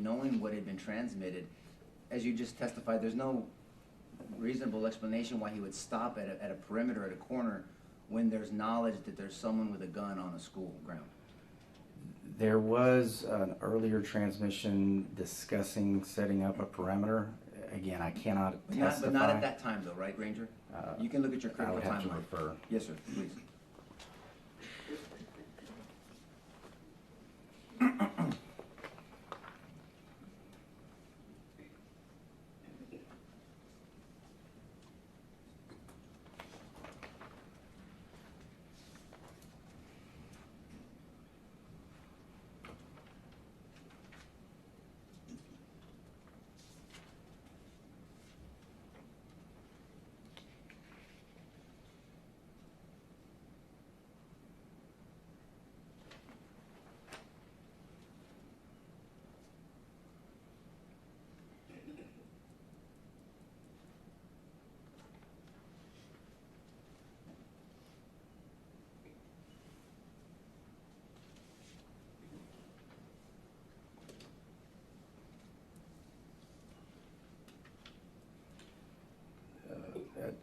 knowing what had been transmitted, as you just testified, there's no reasonable explanation why he would stop at a perimeter, at a corner, when there's knowledge that there's someone with a gun on a school ground. There was an earlier transmission discussing setting up a perimeter. Again, I cannot testify. But not at that time, though, right, Ranger? You can look at your critical timeline. I would have to refer. Yes, sir, please.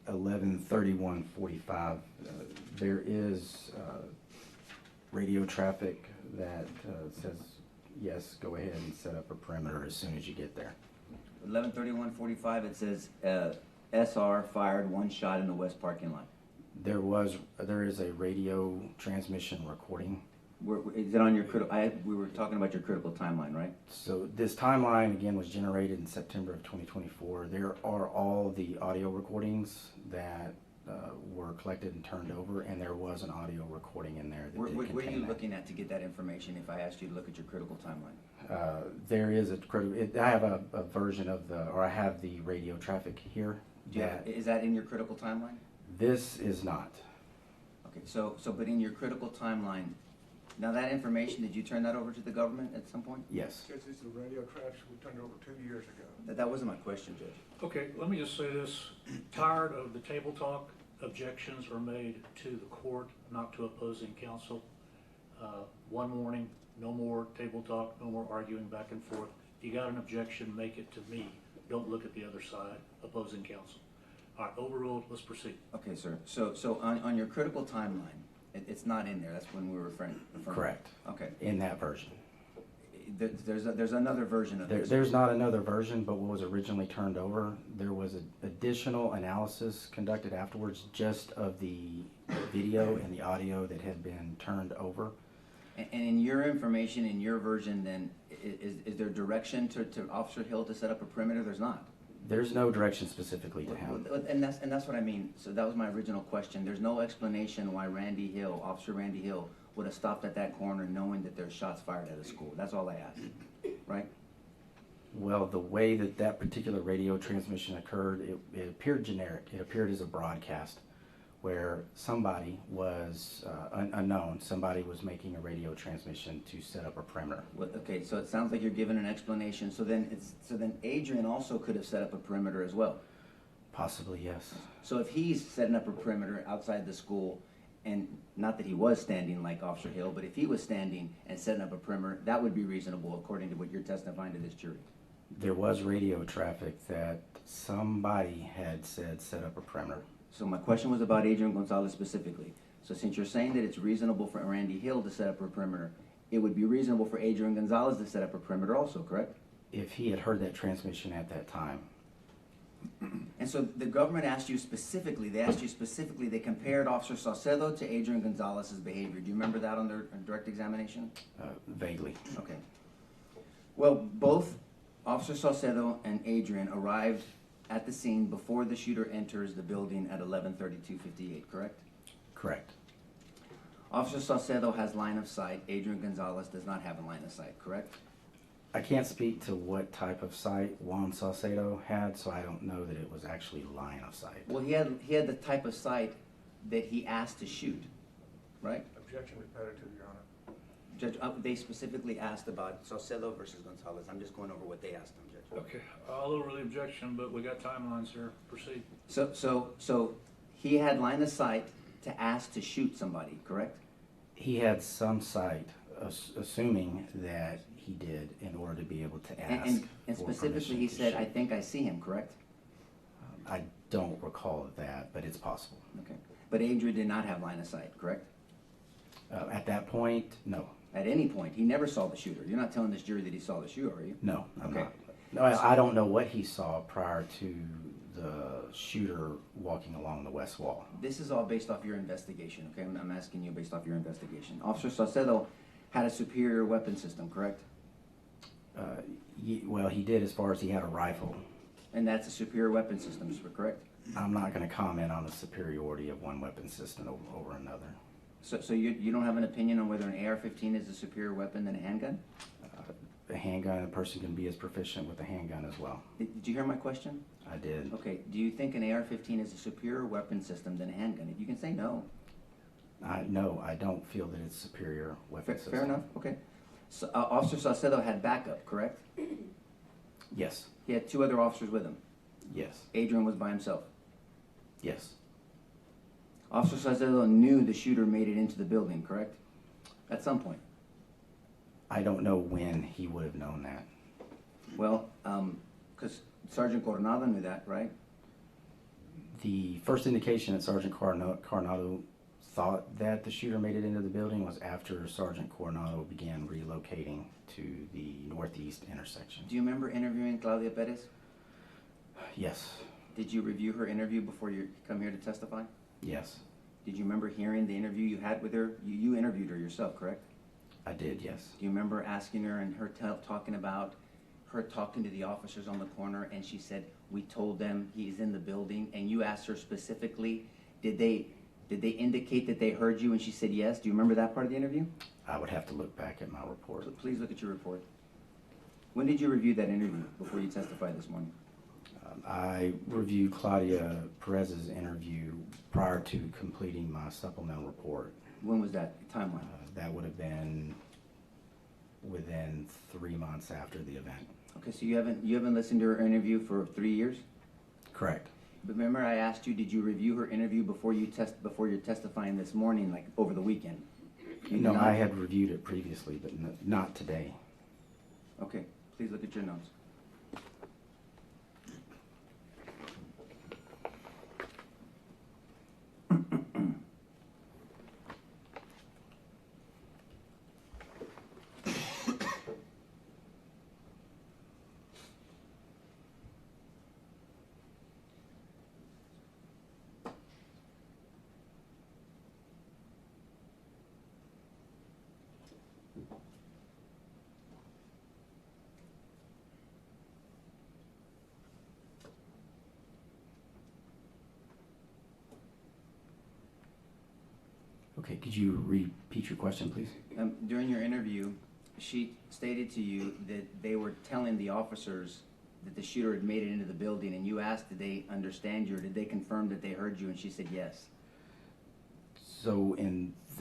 11:31:45, there is radio traffic that says, yes, go ahead and set up a perimeter as soon as you get there. 11:31:45, it says SR fired one shot in the west parking lot. There is a radio transmission recording. Is it on your critical? We were talking about your critical timeline, right? So this timeline again was generated in September of 2024. There are all the audio recordings that were collected and turned over, and there was an audio recording in there that did contain What are you that. looking at to get that information? If I asked you to look at your critical timeline, there is a critical. I have a version of I have the radio traffic here. Is that in your critical timeline? This is not. Okay, but in your critical timeline. Now that information, did you turn that over to the government at some point? Yes. Because it's the radio traffic we turned over 2 years ago. That wasn't my question, Judge. Okay, let me just say this. Tired of the table talk. Objections are made to the court, not to opposing counsel. One warning, no more table talk, no more arguing back and forth. If you got an objection, make it to me. Don't look at the other side, opposing counsel. All right, overruled, let's proceed. Okay, sir. So on your critical timeline, it's not in there. That's when we were referring. Correct. Okay. In that version. There's another version of this. There's not another version, but what was originally turned over, there was an additional analysis conducted afterwards just of the video and the audio that had been turned over. And in your information, in your version, then, is there direction to Officer Hill to set up a perimeter? There's not. There's no direction specifically to him. And that's what I mean. So that was my original question. There's no explanation why Officer Randy Hill, would have stopped at that corner knowing that there's shots fired at a school. That's all I asked, right? Well, the way that particular radio transmission occurred, it appeared generic. It appeared as a broadcast where somebody was unknown. Somebody was making a radio transmission to set up a perimeter. Okay, so it sounds like you're giving an explanation. So then Adrian also could have set up a perimeter as well. Possibly, yes. So if he's setting up a perimeter outside the school, and not that he was standing like Officer Hill, but if he was standing and setting up a perimeter, that would be reasonable according to what you're testifying to this jury. There was radio traffic that somebody had said set up a perimeter. So my question was about Adrian Gonzales specifically. So since you're saying that it's reasonable for Randy Hill to set up a perimeter, it would be reasonable for Adrian Gonzales to set up a perimeter also, correct? If he had heard that transmission at that time. And so the government asked you specifically, they compared Officer Saucedo to Adrian Gonzalez' behavior. Do you remember that on their direct examination? Vaguely. Okay. Well, both Officer Saucedo and Adrian arrived at the scene before the shooter enters the building at 11:32:58, correct? Correct. Officer Saucedo has line of sight. Adrian Gonzalez does not have a line of sight, correct? I can't speak to what type of sight Juan Saucedo had, so I don't know that it was actually line of sight. Well, he had the type of sight that he asked to shoot, right? Objection repetitive, Your Honor. Judge, they specifically asked about Saucedo versus Gonzalez. I'm just going over what they asked him, Judge. Okay, I'll over the objection, but we got timelines here. Proceed. So he had line of sight to ask to shoot somebody, correct? He had some sight, assuming that he did in order to be able to And, ask and for specifically, permission he to said, shoot. "I think I see him," correct? I don't recall that, but it's possible. Okay. But Adrian did not have line of sight, correct? At that point, no. At any point, he never saw the shooter. You're not telling this jury that he saw the shooter, are you? No, I'm Okay. not. No, I don't know what he saw prior to the shooter walking along the west wall. This is all based off your investigation, okay? I'm asking you based off your investigation. Officer Saucedo had a superior weapon system, correct? Well, he did as far as he had a rifle. And that's a superior weapon system, correct? I'm not going to comment on the superiority of one weapon system over another. So you don't have an opinion on whether an AR-15 is a superior weapon than a handgun? A handgun, a person can be as proficient with a handgun as well. Did you hear my question? I did. Okay, do you think an AR-15 is a superior weapon system than a handgun? You can say no. No, I don't feel that it's superior weapon system. Fair enough, okay. So, Officer Saucedo had backup, correct? Yes, He had two other officers with him. yes, Adrian was by himself. yes. Officer Saucedo knew the shooter made it into the building, correct? At some point. I don't know when he would have known that. Well, because Sergeant Coronado knew that, right? The first indication that Sergeant Coronado thought that the shooter made it into the building was after Sergeant Coronado began relocating to the northeast intersection. Do you remember interviewing Claudia Perez? Yes, Did you review her interview before you come here to testify? yes, Did you remember hearing the interview you had with her? You interviewed her yourself, correct? I did, yes. Do you remember asking her and her talking about her talking to the officers on the corner, and she said, "We told them he's in the building," and you asked her specifically, did they indicate that they heard you, and she said yes? Do you remember that part of the interview? I would have to look back at my report. Please look at your report. When did you review that interview before you testified this morning? I reviewed Claudia Perez's interview prior to completing my supplemental report. When was that timeline? That would have been within 3 months after the event. Okay, so you haven't listened to her interview for 3 years? Correct. But remember, I asked you, did you review her interview before you're testifying this morning, like over the weekend? You did No, not? I had reviewed it previously, but not today. Okay, please look at your notes. Okay, could you repeat your question, please? During your interview, she stated to you that they were telling the officers that the shooter had made it into the building, and you asked, did they understand you, or did they confirm that they heard you, and she said yes. So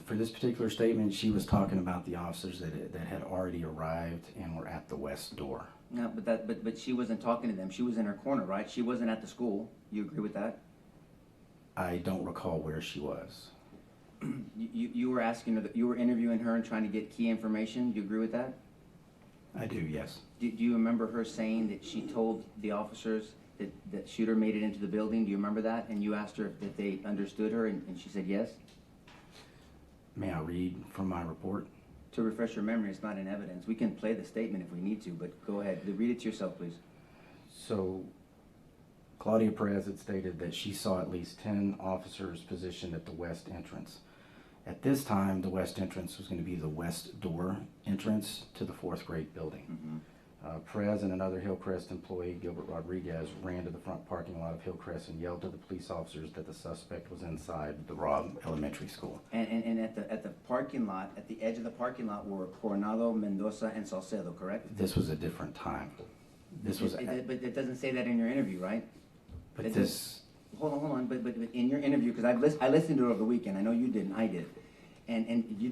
for this particular statement, she was talking about the officers that had already arrived and were at the west door. No, but she wasn't talking to them. She was in her corner, right? She wasn't at the school. You agree with that? I don't recall where she was. You were asking her, you were interviewing her and trying to get key information. Do you agree with that? I do, yes. Do you remember her saying that she told the officers that shooter made it into the building? Do you remember that? And you asked her if they understood her, and she said yes? May I read from my report? To refresh your memory, it's not in evidence. We can play the statement if we need to, but go ahead. Read it to yourself, please. So Claudia Perez had stated that she saw at least 10 officers positioned at the west entrance. At this time, the west entrance was going to be the west door entrance to the 4th grade building. Mm-hmm. Perez and another Hillcrest employee, Gilbert Rodriguez, ran to the front parking lot of Hillcrest and yelled to the police officers that the suspect was inside the Robb Elementary School. And at the parking lot, at the edge of the parking lot were Coronado, Mendoza, and Salcedo, correct? This was a different time. This was. But it doesn't say that in your interview, right? But this. Hold on. But in your interview, because I listened to it over the weekend. I know you didn't. I did.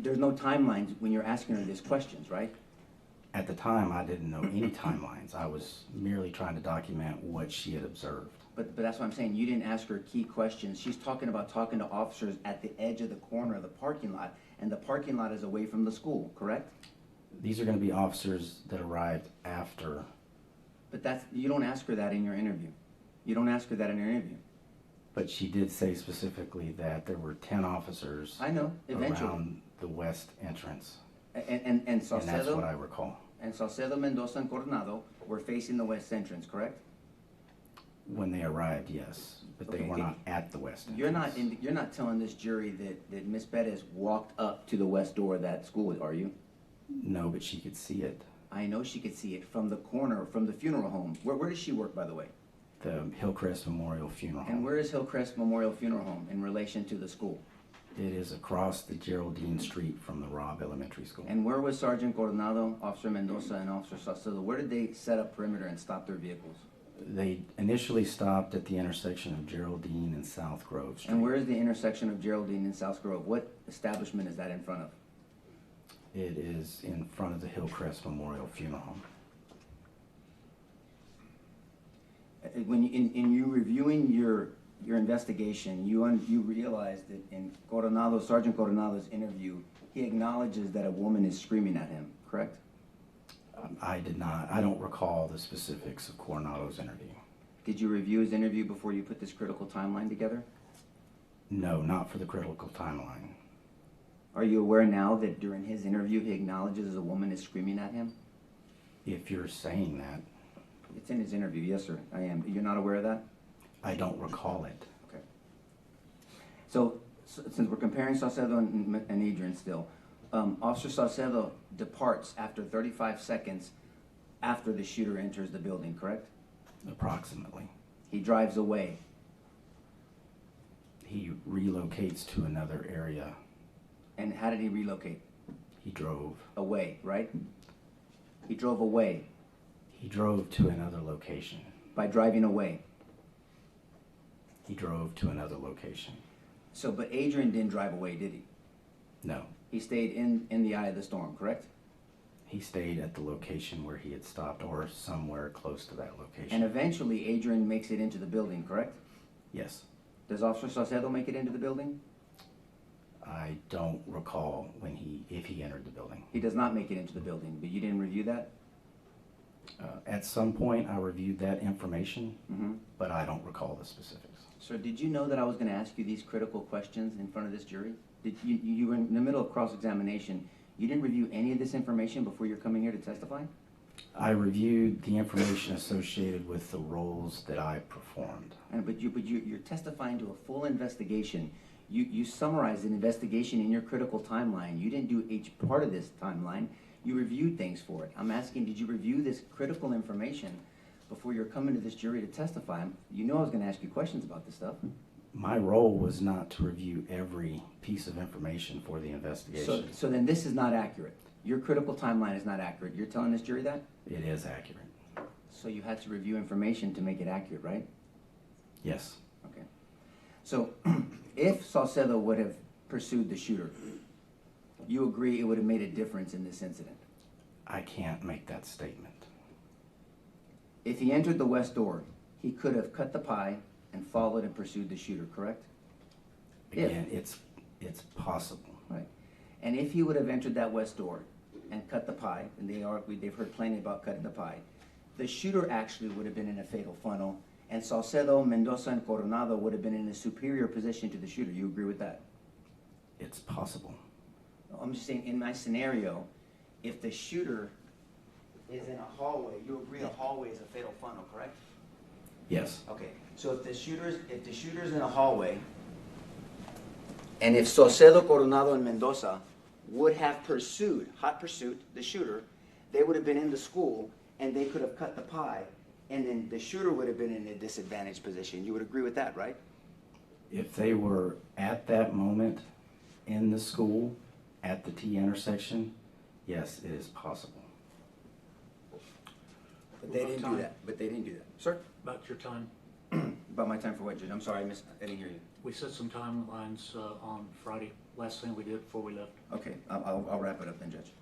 There's no timelines when you're asking her these questions, right? At the time, I didn't know any timelines. I was merely trying to document what she had observed. But that's what I'm saying. You didn't ask her key questions. She's talking about talking to officers at the edge of the corner of the parking lot, and the parking lot is away from the school, correct? These are going to be officers that arrived after. But you don't ask her that in your interview. You don't ask her that in your interview. But she did say specifically that there were 10 officers. I know, eventually. Around the west entrance. And And that's what Saucedo, I recall. and Saucedo, Mendoza, and Coronado were facing the west entrance, correct? When they arrived, yes, but they Okay, were okay. not at the west entrance. You're not telling this jury that Miss Bettis walked up to the west door of that school, are you? No, but she could see it. I know she could see it from the corner, from the funeral home. Where does she work, by the way? The Hillcrest Memorial Funeral Home. And where is Hillcrest Memorial Funeral Home in relation to the school? It is across the Geraldine Street from the Robb Elementary School. And where was Sergeant Coronado, Officer Mendoza, and Officer Saucedo? Where did they set up perimeter and stop their vehicles? They initially stopped at the intersection of Geraldine and South Grove Street. And where is the intersection of Geraldine and South Grove? What establishment is that in front of? It is in front of the Hillcrest Memorial Funeral Home. When in you reviewing your investigation, you realize that in Sergeant Coronado's interview, he acknowledges that a woman is screaming at him, correct? I don't recall the specifics of Coronado's interview. Did you review his interview before you put this critical timeline together? No, not for the critical timeline. Are you aware now that during his interview he acknowledges a woman is screaming at him? If you're saying that, It's in his interview, yes, sir, I am. You're not aware of that? I don't recall it. Okay. So since we're comparing Saucedo and Adrian still, Officer Saucedo departs after 35 seconds after the shooter enters the building, correct? Approximately. He drives away. He relocates to another area. And how did he relocate? He drove. Away, right? He drove away He drove to another location. by driving away. He drove to another location. So, but Adrian didn't drive away, did he? No. He stayed in the eye of the storm, correct? He stayed at the location where he had stopped or somewhere close to that And location. eventually Adrian makes it into the building, correct? Yes. Does Officer Saucedo make it into the building? I don't recall if he entered the building. He does not make it into the building, but you didn't review that? At some point, I reviewed that information, Mm-hmm. but I don't recall the specifics. Sir, did you know that I was going to ask you these critical questions in front of this jury? Did you were in the middle of cross-examination. You didn't review any of this information before you're coming here to testify? I reviewed the information associated with the roles that I performed. But you're testifying to a full investigation. You summarized an investigation in your critical timeline. You didn't do each part of this timeline. You reviewed things for it. I'm asking, did you review this critical information before you're coming to this jury to testify? You know I was going to ask you questions about this stuff. My role was not to review every piece of information for the investigation. So then this is not accurate. Your critical timeline is not accurate. You're telling this jury that? It is accurate. So you had to review information to make it accurate, right? Yes. Okay. So if Saucedo would have pursued the shooter, you agree it would have made a difference in this incident? I can't make that statement. If he entered the west door, he could have cut the pie and followed and pursued the shooter, correct? Again, it's possible. Right. And if he would have entered that west door and cut the pie, and they've heard plenty about cutting the pie, the shooter actually would have been in a fatal funnel, and Saucedo, Mendoza, and Coronado would have been in a superior position to the shooter. You agree with that? It's possible. I'm just saying, in my scenario, if the shooter is in a hallway, you agree a hallway is a fatal funnel, correct? Yes. Okay, so if the shooter's in a hallway, and if Saucedo, Coronado, and Mendoza would have pursued, hot pursuit, the shooter, they would have been in the school, and they could have cut the pie, and then the shooter would have been in a disadvantaged position. You would agree with that, right? If they were at that moment in the school, at the T intersection, yes, it is possible. But they didn't do that. But they didn't do that. Sir? About your time, About my time for what, Judge? I'm sorry, I didn't hear you. we set some timelines on Friday, last thing we did before we left. Okay, I'll wrap it up then, Judge.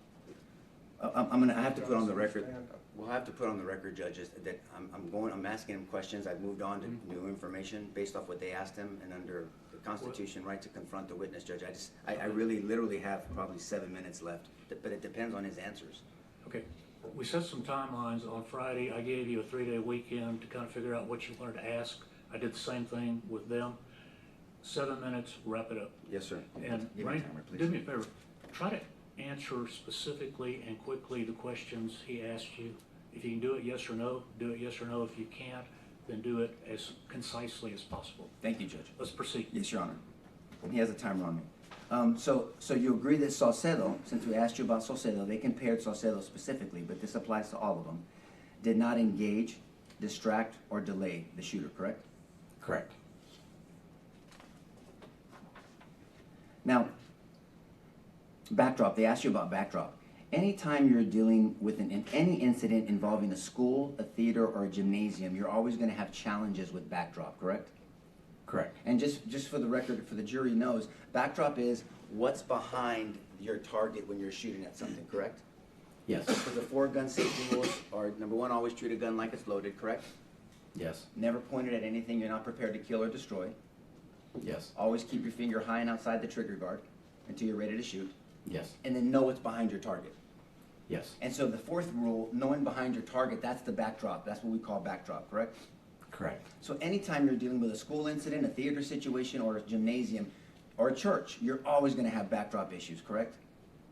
I have to put on the record, we'll have to put on the record, judges, that I'm asking him questions. I've moved on to new information based off what they asked him and under the Constitution right to confront the witness, Judge. I really literally have probably 7 minutes left, but it depends on his answers. Okay, we set some timelines on Friday. I gave you a 3-day weekend to kind of figure out what you wanted to ask. I did the same thing with them. 7 minutes, wrap it up. Yes, sir. And Give me a Rain, timer, please. do me a favor, try to answer specifically and quickly the questions he asked you. If you can do it yes or no, do it yes or no. If you can't, then do it as concisely as possible. Thank you, Judge. Let's proceed. Yes, Your Honor. He has a timer on me. So you agree that Saucedo, since we asked you about Saucedo, they compared Saucedo specifically, but this applies to all of them, did not engage, distract, or delay the shooter, correct? Correct. Now, backdrop, they asked you about backdrop. Anytime you're dealing with any incident involving a school, a theater, or a gymnasium, you're always going to have challenges with backdrop, correct? Correct. And just for the record, for the jury knows, backdrop is what's behind your target when you're shooting at something, correct? Yes. So the 4 gun safety rules are, number 1, always treat a gun like it's loaded, correct? Yes. Never point it at anything you're not prepared to kill or destroy. Yes. Always keep your finger high and outside the trigger guard until you're ready to shoot. Yes. And then know what's behind your target. Yes. And so the 4th rule, knowing behind your target, that's the backdrop. That's what we call backdrop, correct? Correct. So anytime you're dealing with a school incident, a theater situation, or a gymnasium, or a church, you're always going to have backdrop issues, correct?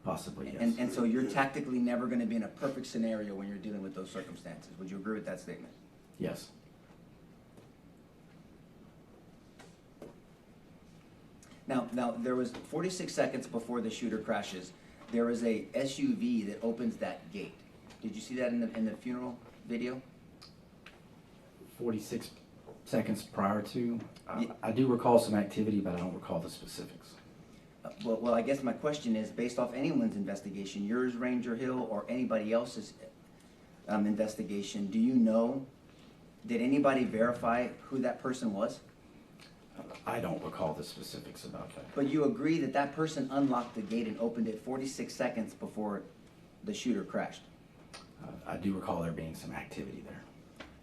Possibly, yes. And so you're tactically never going to be in a perfect scenario when you're dealing with those circumstances. Would you agree with that statement? Yes. Now there was 46 seconds before the shooter crashes. There is a SUV that opens that gate. Did you see that in the funeral video? 46 seconds prior to, Yeah. I do recall some activity, but I don't recall the specifics. Well, I guess my question is, based off anyone's investigation, yours, Ranger Hill, or anybody else's investigation, do you know, did anybody verify who that person was? I don't recall the specifics about that. But you agree that that person unlocked the gate and opened it 46 seconds before the shooter crashed? I do recall there being some activity there.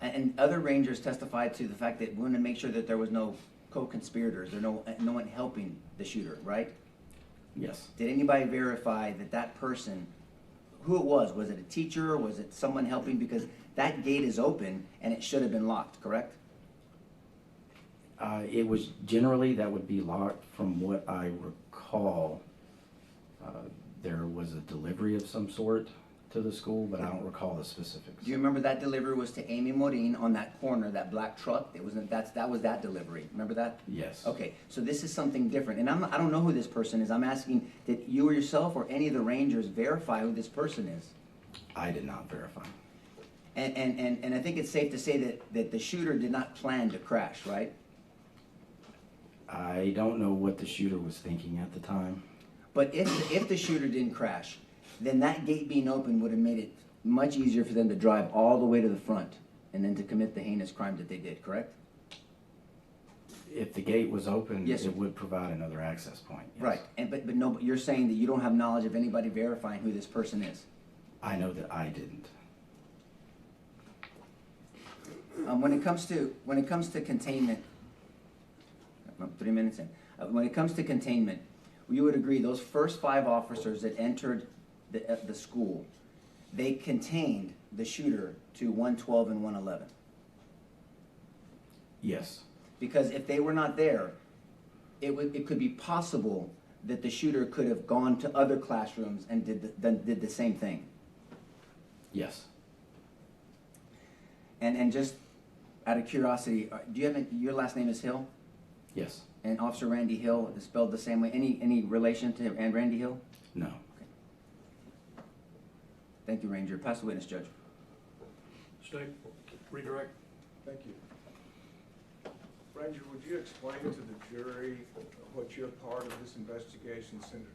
And other Rangers testified to the fact that we wanted to make sure that there was no co-conspirators, or no one helping the shooter, right? Yes. Did anybody verify that that person, who it was it a teacher, was it someone helping? Because that gate is open and it should have been locked, correct? It was generally, that would be locked. From what I recall, there was a delivery of some sort to the school, but I don't recall the specifics. Do you remember that delivery was to Amy Morin on that corner, that black truck? It wasn't, that was that delivery. Remember that? Yes. Okay, so this is something different. And I don't know who this person is. I'm asking, did you or yourself or any of the Rangers verify who this person is? I did not verify. And I think it's safe to say that the shooter did not plan to crash, right? I don't know what the shooter was thinking at the time. But if the shooter didn't crash, then that gate being open would have made it much easier for them to drive all the way to the front and then to commit the heinous crime that they did, correct? If the gate was open, Yes, sir. it would provide another access point. Yes. Right, but you're saying that you don't have knowledge of anybody verifying who this person is? I know that I didn't. When it comes to containment, 3 minutes in. When it comes to containment, you would agree those first 5 officers that entered the school, they contained the shooter to 112 and 111. Yes. Because if they were not there, it could be possible that the shooter could have gone to other classrooms and did the same thing. Yes. And just out of curiosity, do you have your last name is Hill? Yes. And Officer Randy Hill is spelled the same way. Any relation to Randy Hill? No. Thank you, Ranger. Pass the witness, Judge. State, redirect. Thank you. Ranger, would you explain to the jury what your part of this investigation centered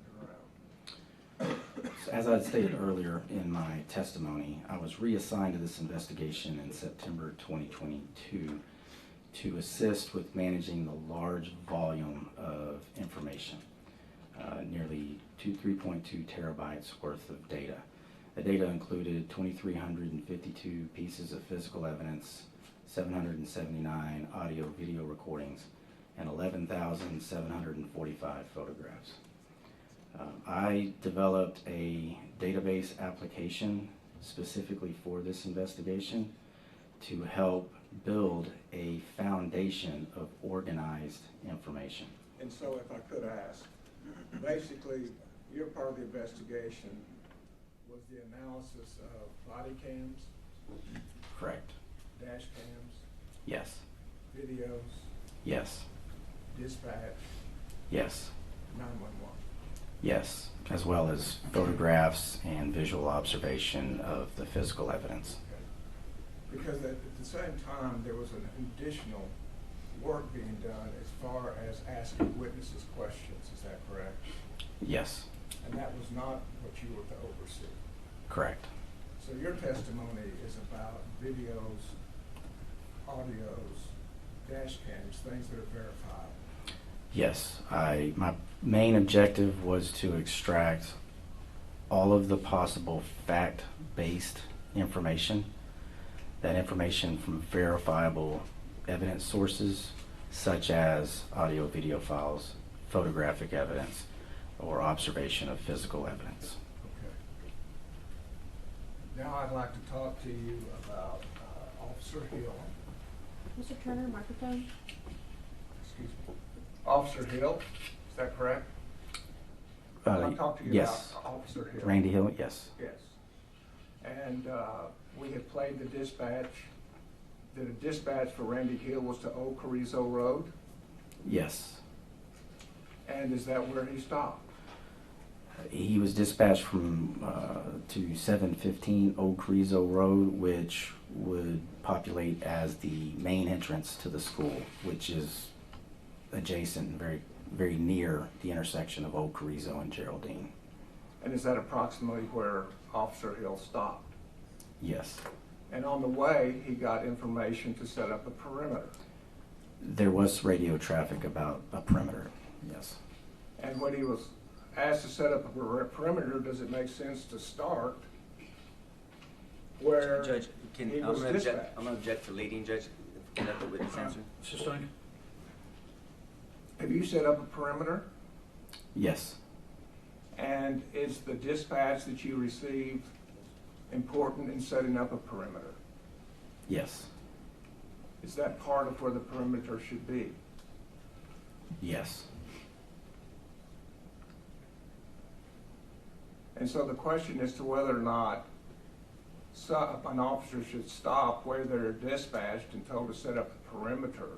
around? So as I stated earlier in my testimony, I was reassigned to this investigation in September 2022 to assist with managing the large volume of information, nearly 3.2 terabytes worth of data. The data included 2,352 pieces of physical evidence, 779 audio-video recordings, and 11,745 photographs. I developed a database application specifically for this investigation to help build a foundation of organized information. And so if I could ask, basically, your part of the investigation was the analysis of body cams, Correct. dash cams, Yes. videos, Yes. dispatch, Yes. 911. Yes. As well as photographs and visual observation of the physical evidence. Okay. Because at the same time, there was an additional work being done as far as asking witnesses questions, is that correct? Yes. And that was not what you were to oversee. Correct. So your testimony is about videos, audios, dash cams, things that are verified. Yes. My main objective was to extract all of the possible fact-based information, that information from verifiable evidence sources such as audio video files, photographic evidence, or observation of physical evidence. Okay. Now I'd like to talk to you about Officer Hill. Mr. Turner, microphone. Excuse me. Officer Hill, is that correct? I'm talking to you yes. about Officer Hill. Randy Hill, yes. Yes. And we have played the dispatch. The dispatch for Randy Hill was to Old Carrizo Road. Yes. And is that where he stopped? He was dispatched from to 715 Old Carrizo Road, which would populate as the main entrance to the school, which is adjacent and very, very near the intersection of Old Carrizo and Geraldine. And is that approximately where Officer Hill stopped? Yes. And on the way, he got information to set up a perimeter. There was radio traffic about a perimeter, yes. And when he was asked to set up a perimeter, does it make sense to start where Judge, he was dispatched? I'm gonna object to leading, Judge, can let the witness answer. Sustained? Have you set up a perimeter? Yes. And is the dispatch that you received important in setting up a perimeter? Yes. Is that part of where the perimeter should be? Yes. And so the question as to whether or not an officer should stop where they're dispatched and told to set up a perimeter,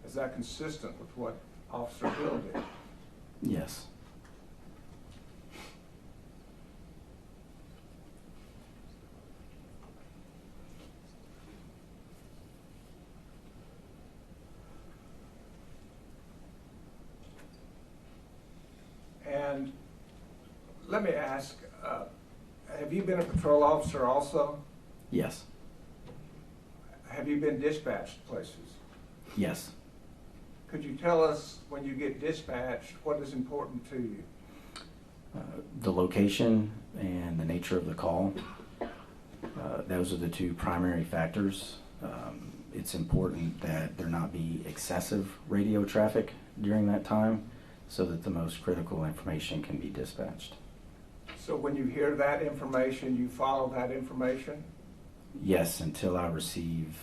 is that consistent with what Officer Hill did? Yes. And let me ask, have you been a patrol officer also? Yes. Have you been dispatched places? Yes. Could you tell us, when you get dispatched, what is important to you? The location and the nature of the call, those are the two primary factors. It's important that there not be excessive radio traffic during that time so that the most critical information can be dispatched. So when you hear that information, you follow that information? Yes, until I receive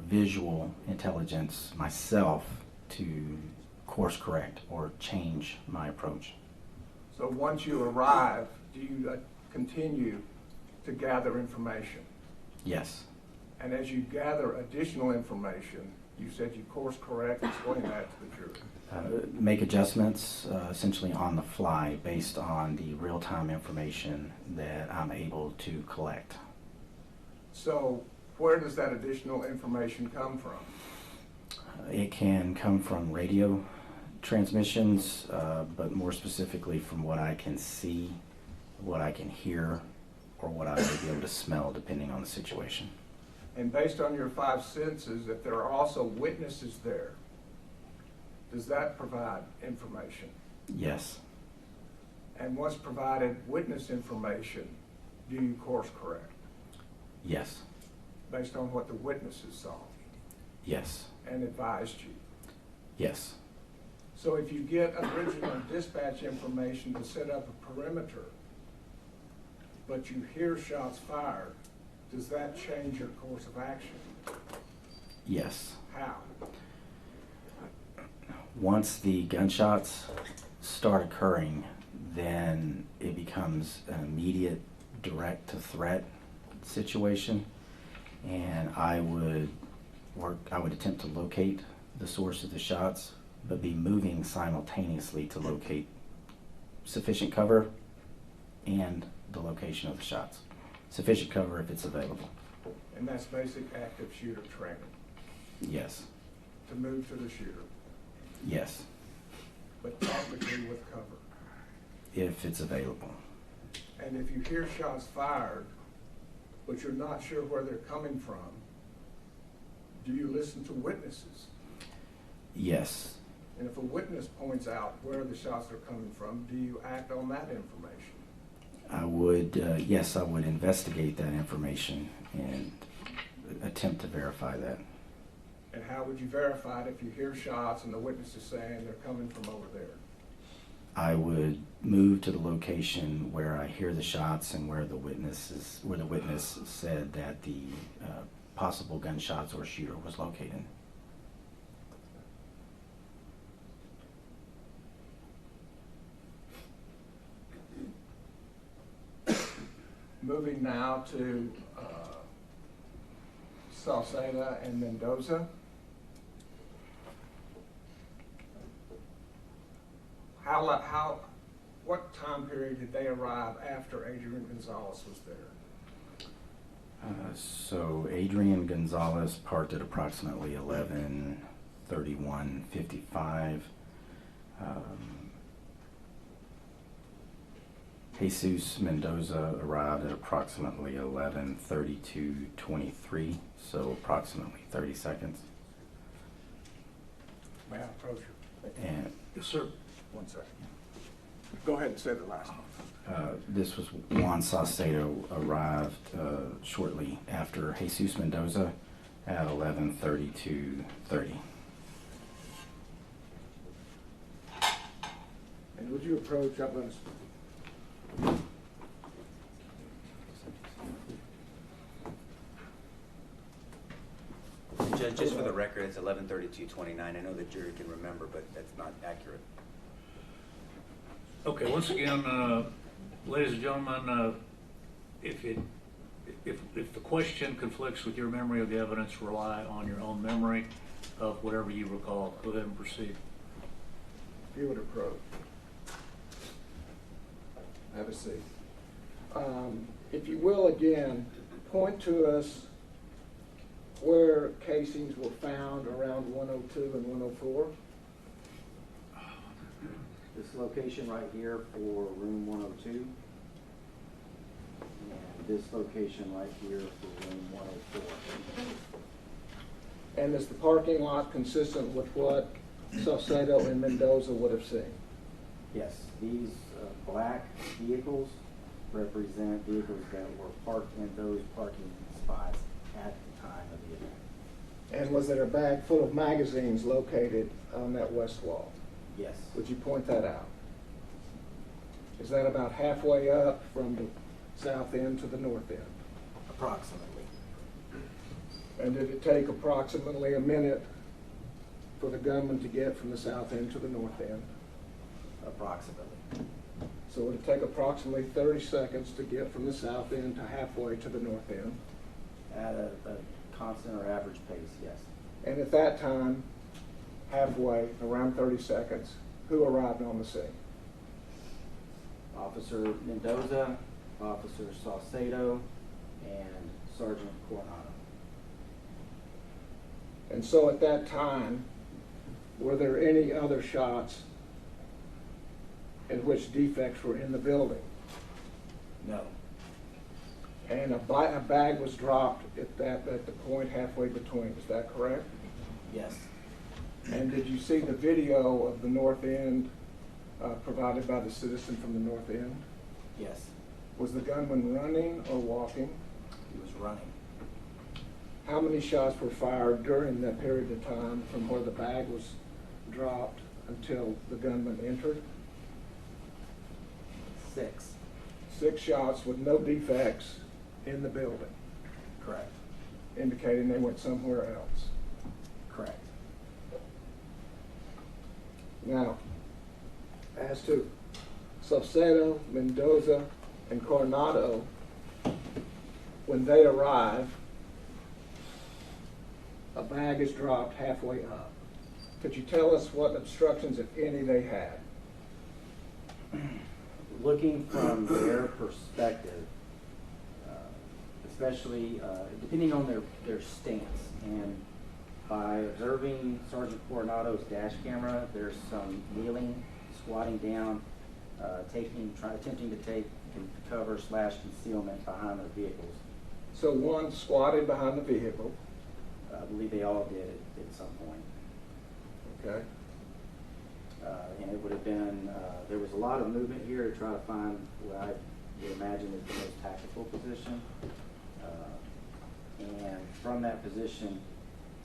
visual intelligence myself to course correct or change my approach. So once you arrive, do you continue to gather information? Yes. And as you gather additional information, you said you course correct, explain that to the jury. Make adjustments essentially on the fly based on the real-time information that I'm able to collect. So where does that additional information come from? It can come from radio transmissions, but more specifically from what I can see, what I can hear, or what I may be able to smell depending on the situation. And based on your five senses, if there are also witnesses there, does that provide information? Yes. And once provided witness information, do you course correct Yes. based on what the witnesses saw Yes. and advised you? Yes. So if you get original dispatch information to set up a perimeter, but you hear shots fired, does that change your course of action? Yes. How? Once the gunshots start occurring, then it becomes an immediate direct to threat situation, and I would attempt to locate the source of the shots, but be moving simultaneously to locate sufficient cover and the location of the shots. Sufficient cover if it's available. And that's basic active shooter training, Yes. to move to the shooter, Yes. but tactically with cover. If it's available. And if you hear shots fired, but you're not sure where they're coming from, do you listen to witnesses? Yes. And if a witness points out where the shots are coming from, do you act on that information? I would, yes, I would investigate that information and attempt to verify that. And how would you verify it if you hear shots and the witness is saying they're coming from over there? I would move to the location where I hear the shots and where the witness said that the possible gunshots or shooter was located. Moving now to Salceda and Mendoza. What time period did they arrive after Adrian Gonzales was there? So Adrian Gonzales parked at approximately 11:31:55. Jesus Mendoza arrived at approximately 11:32:23, so approximately 30 seconds. May I approach you? And Yes, sir. 1 second. Go ahead and say the last one. this was Juan Saucedo arrived shortly after Jesus Mendoza at 11:32:30. And would you approach up on Judge, just for the record, it's 11:32:29. I know the jury can remember, but that's not accurate. Okay, once again, ladies and gentlemen, if the question conflicts with your memory of the evidence, rely on your own memory of whatever you recall. Go ahead and proceed. If you would approach. Have a seat. If you will, again, point to us where casings were found around 102 and 104. This location right here for room 102, and this location right here for room 104. And is the parking lot consistent with what Saucedo and Mendoza would have seen? Yes, these black vehicles represent vehicles that were parked in those parking spots at the time of the event. And was there a bag full of magazines located on that west wall? Yes. Would you point that out? Is that about halfway up from the south end to the north end? Approximately. And did it take approximately a minute for the gunman to get from the south end to the north end? Approximately. So would it take approximately 30 seconds to get from the south end to halfway to the north end? At a constant or average pace, yes. And at that time, halfway, around 30 seconds, who arrived on the scene? Officer Mendoza, Officer Saucedo, and Sergeant Coronado. And so at that time, were there any other shots in which defects were in the building? No. And a bag was dropped at the point halfway between, is that correct? Yes. And did you see the video of the north end provided by the citizen from the north end? Yes. Was the gunman running or walking? He was running. How many shots were fired during that period of time from where the bag was dropped until the gunman entered? 6. 6 shots with no defects in the building, Correct. indicating they went somewhere else. Correct. Now, as to Salcedo, Mendoza, and Coronado, when they arrive, a bag is dropped halfway up. Could you tell us what obstructions, if any, they had? Looking from their perspective, especially depending on their stance, and by observing Sergeant Coronado's dash camera, there's some kneeling, squatting down, attempting to take cover / concealment behind their vehicles. So one squatted behind the vehicle, I believe they all did at some point. okay? And it would have been, there was a lot of movement here to try to find what I would imagine is the most tactical position. And from that position,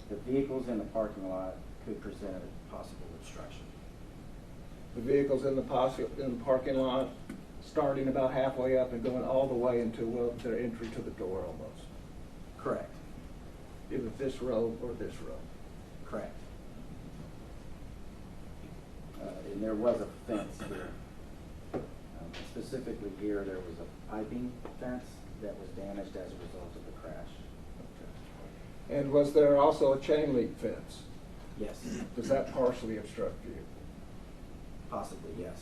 the vehicles in the parking lot could present a possible obstruction. The vehicles in the parking lot, starting about halfway up and going all the way into their entry to the door almost. Correct. Either this row or this row. Correct. And there was a fence here. Specifically here, there was a piping fence that was damaged as a result of the crash. And was there also a chain link fence? Yes. Does that partially obstruct view? Possibly, yes.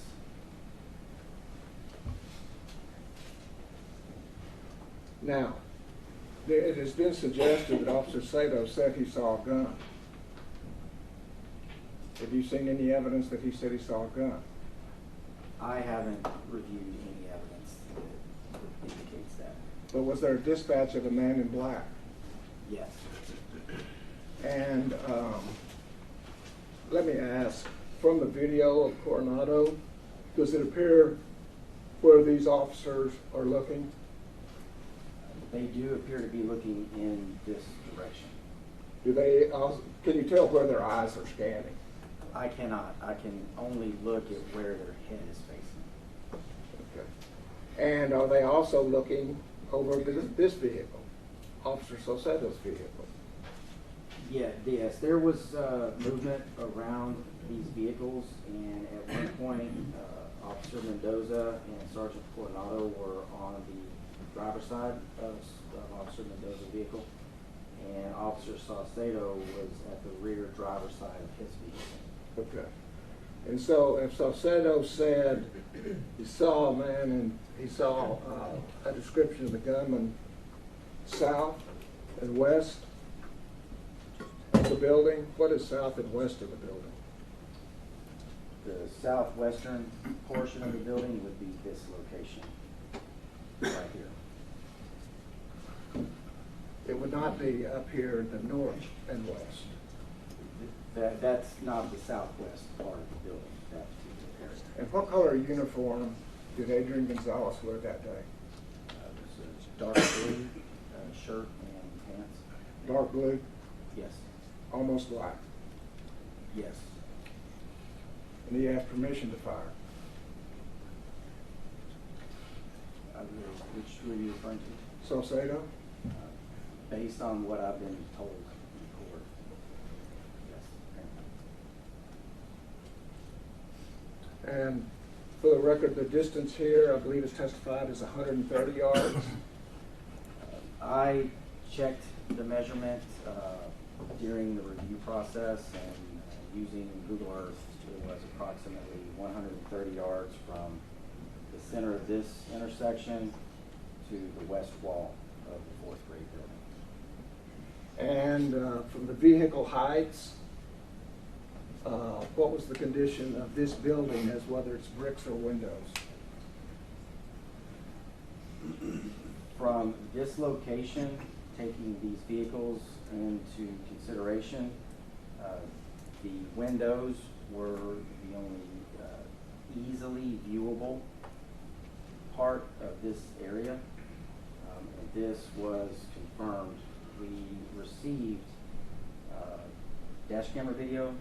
Now, it has been suggested that Officer Sato said he saw a gun. Have you seen any evidence that he said he saw a gun? I haven't reviewed any evidence that indicates that. But was there a dispatch of a man in black? Yes. And let me ask, from the video of Coronado, does it appear where these officers are looking? They do appear to be looking in this direction. Do they also, can you tell where their eyes are scanning? I cannot. I can only look at where their head is facing. Okay. And are they also looking over this vehicle, Officer Salcedo's vehicle? Yeah, yes, there was movement around these vehicles, and at one point, Officer Mendoza and Sergeant Coronado were on the driver's side of Officer Mendoza's vehicle, and Officer Salcedo was at the rear driver's side of his vehicle. Okay. And so if Salcedo said he saw a man and he saw a description of the gunman south and west of the building, what is south and west of the building? The southwestern portion of the building would be this location, right here. It would not be up here in the north and west. That's not the southwest part of the building, that particular area. And what color uniform did Adrian Gonzales wear that day? It was a dark blue shirt and pants. Dark blue, Yes, almost black. yes. And he asked permission to fire. Which were you referring to? Salcedo? Based on what I've been told in court. Yes. And for the record, the distance here, I believe is testified, is 130 yards. I checked the measurement during the review process, and using Google Earth, it was approximately 130 yards from the center of this intersection to the west wall of the 4th grade building. And from the vehicle heights, what was the condition of this building, as whether it's bricks or windows? From this location, taking these vehicles into consideration, the windows were the only easily viewable part of this area. And this was confirmed. We received dash camera video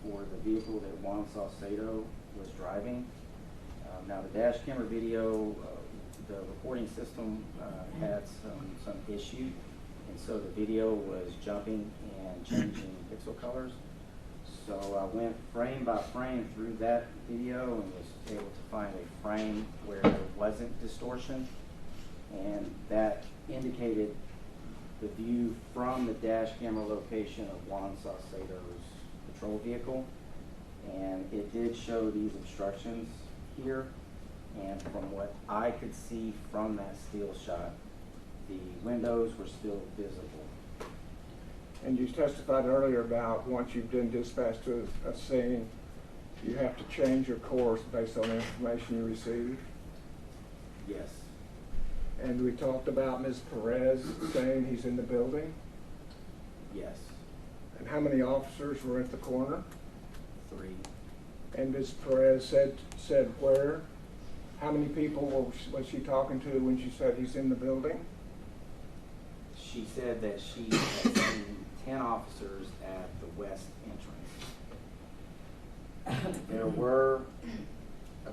for the vehicle that Juan Salcedo was driving. Now, the dash camera video, the recording system had some issue, and so the video was jumping and changing pixel colors. So I went frame by frame through that video and was able to find a frame where there wasn't distortion, and that indicated the view from the dash camera location of Juan Salcedo's patrol vehicle, and it did show these obstructions here, and from what I could see from that still shot, the windows were still visible. And you testified earlier about once you've been dispatched to a scene, you have to change your course based on the information you receive. Yes, And we talked about Ms. Perez saying he's in the building. yes, And how many officers were at the corner? 3. And Ms. Perez said where? How many people was she talking to when she said he's in the building? She said that she had seen 10 officers at the west entrance. There were a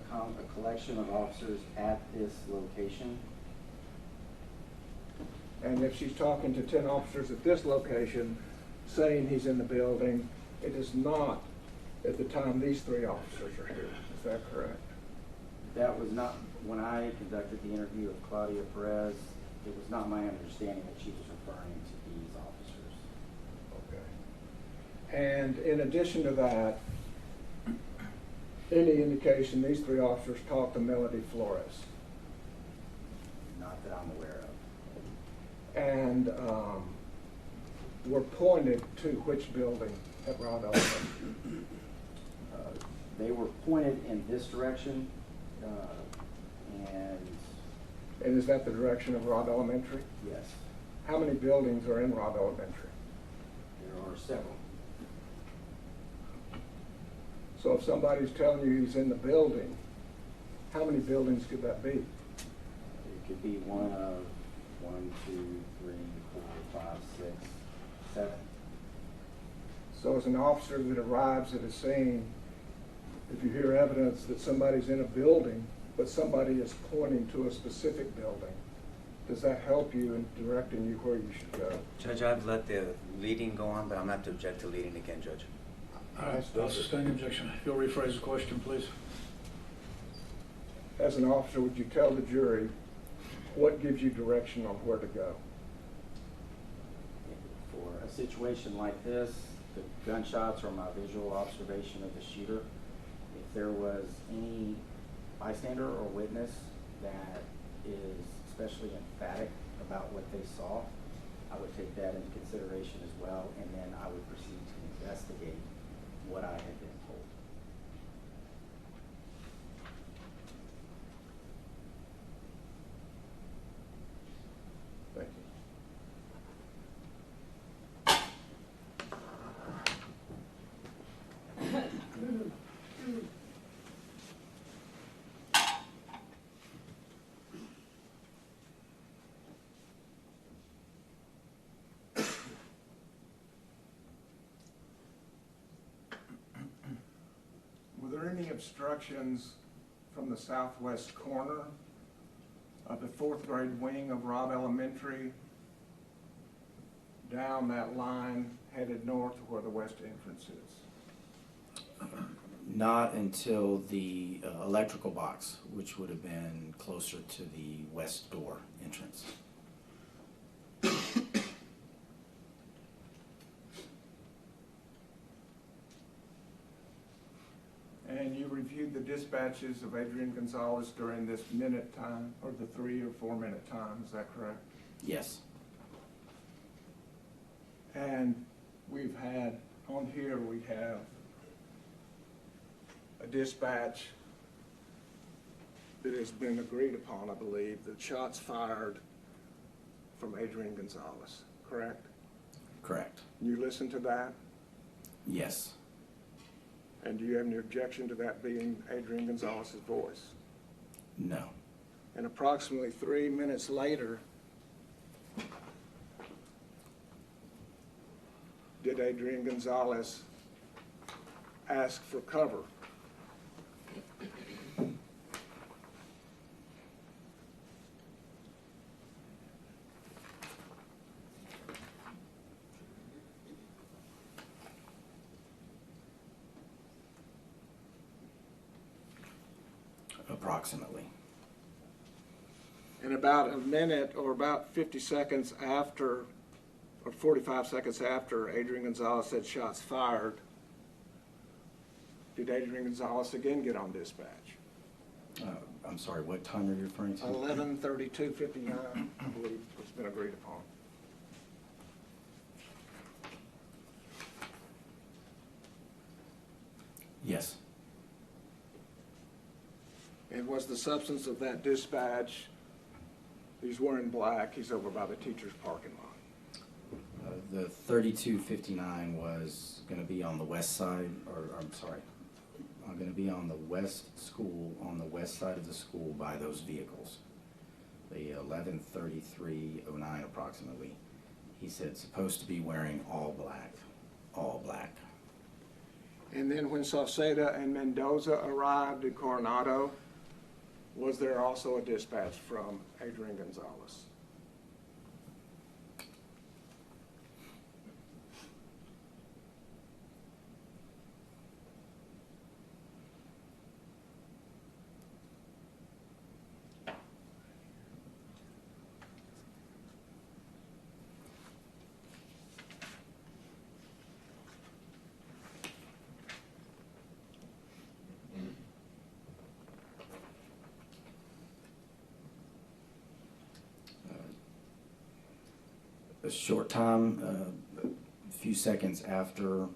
collection of officers at this location. And if she's talking to 10 officers at this location saying he's in the building, it is not at the time these 3 officers are here. Is that correct? That was not, when I conducted the interview of Claudia Perez, it was not my understanding that she was referring to these officers. Okay. And in addition to that, any indication these 3 officers talked to Melody Flores? Not that I'm aware of. And were pointed to which building at Robb Elementary? They were pointed in this direction, And is that the direction of Robb Elementary? yes, How many buildings are in Robb Elementary? there are several. So if somebody's telling you he's in the building, how many buildings could that be? It could be one of 1, 2, 3, 4, 5, 6, 7. So as an officer that arrives at a scene, if you hear evidence that somebody's in a building, but somebody is pointing to a specific building, does that help you in directing you where you should go? Judge, I've let the leading go on, but I'm not to object to leading again, Judge. I'll sustain the objection. If you'll rephrase the question, please. As an officer, would you tell the jury what gives you direction on where to go? For a situation like this, the gunshots are my visual observation of the shooter. If there was any bystander or witness that is especially emphatic about what they saw, I would take that into consideration as well, and then I would proceed to investigate what I had been told. Thank you. Were there any obstructions from the southwest corner of the 4th grade wing of Robb Elementary down that line headed north to where the west entrance is? Not until the electrical box, which would have been closer to the west door entrance. And you reviewed the dispatches of Adrian Gonzales during this minute time, or the 3 or 4 minute time, is that correct? Yes. And we've had, on here we have a dispatch that has been agreed upon, I believe, that shots fired from Adrian Gonzales, correct? Correct. You listened to that? Yes. And do you have any objection to that being Adrian Gonzalez' voice? No. And approximately 3 minutes later, did Adrian Gonzales ask for cover. Approximately. And about a minute or about 50 seconds after, or 45 seconds after Adrian Gonzales said shots fired, did Adrian Gonzales again get on dispatch? I'm sorry, what time are you referring to? 11:32:59, I believe it's been agreed upon. Yes. And was the substance of that dispatch, he's wearing black, he's over by the teacher's parking lot? The 3259 was going to be on the west side, or I'm sorry, going to be on the west school, on the west side of the school by those vehicles. The 11:33:09 approximately. He said supposed to be wearing all black, all black. And then when Sauceda and Mendoza arrived in Coronado, was there also a dispatch from Adrian Gonzales? A short time, a few seconds after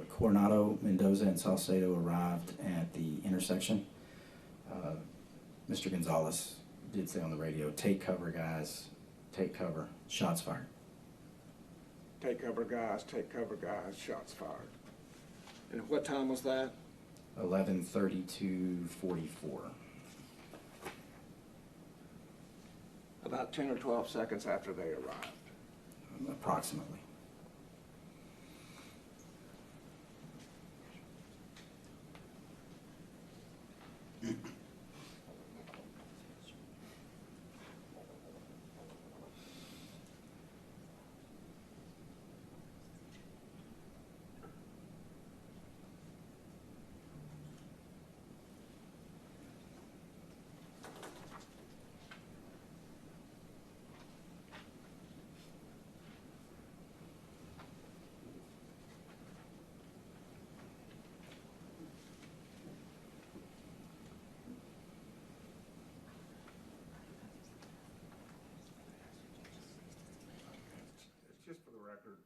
Coronado, Mendoza, and Saucedo arrived at the intersection, Mr. Gonzales did say on the radio, "Take cover, guys, take cover, shots fired." Take cover, guys, shots fired. And what time was that? 11:32:44. About 10 or 12 seconds after they arrived. Approximately. Just for the record,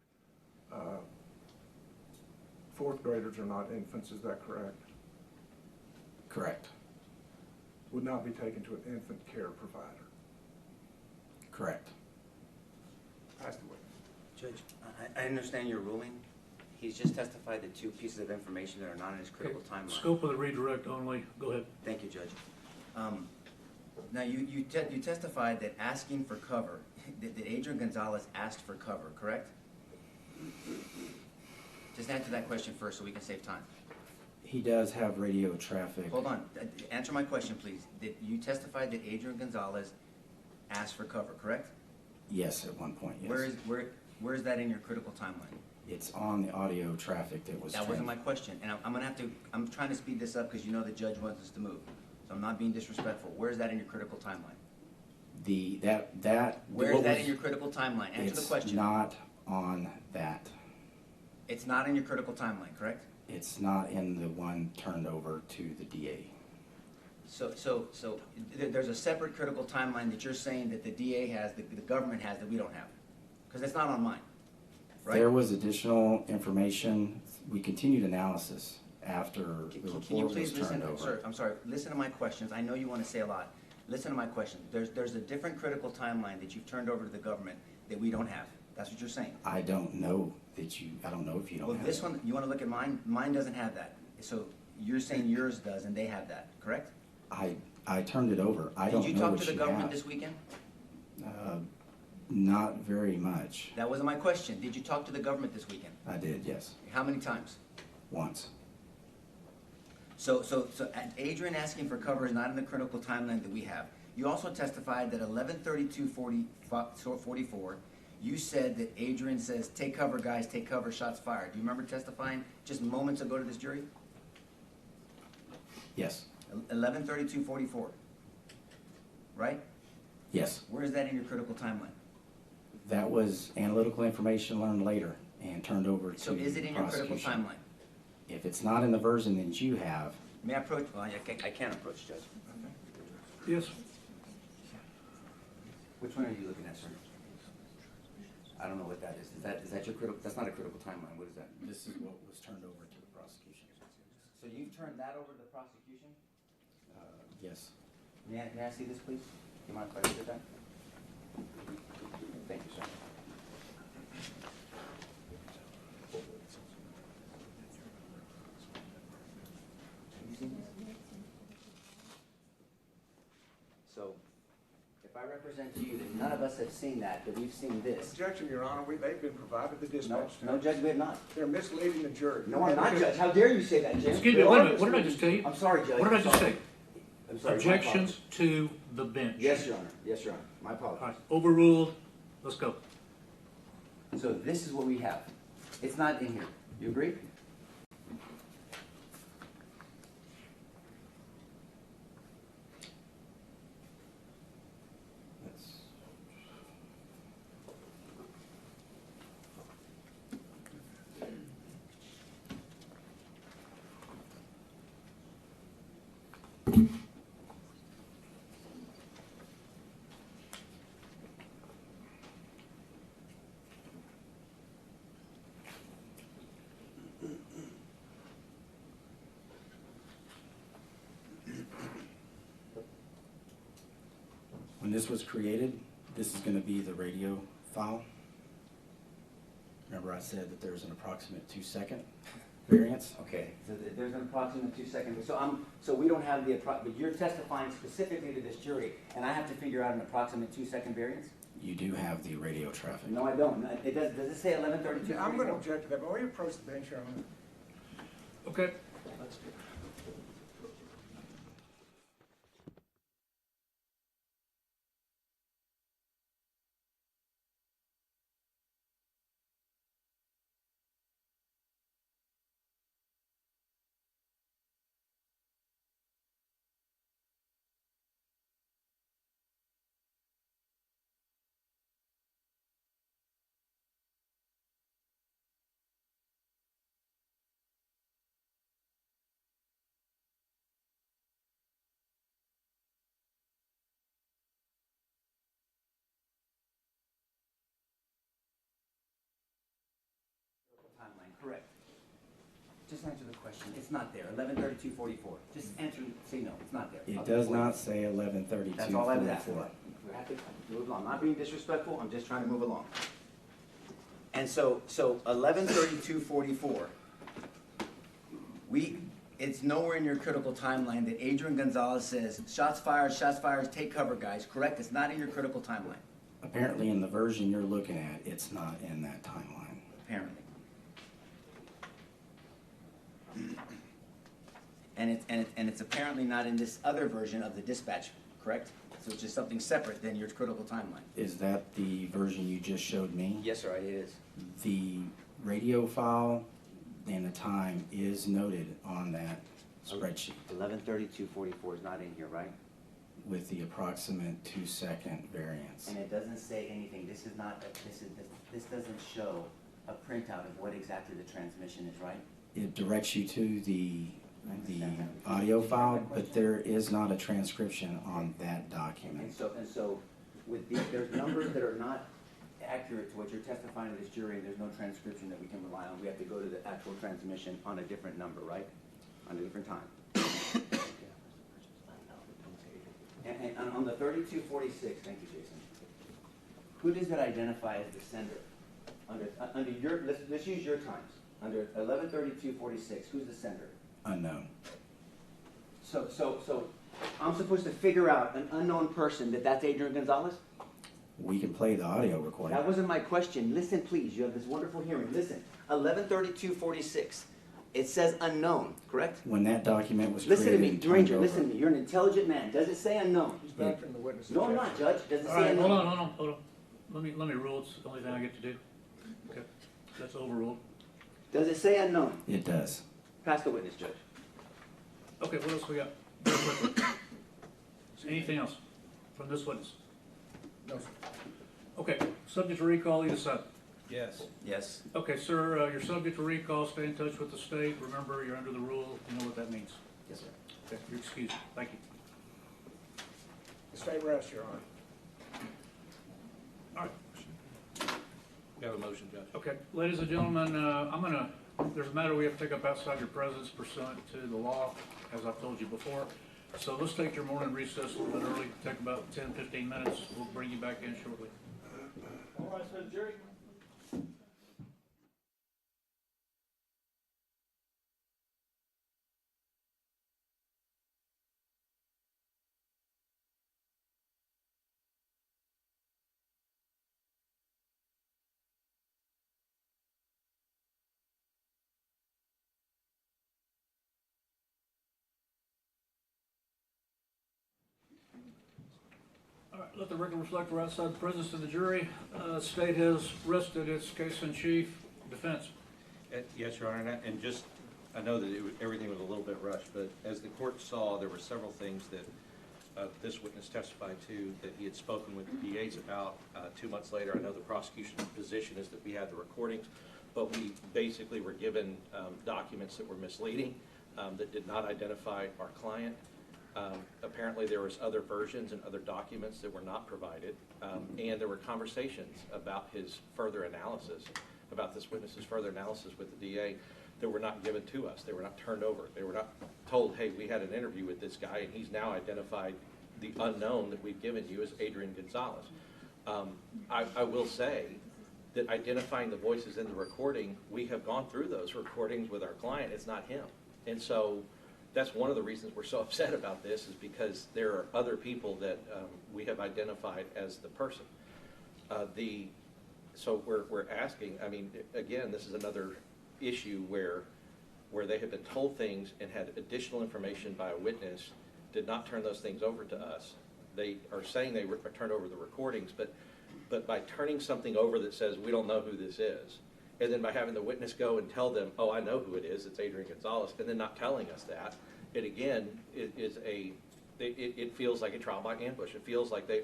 fourth graders are not infants, is that correct? Correct. Would not be taken to an infant care provider. Correct. Pass the witness. Judge, I understand your ruling. He's just testified the two pieces of information that are not in his critical timeline. Scope of the redirect only. Go ahead. Thank you, Judge. Now, you testified that asking for cover, that Adrian Gonzales asked for cover, correct? Just answer that question first so we can save time. He does have radio traffic. Hold on, answer my question, please. Did you testify that Adrian Gonzales asked for cover, correct? Yes, at one point, yes. Where is that in your critical timeline? It's on the audio traffic that was. That wasn't my question, and I'm trying to speed this up because you know the judge wants us to move. So I'm not being disrespectful. Where is that in your critical timeline? Where is that in your critical timeline? Answer the question. It's not on that. It's not in your critical timeline, correct? It's not in the one turned over to the DA. So there's a separate critical timeline that you're saying that the DA has, the government has, that we don't have? Because it's not on mine, right? There was additional information. We continued analysis after the Can you report please was turned listen, over. sir, I'm sorry, listen to my questions. I know you want to say a lot. Listen to my question. There's a different critical timeline that you've turned over to the government that we don't have. That's what you're saying. I don't know if you don't Well, have this it. one, you want to look at mine? Mine doesn't have that. So you're saying yours does and they have that, correct? I turned it over. I don't know Did you talk what to the government have. this weekend? Not very much. That wasn't my question. Did you talk to the government this weekend? I did, yes, How many times? once. So Adrian asking for cover is not in the critical timeline that we have. You also testified that 11:32:44, you said that Adrian says, "Take cover, guys, take cover, shots fired." Do you remember testifying just moments ago to this jury? Yes, 11:32:44, right? yes. Where is that in your critical timeline? That was analytical information learned later and turned over to So is it in your critical prosecution. timeline? If it's not in the version that you have, May I approach? Well, I can't approach, Judge. Yes. Which one are you looking at, sir? I don't know what that is. Is that your critical? That's not a critical timeline. What is that? this is what was turned over to the prosecution. So you've turned that over to the prosecution? Yes. May I see this, please? Do you mind if I look at that? Thank you, sir. Have you seen this? So, if I represent to you that none of us have seen that, but we've seen this. Objection, Your Honor, they've been provided the No, dispatch. no, Judge, we have not. They're misleading the jury. No, I'm not, Judge. How dare you say that, Jim? Excuse me, wait a minute, what did I just tell you? I'm sorry, Judge. What did I I'm just sorry. say? I'm sorry. my Objections to the bench. apologies. Yes, Your Honor. Yes, Your Honor. My All apologies. right, overruled. Let's go. So this is what we have. It's not in here. You agree? That's, when this was created, this is going to be the radio file. Remember I said that there's an approximate 2-second variance? Okay. So there's an approximate 2 seconds. So we don't have but you're testifying specifically to this jury, and I have to figure out an approximate 2-second variance? You do have the radio traffic. No, I don't. It does it say 11:32? I'm going to object to that, but will you approach the bench, Your Honor? Okay. Timeline, correct. Just answer the question. It's not there. 11:32:44. Just answer. Say no. It's not there. It does not say 11:32:44. That's all I was asking. We have to move along. I'm not being disrespectful. I'm just trying to move along. And so 11:32:44. It's nowhere in your critical timeline that Adrian Gonzales says, shots fired, take cover, guys. Correct? It's not in your critical timeline. Apparently in the version you're looking at, it's not in that timeline. Apparently. And it's apparently not in this other version of the dispatch, correct? So it's just something separate than your critical timeline. Is that the version you just showed me? Yes, sir, it is. The radio file and the time is noted on that spreadsheet 11:32:44 is not in here, right? with the approximate 2-second variance. And it doesn't say anything. This doesn't show a printout of what exactly the transmission is, right? It directs you to the audio file, but there is not a transcription on that document. And so with there's numbers that are not accurate to what you're testifying to this jury, and there's no transcription that we can rely on. We have to go to the actual transmission on a different number, right? On a different time. And on the 3246, thank you, Jason. Who does it identify as the sender? Under your, let's use your times. Under 11:32:46, who's the sender? Unknown. So I'm supposed to figure out an unknown person that's Adrian Gonzales? We can play the audio recording. That wasn't my question. Listen, please. You have this wonderful hearing. Listen. 113246. It says unknown, correct? When that document was Listen to created me, and turned Ranger. over- Listen to me. You're an intelligent man. Does it say unknown? He's back from the witness. No, I'm not, objection. Judge. Does it All say right, unknown? hold on. Let me rule. It's the only thing I get to do. Okay, that's overruled. Does it say unknown? It does. Pass the witness, Judge. Okay, what else we got? Real quickly. Anything else from this witness? No, sir. Okay, subject to recall, either side. Yes. Yes. Okay, sir, you're subject to recall. Stay in touch with the state. Remember, you're under the rule. You know what that means. Yes, sir. Okay, you're excused. Thank you. The state rests, Your Honor. All right. We have a motion, Judge. Okay, ladies and gentlemen, there's a matter we have to take up outside your presence pursuant to the law, as I've told you before. So let's take your morning recess a little bit early, take about 10, 15 minutes. We'll bring you back in shortly. All right, so Jerry. All right, let the record reflect we're outside the presence of the jury. State has rested its case in chief. Defense. Yes, Your Honor, and just, I know that everything was a little bit rushed, but as the court saw, there were several things that this witness testified to that he had spoken with the DAs about 2 months later. I know the prosecution's position is that we had the recordings, but we basically were given documents that were misleading, that did not identify our client. Apparently there was other versions and other documents that were not provided, and there were conversations about his further analysis, about this witness's further analysis with the DA that were not given to us. They were not turned over. They were not told, hey, we had an interview with this guy and he's now identified the unknown that we've given you as Adrian Gonzales. I will say that identifying the voices in the recording, we have gone through those recordings with our client. It's not him. And so that's one of the reasons we're so upset about this, is because there are other people that we have identified as the person. So we're asking, I mean, again, this is another issue where they have been told things and had additional information by a witness, did not turn those things over to us. They are saying they turned over the recordings, but by turning something over that says we don't know who this is, and then by having the witness go and tell them, oh, I know who it is, it's Adrian Gonzales, and then not telling us that, it again it feels like a trial by ambush. It feels like they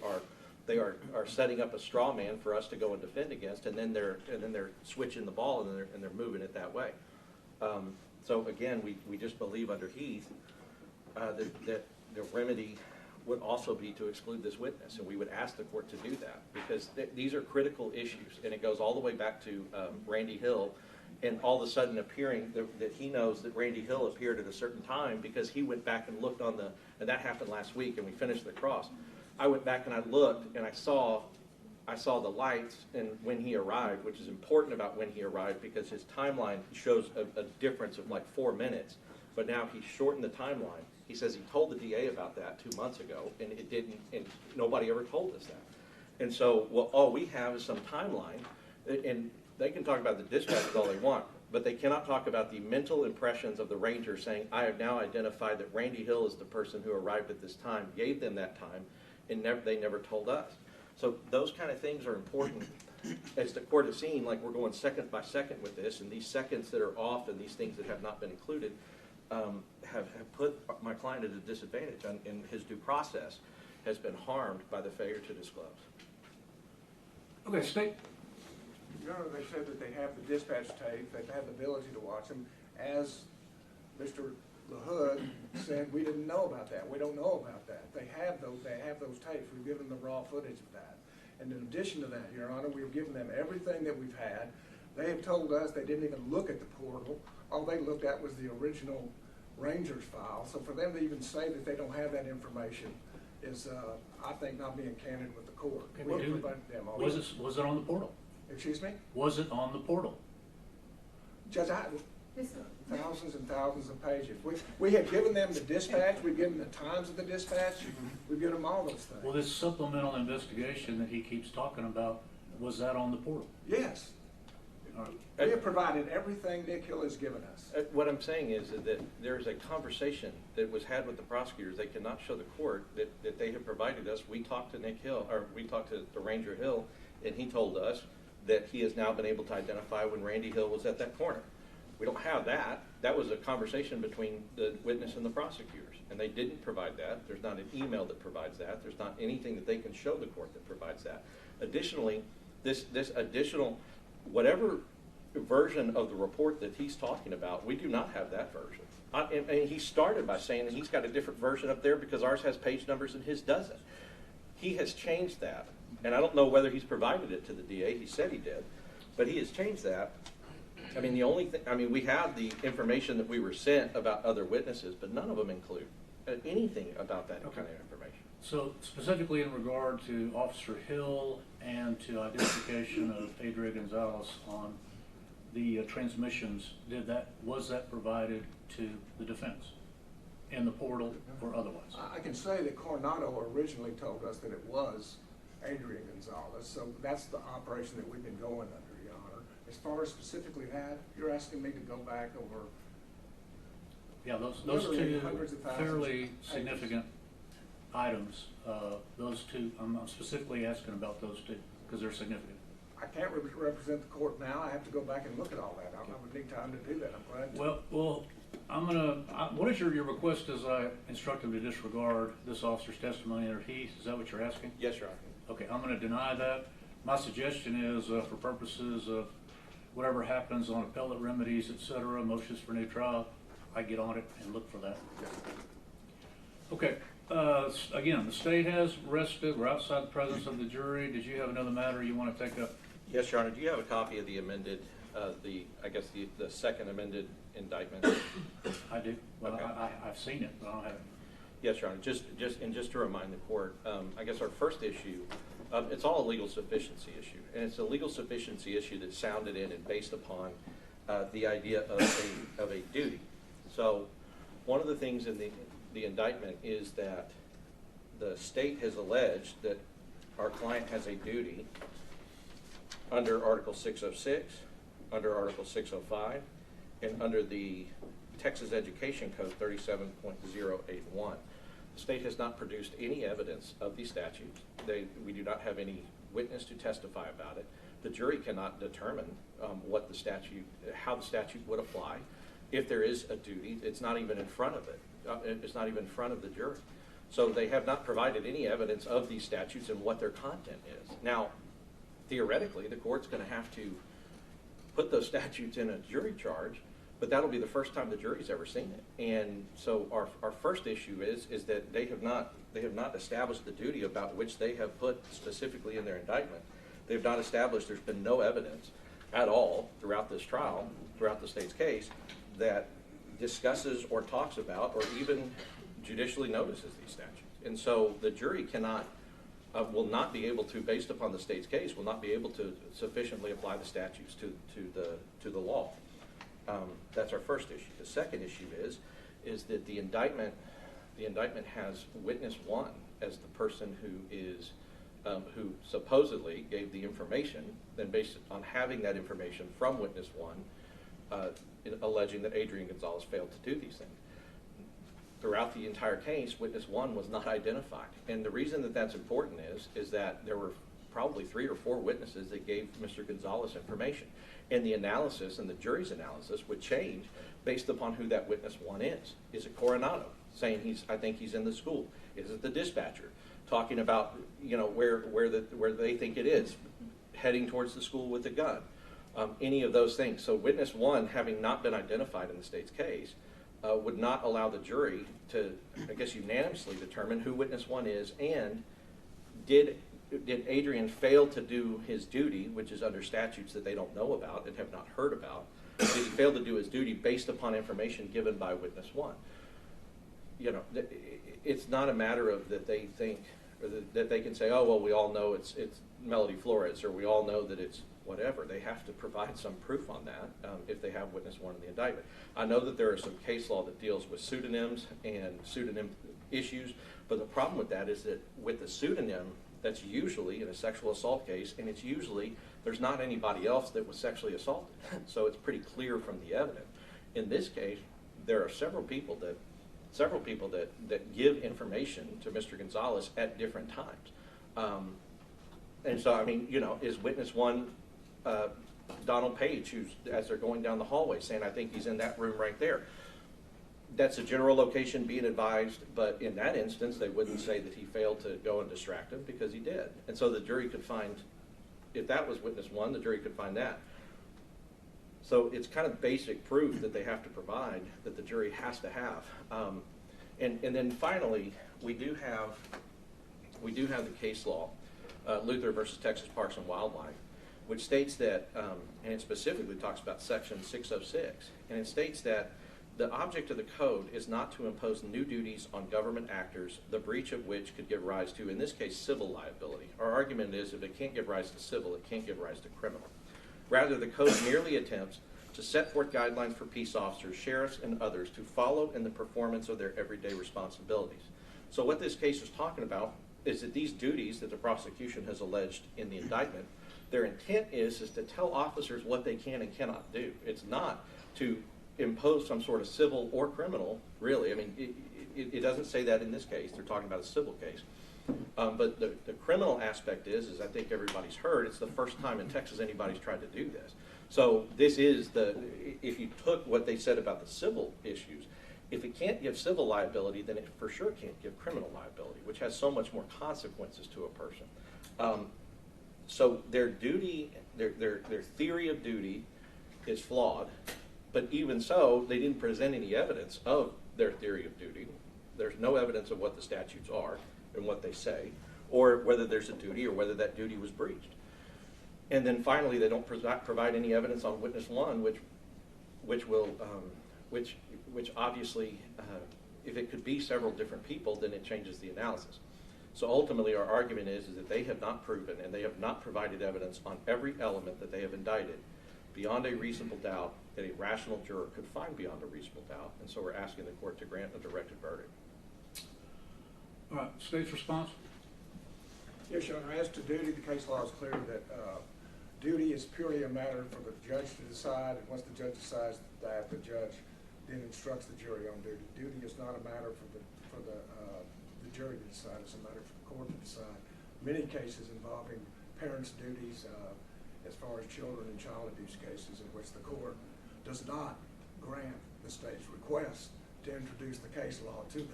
are setting up a straw man for us to go and defend against, and then they're switching the ball and they're moving it that way. So again, we just believe under Heath that the remedy would also be to exclude this witness, and we would ask the court to do that, because these are critical issues, and it goes all the way back to Randy Hill, and all of a sudden appearing that he knows that Randy Hill appeared at a certain time because he went back and looked on and that happened last week, and we finished the cross. I went back and I looked and I saw the lights and when he arrived, which is important about when he arrived because his timeline shows a difference of like 4 minutes, but now he's shortened the timeline. He says he told the DA about that 2 months ago, and it didn't, and nobody ever told us that. And so, well, all we have is some timeline, and they can talk about the dispatches all they want, but they cannot talk about the mental impressions of the ranger saying, I have now identified that Randy Hill is the person who arrived at this time, gave them that time, and they never told us. So those kind of things are important. As the court has seen, like we're going second by second with this, and these seconds that are off and these things that have not been included have put my client at a disadvantage, and his due process has been harmed by the failure to disclose. Okay, State. Your Honor, they said that they have the dispatch tape, they have the ability to watch them. As Mr. LaHood said, we didn't know about that. We don't know about that. They have those tapes. We've given them the raw footage of that. And in addition to that, Your Honor, we've given them everything that we've had. They have told us they didn't even look at the portal. All they looked at was the original Ranger's file. So for them to even say that they don't have that information is, I think, not being candid with the court. Was it on the portal? Excuse me? Was it on the portal? Judge, thousands and thousands of pages. We had given them the dispatch, we'd given them the times of the dispatch, we've given them all those things. Well, this supplemental investigation that he keeps talking about, was that on the portal? Yes, All right. we have provided everything Nick Hill has given us. What I'm saying is that there's a conversation that was had with the prosecutors. They cannot show the court that they have provided us. We talked to Nick Hill, or we talked to Ranger Hill, and he told us that he has now been able to identify when Randy Hill was at that corner. We don't have that. That was a conversation between the witness and the prosecutors, and they didn't provide that. There's not an email that provides that. There's not anything that they can show the court that provides that. Additionally, this additional, whatever version of the report that he's talking about, we do not have that version. And he started by saying that he's got a different version up there because ours has page numbers and his doesn't. He has changed that, and I don't know whether he's provided it to the DA. He said he did, but he has changed that. I mean, the only thing, I mean, we have the information that we were sent about other witnesses, but none of them include anything about that kind of information. So specifically in regard to Officer Hill and to identification of Adrian Gonzales on the transmissions, was that provided to the defense in the portal or otherwise? I can say that Coronado originally told us that it was Adrian Gonzales, so that's the operation that we've been going under, Your Honor. As far as specifically that, you're asking me to go back over. Yeah, those literally two hundreds of thousands fairly of pages. significant items, those two, I'm specifically asking about those two because they're significant. I can't represent the court now. I have to go back and look at all that. I would need time to do that. I'm glad to. Well, what is your request as I instruct him to disregard this officer's testimony under Heath? Is that what you're asking? Yes, Your Honor. Okay, I'm going to deny that. My suggestion is, for purposes of whatever happens on appellate remedies, et cetera, motions for new trial, I get on it and look for that. Okay, again, the state has rested. We're outside the presence of the jury. Did you have another matter you want to take up? Yes, Your Honor. Do you have a copy of the amended, the second amended indictment? I do. Well, Okay. I've seen it, but I don't have it. Yes, Your Honor. Just to remind the court, I guess our first issue, it's all a legal sufficiency issue, and it's a legal sufficiency issue that's sounded in and based upon the idea of a duty. So, one of the things in the indictment is that the state has alleged that our client has a duty under Article 606, under Article 605, and under the Texas Education Code 37.081. The state has not produced any evidence of these statutes. We do not have any witness to testify about it. The jury cannot determine what the statute, how the statute would apply. If there is a duty, it's not even in front of it. It's not even in front of the jury. So they have not provided any evidence of these statutes and what their content is. Now, theoretically, the court's going to have to put those statutes in a jury charge, but that'll be the first time the jury's ever seen it. And so our first issue is that they have not established the duty about which they have put specifically in their indictment. They've not established, there's been no evidence at all throughout this trial, throughout the state's case, that discusses or talks about or even judicially notices these statutes. And so the jury will not be able to, based upon the state's case, will not be able to sufficiently apply the statutes to the law. That's our first issue. The second issue is that the indictment has witness one as the person who supposedly gave the information, then based on having that information from witness one, alleging that Adrian Gonzales failed to do these things. Throughout the entire case, witness one was not identified. And the reason that that's important is that there were probably 3 or 4 witnesses that gave Mr. Gonzales information. And the analysis and the jury's analysis would change based upon who that witness one is. Is it Coronado saying I think he's in the school? Is it the dispatcher talking about, where they think it is, heading towards the school with a gun? Any of those things. So witness one, having not been identified in the state's case, would not allow the jury to, I guess, unanimously determine who witness one is, and did Adrian fail to do his duty, which is under statutes that they don't know about and have not heard about. Did he fail to do his duty based upon information given by witness one? It's not a matter of that they think, or that they can say, oh, well, we all know it's Melody Flores, or we all know that it's whatever, they have to provide some proof on that if they have witness one in the indictment. I know that there is some case law that deals with pseudonyms and pseudonym issues, but the problem with that is that with the pseudonym, that's usually in a sexual assault case, and it's usually there's not anybody else that was sexually assaulted. So it's pretty clear from the evidence. In this case, there are several people that give information to Mr. Gonzales at different times. And so, I mean, you know, is witness one Donald Page, who's, as they're going down the hallway, saying, I think he's in that room right there. That's a general location being advised, but in that instance, they wouldn't say that he failed to go and distract him, because he did. And so the jury could find, if that was witness one, the jury could find that. So it's kind of basic proof that they have to provide, that the jury has to have. And then finally, we do have the case law, Luther versus Texas Parks and Wildlife, which states that, and it specifically talks about section 606, and it states that the object of the code is not to impose new duties on government actors, the breach of which could give rise to, in this case, civil liability. Our argument is if it can't give rise to civil, it can't give rise to criminal. Rather, the code merely attempts to set forth guidelines for peace officers, sheriffs, and others to follow in the performance of their everyday responsibilities. So what this case is talking about is that these duties that the prosecution has alleged in the indictment, their intent is to tell officers what they can and cannot do. It's not to impose some sort of civil or criminal, really. I mean, it doesn't say that in this case. They're talking about a civil case. But the criminal aspect is I think everybody's heard, it's the first time in Texas anybody's tried to do this. So this is if you took what they said about the civil issues, if it can't give civil liability, then it for sure can't give criminal liability, which has so much more consequences to a person. So their duty, their theory of duty is flawed, but even so, they didn't present any evidence of their theory of duty. There's no evidence of what the statutes are and what they say, or whether there's a duty or whether that duty was breached. And then finally, they don't provide any evidence on witness one, which obviously, if it could be several different people, then it changes the analysis. So ultimately, our argument is that they have not proven and they have not provided evidence on every element that they have indicted beyond a reasonable doubt that a rational juror could find beyond a reasonable doubt. And so we're asking the court to grant a directed verdict. All right, state's response? Yes, Your Honor. As to duty, the case law is clear that duty is purely a matter for the judge to decide, and once the judge decides that, the judge then instructs the jury on duty. Duty is not a matter for the jury to decide; it's a matter for the court to decide. Many cases involving parents' duties, as far as children and child abuse cases, in which the court does not grant the state's request to introduce the case law to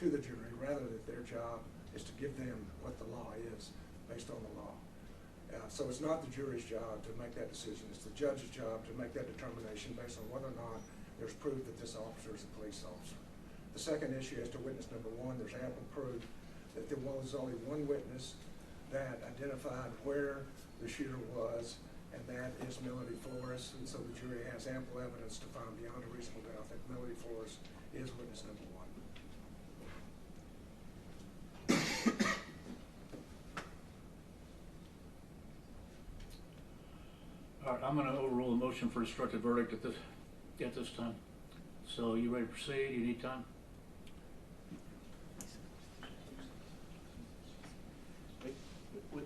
the jury, rather that their job is to give them what the law is based on the law. So it's not the jury's job to make that decision. It's the judge's job to make that determination based on whether or not there's proof that this officer is a police officer. The second issue, as to witness number one, there's ample proof that there was only one witness that identified where the shooter was, and that is Melody Flores. And so the jury has ample evidence to find beyond a reasonable doubt that Melody Flores is witness number one. All right, I'm going to overrule the motion for instructed verdict at this time. So you ready to proceed? You need time?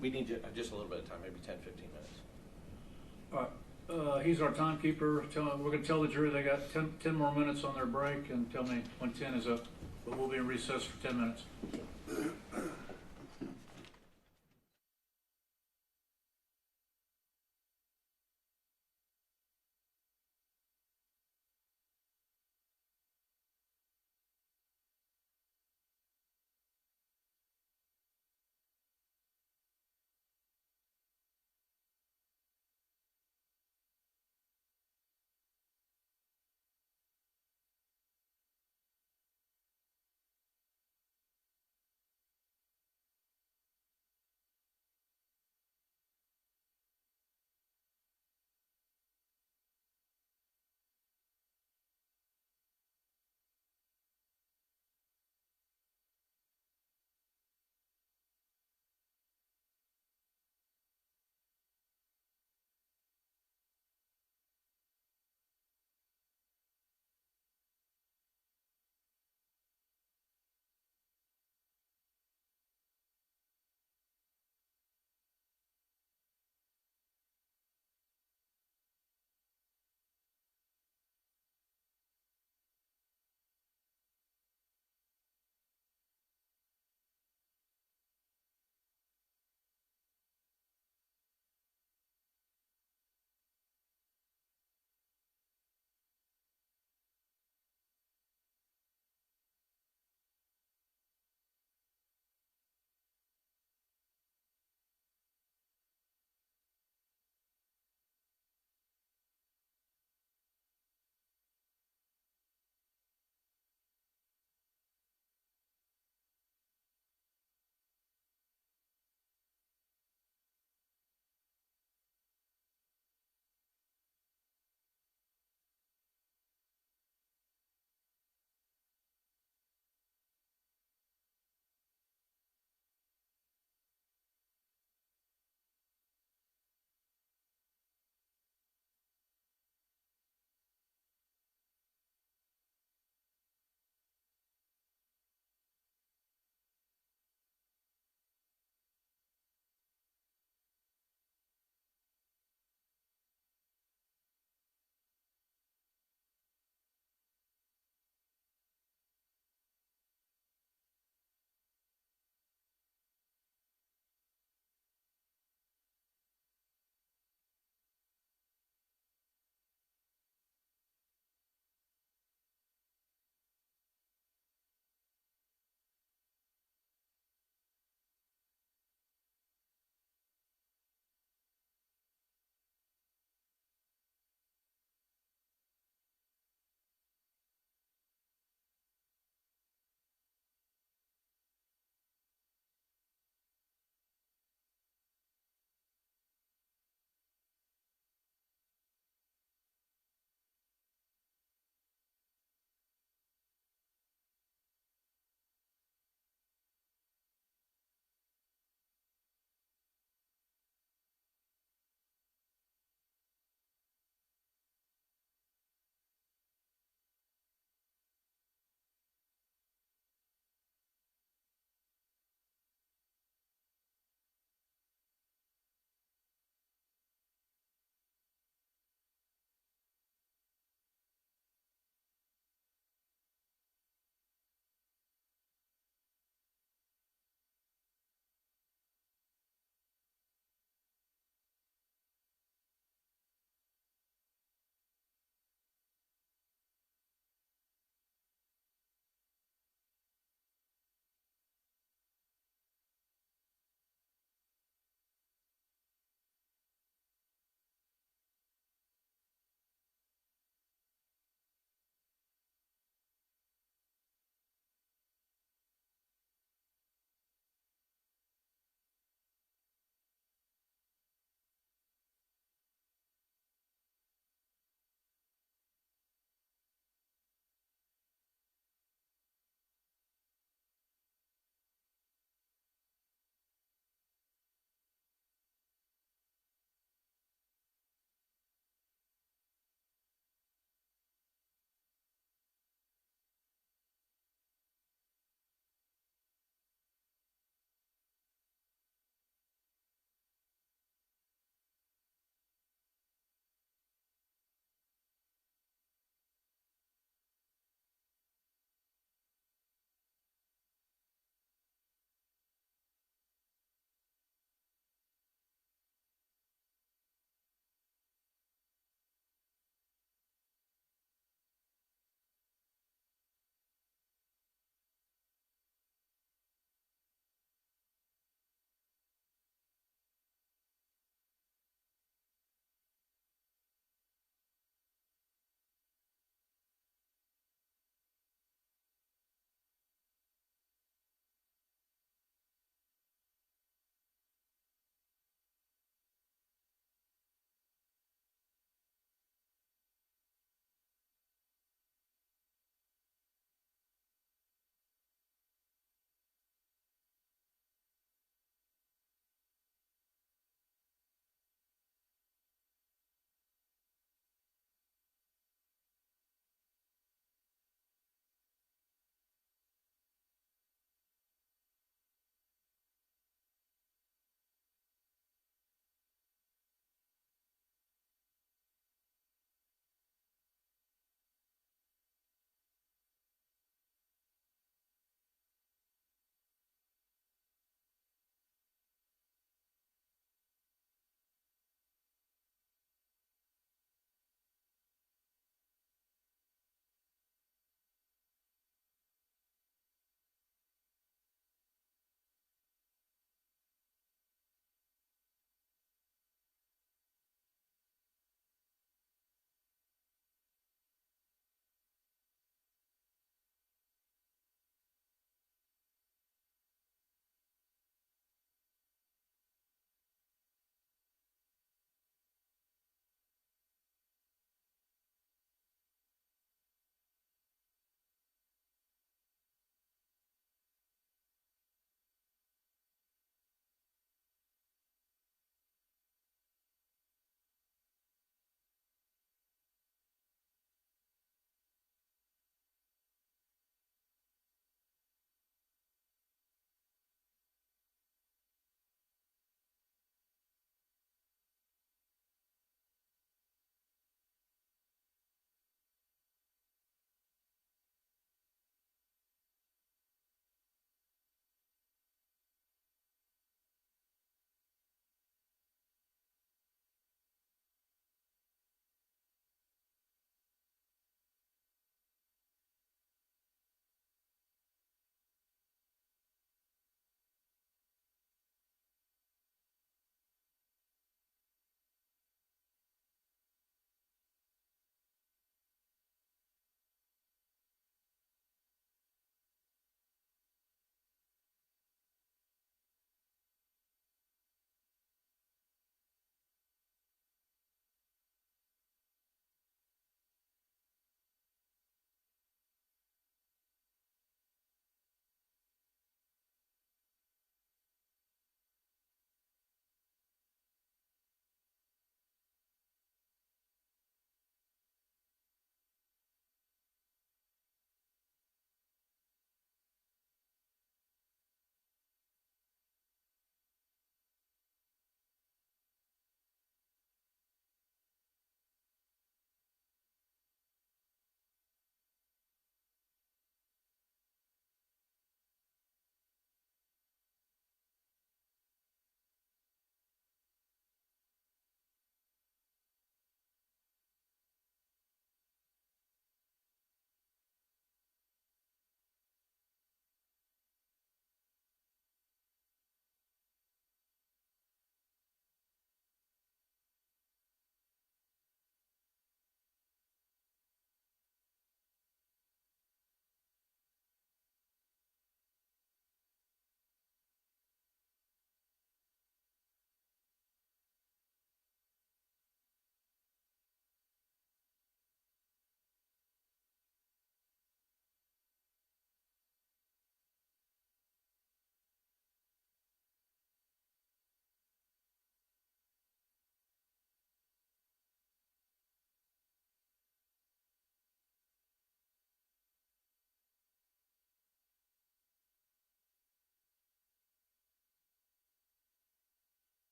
We need just a little bit of time, maybe 10, 15 minutes. All right, he's our timekeeper. We're going to tell the jury they got 10 more minutes on their break, and tell me when 10 is up. But we'll be in recess for 10 minutes.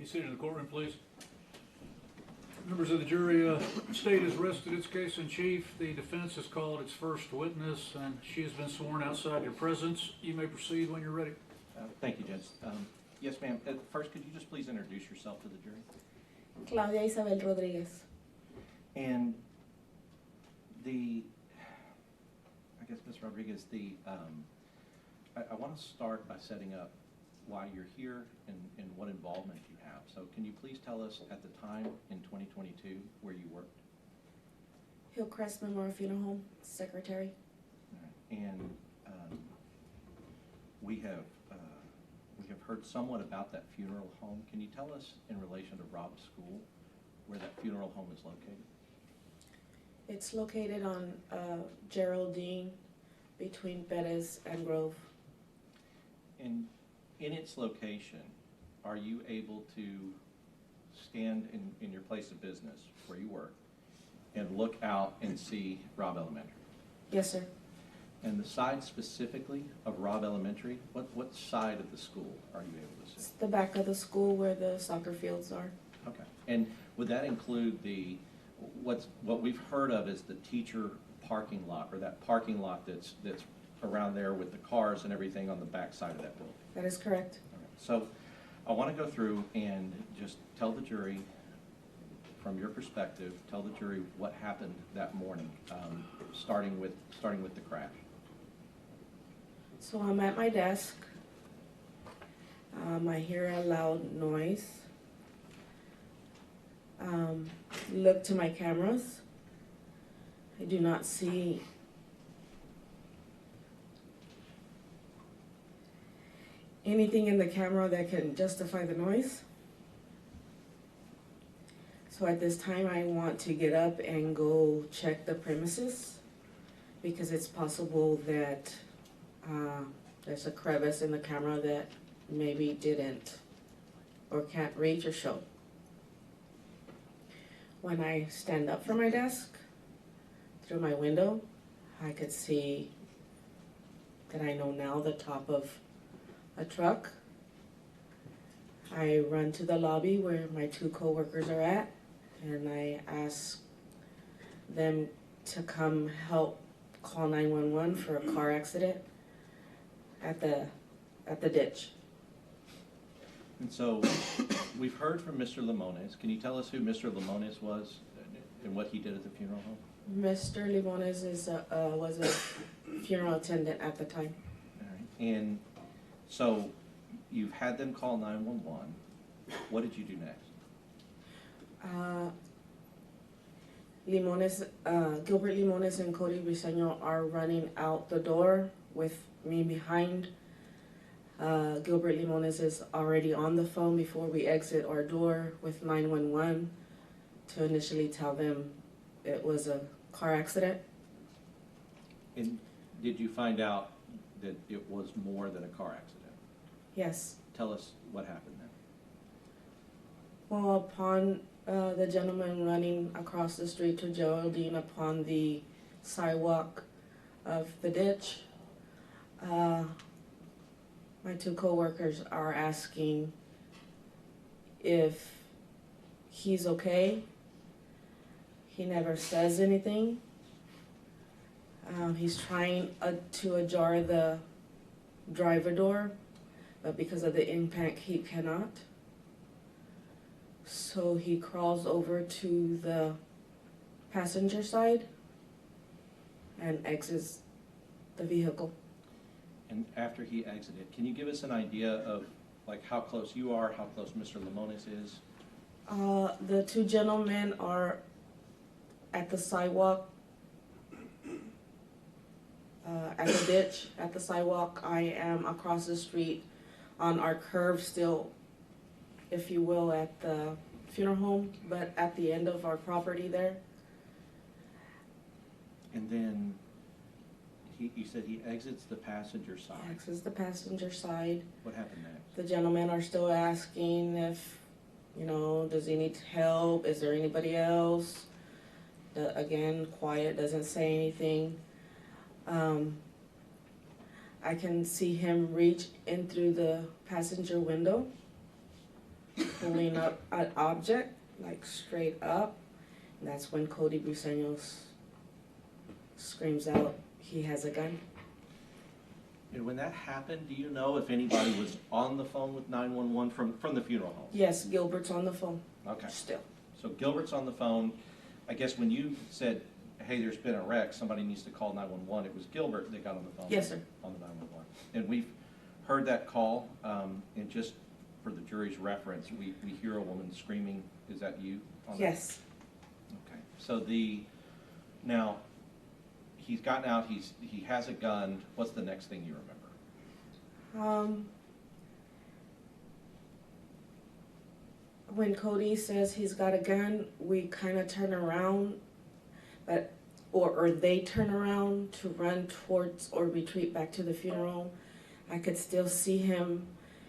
Be seated in the courtroom, please. Members of the jury, the state has rested its case in chief. The defense has called its first witness, and she has been sworn outside your presence. You may proceed when you're ready. Thank you, Judge. Yes, ma'am. First, could you just please introduce yourself to the jury? Claudia Isabel Rodriguez. And I guess, Ms. Rodriguez, I want to start by setting up why you're here and what involvement you have. So can you please tell us at the time in 2022 where you worked? Hillcrest Memorial Funeral Home, secretary. And we have heard somewhat about that funeral home. Can you tell us in relation to Robb's school where that funeral home is located? It's located on Geraldine between Perez and Grove. And in its location, are you able to stand in your place of business where you work and look out and see Robb Elementary? Yes, sir. And the side specifically of Robb Elementary, what side of the school are you able to It's see? the back of the school where the soccer fields are. Okay. And would that include what we've heard of as the teacher parking lot, or that parking lot that's around there with the cars and everything on the back side of that building? That is correct. So I want to go through and just tell the jury, from your perspective, tell the jury what happened that morning, starting with the crash. So I'm at my desk. I hear a loud noise. Look to my cameras. I do not see anything in the camera that can justify the noise. So at this time, I want to get up and go check the premises because it's possible that there's a crevice in the camera that maybe didn't or can't reach or show. When I stand up from my desk, through my window, I could see that I know now the top of a truck. I run to the lobby where my two coworkers are at, and I ask them to come help call 911 for a car accident at the ditch. And so we've heard from Mr. Limones. Can you tell us who Mr. Limones was and what he did at the funeral home? Mr. Limones was a funeral attendant at the time. All right. And so you've had them call 911. What did you do next? Gilbert Limones and Cody Briseño are running out the door with me behind. Gilbert Limones is already on the phone before we exit our door with 911 to initially tell them it was a car accident. And did you find out that it was more than a car accident? Yes. Tell us what happened then. Well, upon the gentleman running across the street to Geraldine upon the sidewalk of the ditch, my two coworkers are asking if he's okay. He never says anything. He's trying to ajar the driver door, but because of the impact, he cannot. So he crawls over to the passenger side and exits the vehicle. And after he exited, can you give us an idea of like how close you are, how close Mr. Limones is? The two gentlemen are at the sidewalk, at the ditch, at the sidewalk. I am across the street on our curve still, if you will, at the funeral home, but at the end of our property there. And then you said he exits the passenger side. Exits the passenger side. What happened next? The gentlemen are still asking if, does he need help? Is there anybody else? Again, quiet, doesn't say anything. I can see him reach in through the passenger window pulling up an object, like straight up. And that's when Cody Briseños screams out, he has a gun. And when that happened, do you know if anybody was on the phone with 911 from the funeral home? Yes, Gilbert's on the phone. Okay. Still. So Gilbert's on the phone. I guess when you said, hey, there's been a wreck, somebody needs to call 911, it was Gilbert that got on the phone? Yes, sir. On the 911. And we've heard that call, and just for the jury's reference, we hear a woman screaming. Is that you? Yes. Okay. So now, he's gotten out, he has a gun. What's the next thing you remember? When Cody says he's got a gun, we kind of turn around, or they turn around to run towards or retreat back to the funeral. I could still see him.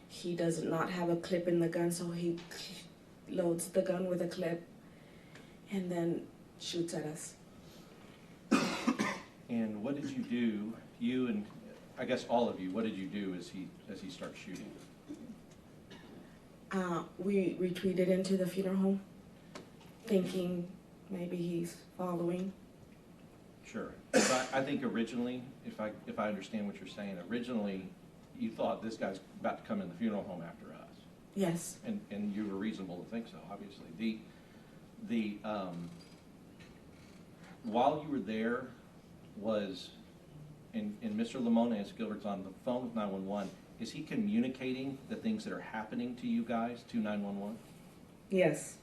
He does not have a clip in the gun, so he loads the gun with a clip and then shoots at us. And what did you do, you and I guess all of you, what did you do as he starts shooting? We retreated into the funeral home, thinking maybe he's following. Sure. So I think originally, if I understand what you're saying, originally you thought this guy's about to come in the funeral home after us. Yes. And you were reasonable to think so, obviously. While you were there, and Mr. Limones, Gilbert's on the phone with 911, is he communicating the things that are happening to you guys to 911? Yes.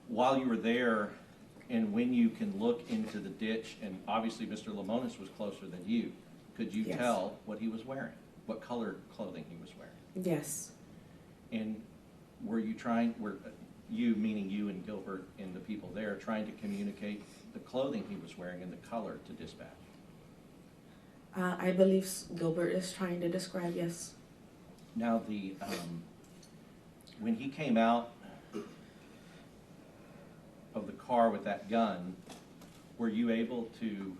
While you were there, and when you can look into the ditch, and obviously Mr. Limones was closer than you, could you Yes. tell what he was wearing? What colored clothing he was wearing? Yes. And were you, meaning you and Gilbert and the people there, trying to communicate the clothing he was wearing and the color to dispatch? I believe Gilbert is trying to describe, yes. Now, when he came out of the car with that gun, were you able to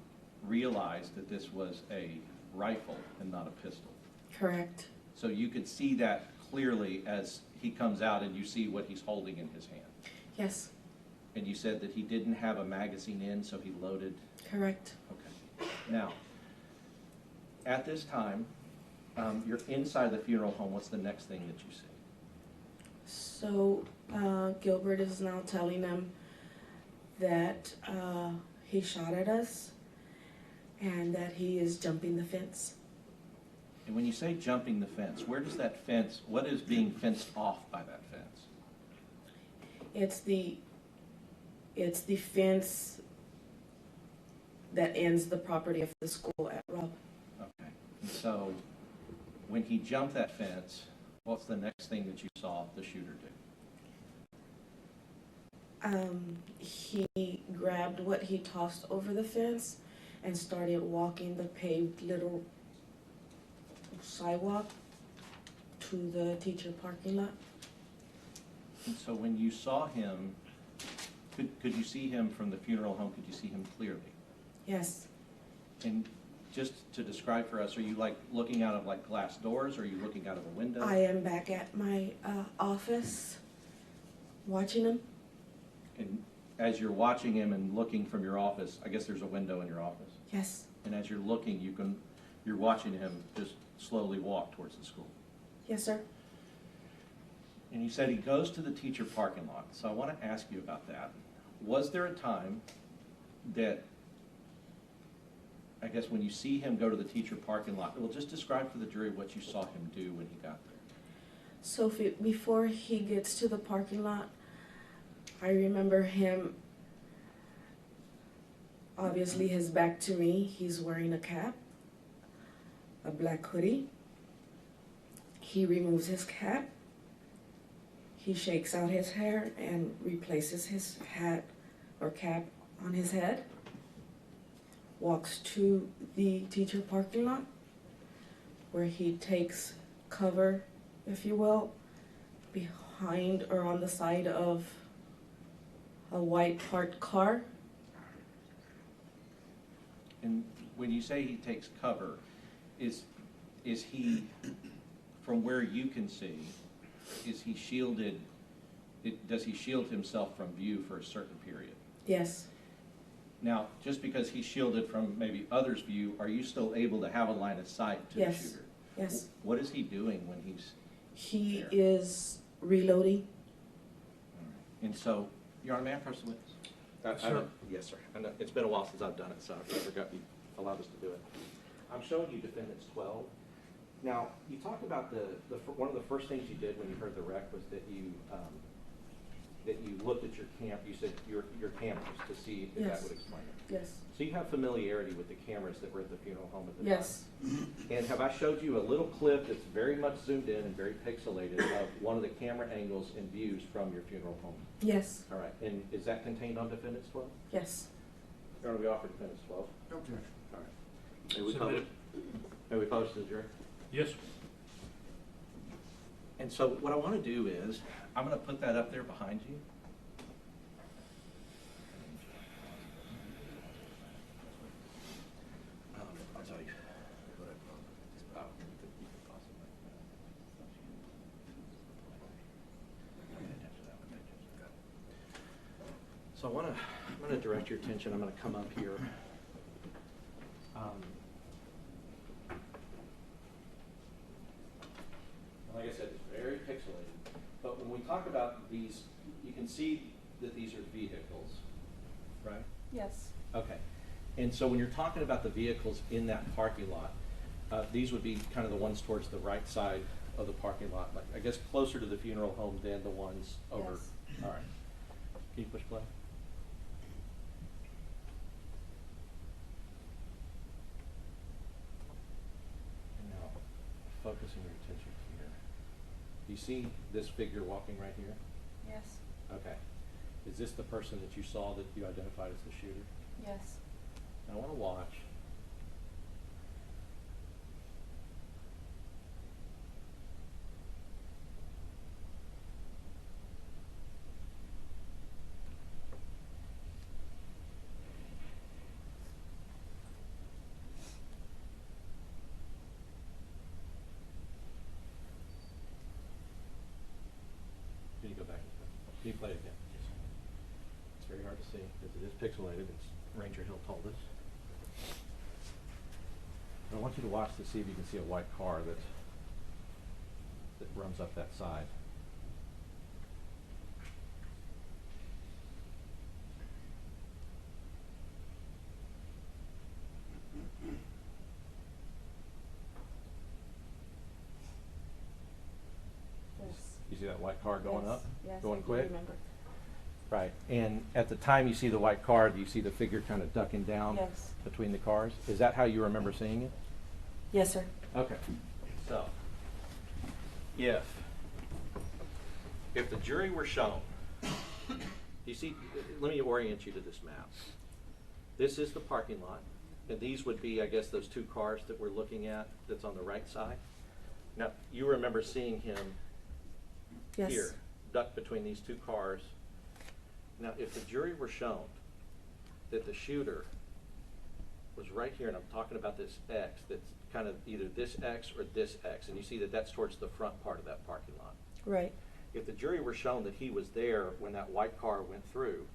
realize that this was a rifle and not a pistol? Correct. So you could see that clearly as he comes out and you see what he's holding in his hand. Yes. And you said that he didn't have a magazine in, so he loaded. Correct. Okay. Now, at this time, you're inside the funeral home. What's the next thing that you see? So Gilbert is now telling them that he shot at us and that he is jumping the fence. And when you say jumping the fence, where does that fence, what is being fenced off by that fence? It's the fence that ends the property of the school at Robb. Okay. And so when he jumped that fence, what's the next thing that you saw the shooter do? He grabbed what he tossed over the fence and started walking the paved little sidewalk to the teacher parking lot. And so when you saw him, could you see him from the funeral home? Could you see him clearly? Yes. And just to describe for us, are you like looking out of like glass doors? Or are you looking out of a window? I am back at my office watching him. And as you're watching him and looking from your office, I guess there's a window in your office. Yes. And as you're looking, you're watching him just slowly walk towards the school. Yes, sir. And you said he goes to the teacher parking lot. So I want to ask you about that. Was there a time that, I guess when you see him go to the teacher parking lot, well, just describe for the jury what you saw him do when he got there. So before he gets to the parking lot, I remember him, obviously his back to me. He's wearing a cap, a black hoodie. He removes his cap. He shakes out his hair and replaces his hat or cap on his head. Walks to the teacher parking lot where he takes cover, if you will, behind or on the side of a white parked car. And when you say he takes cover, is he, from where you can see, is he shielded, does he shield himself from view for a certain period? Yes. Now, just because he's shielded from maybe others' view, are you still able to have a line of sight to Yes. the shooter? Yes. What is he doing when he's He there? is reloading. And so, Your Honor, may I approach the witness? Sir. Yes, sir. I know, it's been a while since I've done it, so I forgot you allowed us to do it. I'm showing you defendants 12. Now, you talked about one of the first things you did when you heard the wreck was that you looked at your you said your cameras to see if that Yes. would explain it. Yes. So you have familiarity with the cameras that were at the funeral home at the Yes. time? And have I showed you a little clip that's very much zoomed in and very pixelated of one of the camera angles and views from your funeral home? Yes. All right, and is that contained on defendants 12? Yes. Your Honor, we offer defendants 12. No objection. All right. May we Submitted. post to the jury? Yes. And so what I want to do is, I'm going to put that up there behind you. I'll tell you. So I'm going to direct your attention. I'm going to come up here. Like I said, it's very pixelated. But when we talk about these, you can see that these are vehicles, right? Yes. Okay. And so when you're talking about the vehicles in that parking lot, these would be kind of the ones towards the right side of the parking lot, like I guess closer to the funeral home than the ones over. Yes. All right. Can you push play? And now, focusing your attention here. You see this figure walking right here? Yes. Okay. Is this the person that you saw that you identified as the shooter? Yes. I want to watch. Can you go back? Can you play it again? It's very hard to see because it is pixelated. It's Ranger Hill told us. I want you to watch to see if you can see a white car that runs up that side. Yes. You see that white car going Yes. up? Yes. Going I quick? remember. Right. And at the time you see the white car, do you see the figure kind of ducking down Yes. between the cars? Is that how you remember seeing it? Yes, sir. Okay. So, if the jury were shown, you see, let me orient you to this map. This is the parking lot, and these would be, I guess, those two cars that we're looking at that's on the right side. Now, you remember seeing him Yes. here, ducked between these two cars. Now, if the jury were shown that the shooter was right here, and I'm talking about this X, that's kind of either this X or this X, and you see that that's towards the front part of that parking lot. Right. If the jury were shown that he was there when that white car went through,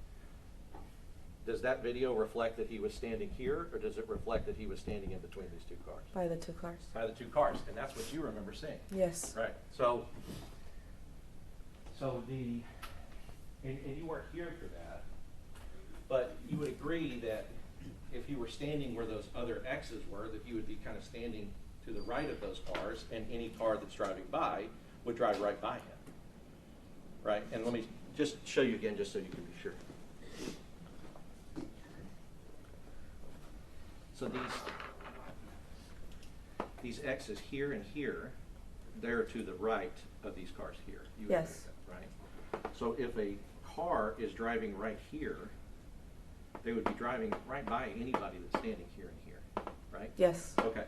does that video reflect that he was standing here, or does it reflect that he was standing in between these two cars? By the two cars. By the two cars, and that's what you remember seeing. Yes. Right. So and you weren't here for that, but you would agree that if you were standing where those other X's were, that you would be kind of standing to the right of those cars, and any car that's driving by would drive right by him. Right? And let me just show you again, just so you can be sure. So these X's here and here, they're to the right of these cars here. You would agree Yes. with that, right? So if a car is driving right here, they would be driving right by anybody that's standing here and here, right? Yes. Okay.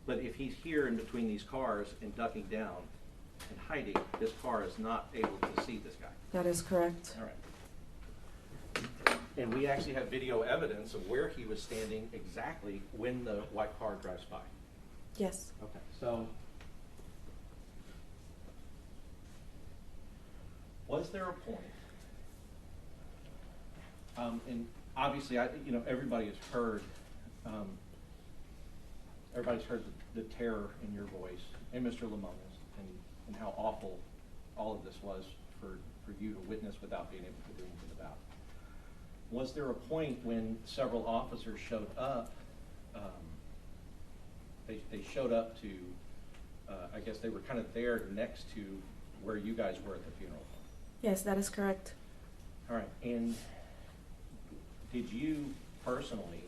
But if he's here in between these cars and ducking down and hiding, this car is not able to see this guy. That is correct. All right. And we actually have video evidence of where he was standing exactly when the white car drives by. Yes. Okay. So Was there a point, and obviously, everybody has heard, everybody's heard the terror in your voice, and Mr. Lamona's, and how awful all of this was for you to witness without being able to do anything about it. Was there a point when several officers showed up, they showed up to, I guess they were kind of there next to where you guys were at the funeral? Yes, that is correct. All right, and did you personally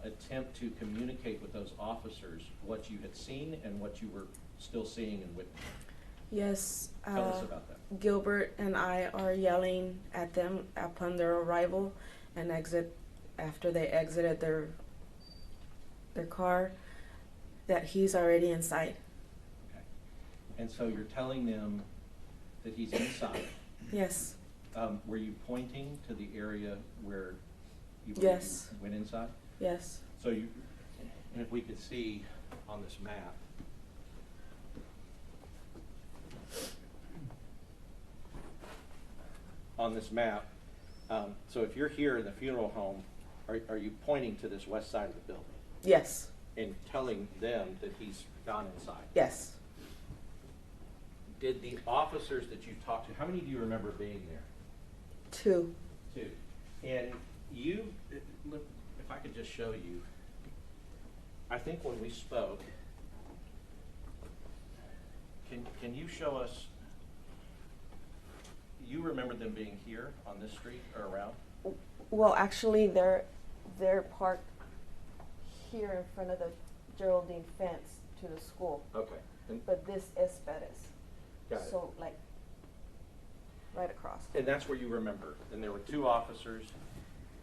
attempt to communicate with those officers what you had seen and what you were still seeing and witnessing? Yes. Tell us about that. Gilbert and I are yelling at them upon their arrival and after they exited their car, that he's already inside. Okay. And so you're telling them that he's inside. Yes. Were you pointing to the area where you Yes. went inside? Yes. So and if we could see on this map, so if you're here in the funeral home, are you pointing to this west side of the building Yes. and telling them that he's gone inside? Yes. Did the officers that you talked to, how many do you remember being there? 2. Two. And you, look, if I could just show you, I think when we spoke, can you show us, you remember them being here on this street or around? Well, actually, they're parked here in front of the Geraldine fence to the school. Okay. And, But this is Perez. got it. So, like, right across. And that's where you remember. And there were 2 officers.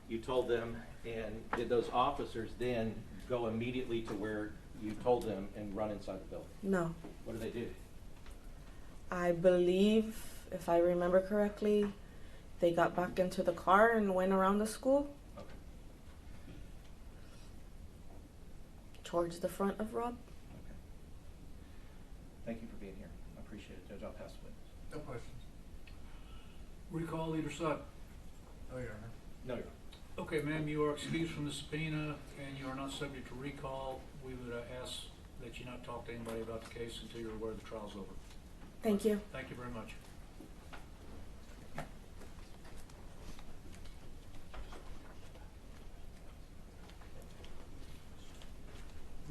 You told them, and did those officers then go immediately to where you told them and run inside the building? No. What did they do? I believe, if I remember correctly, they got back into the car and went around the school Okay. towards the front of Robb. Okay. Thank you for being here. I appreciate it, Judge. I'll pass the witness. No questions. Recall either side. Oh, Your Honor. No, Your Honor. Okay, ma'am, you are excused from the subpoena and you are not subject to recall. We would ask that you not talk to anybody about the case until you're aware the trial's over. Thank you. Thank you very much.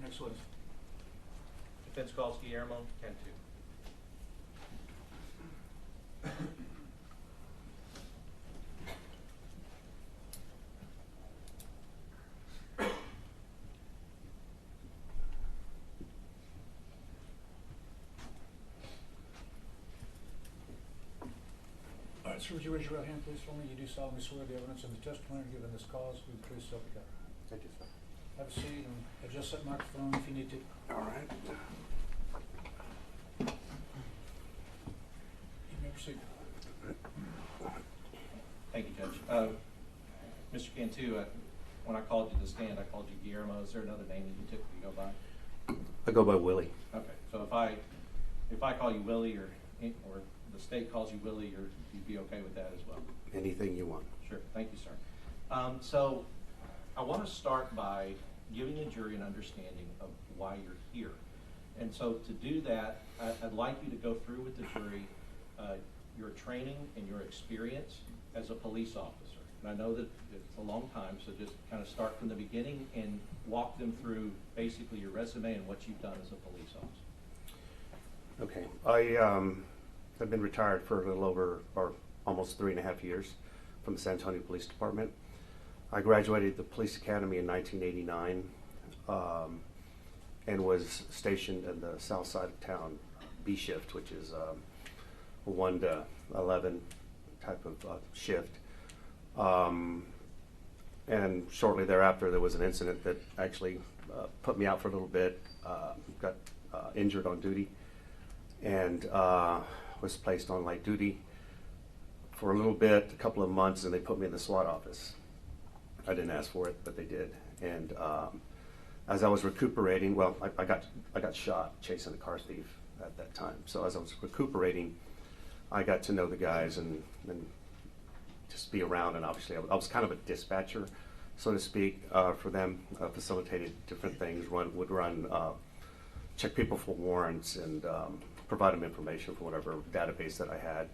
Next witness. Defense calls Guillermo Cantu. All right, sir, would you raise your right hand, please, for me? You do solemnly swear the evidence and the testimony given in this cause will be true self the truth. Thank you, sir. Have a seat and adjust that microphone if you need to. All right. You may proceed. Thank you, Judge. Mr. Cantu, when I called you to stand, I called you Guillermo. Is there another name that you typically go by? I go by Willie. Okay, so if I call you Willie or the state calls you Willie, you'd be okay with that as well? Anything you want. Sure, thank you, sir. So I want to start by giving the jury an understanding of why you're here. And so to do that, I'd like you to go through with the jury your training and your experience as a police officer. And I know that it's a long time, so just kind of start from the beginning and walk them through basically your resume and what you've done as a police officer. Okay. I've been retired for a little over, or almost 3.5 years from the San Antonio Police Department. I graduated the police academy in 1989 and was stationed in the south side of town, B shift, which is a 1 to 11 type of shift. And shortly thereafter, there was an incident that actually put me out for a little bit, got injured on duty, and was placed on light duty for a little bit, a couple of months, and they put me in the SWAT office. I didn't ask for it, but they did. And as I was recuperating, well, I got shot chasing a car thief at that time. So as I was recuperating, I got to know the guys and just be around. And obviously, I was kind of a dispatcher, so to speak, for them. Facilitated different things. Would run, check people for warrants, and provide them information for whatever database that I had.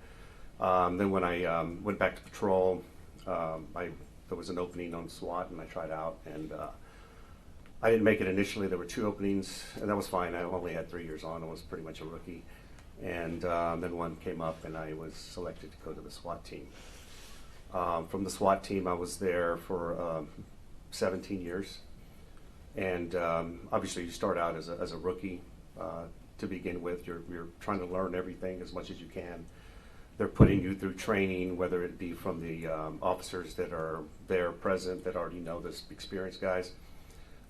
Then when I went back to patrol, there was an opening on SWAT, and I tried out, and I didn't make it initially. There were 2 openings, and that was fine. I only had 3 years on. I was pretty much a rookie. And then one came up, and I was selected to go to the SWAT team. From the SWAT team, I was there for 17 years. And obviously, you start out as a rookie to begin with. You're trying to learn everything as much as you can. They're putting you through training, whether it be from the officers that are there present that already know this experienced guys,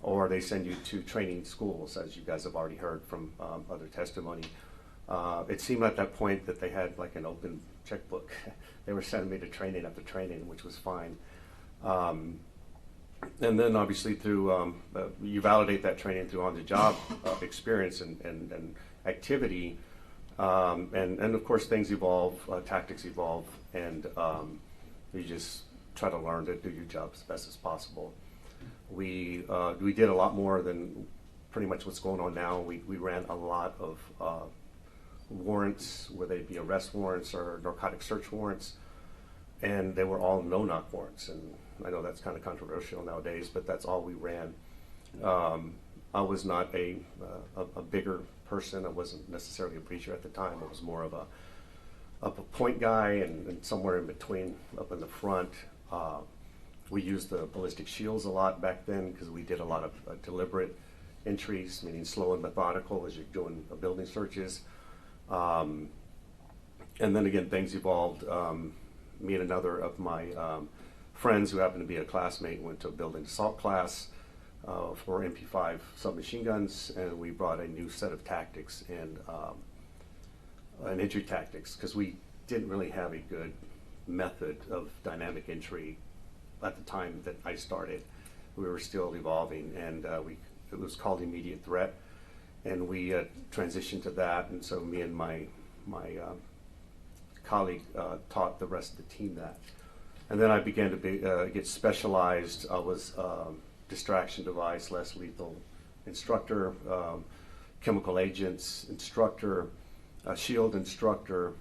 or they send you to training schools, as you guys have already heard from other testimony. It seemed at that point that they had like an open checkbook. They were sending me to training after training, which was fine. And then obviously through, you validate that training through on-the-job experience and activity. And of course things evolve, tactics evolve, and you just try to learn to do your job as best as possible. We did a lot more than pretty much what's going on now. We ran a lot of warrants, whether they be arrest warrants or narcotic search warrants, and they were all no-knock warrants. And I know that's kind of controversial nowadays, but that's all we ran. I was not a bigger person. I wasn't necessarily a breacher at the time. I was more of a point guy, and somewhere in between, up in the front. We used the ballistic shields a lot back then because we did a lot of deliberate entries, meaning slow and methodical as you're doing building searches. And then again, things evolved. Me and another of my friends who happened to be a classmate went to a building assault class for MP5 submachine guns, and we brought a new set of tactics and an entry tactics, because we didn't really have a good method of dynamic entry at the time that I started. We were still evolving, and it was called immediate threat, and we transitioned to that. And so me and my colleague taught the rest of the team that. And then I began to get specialized. I was distraction device, less lethal instructor, chemical agents instructor, shield instructor,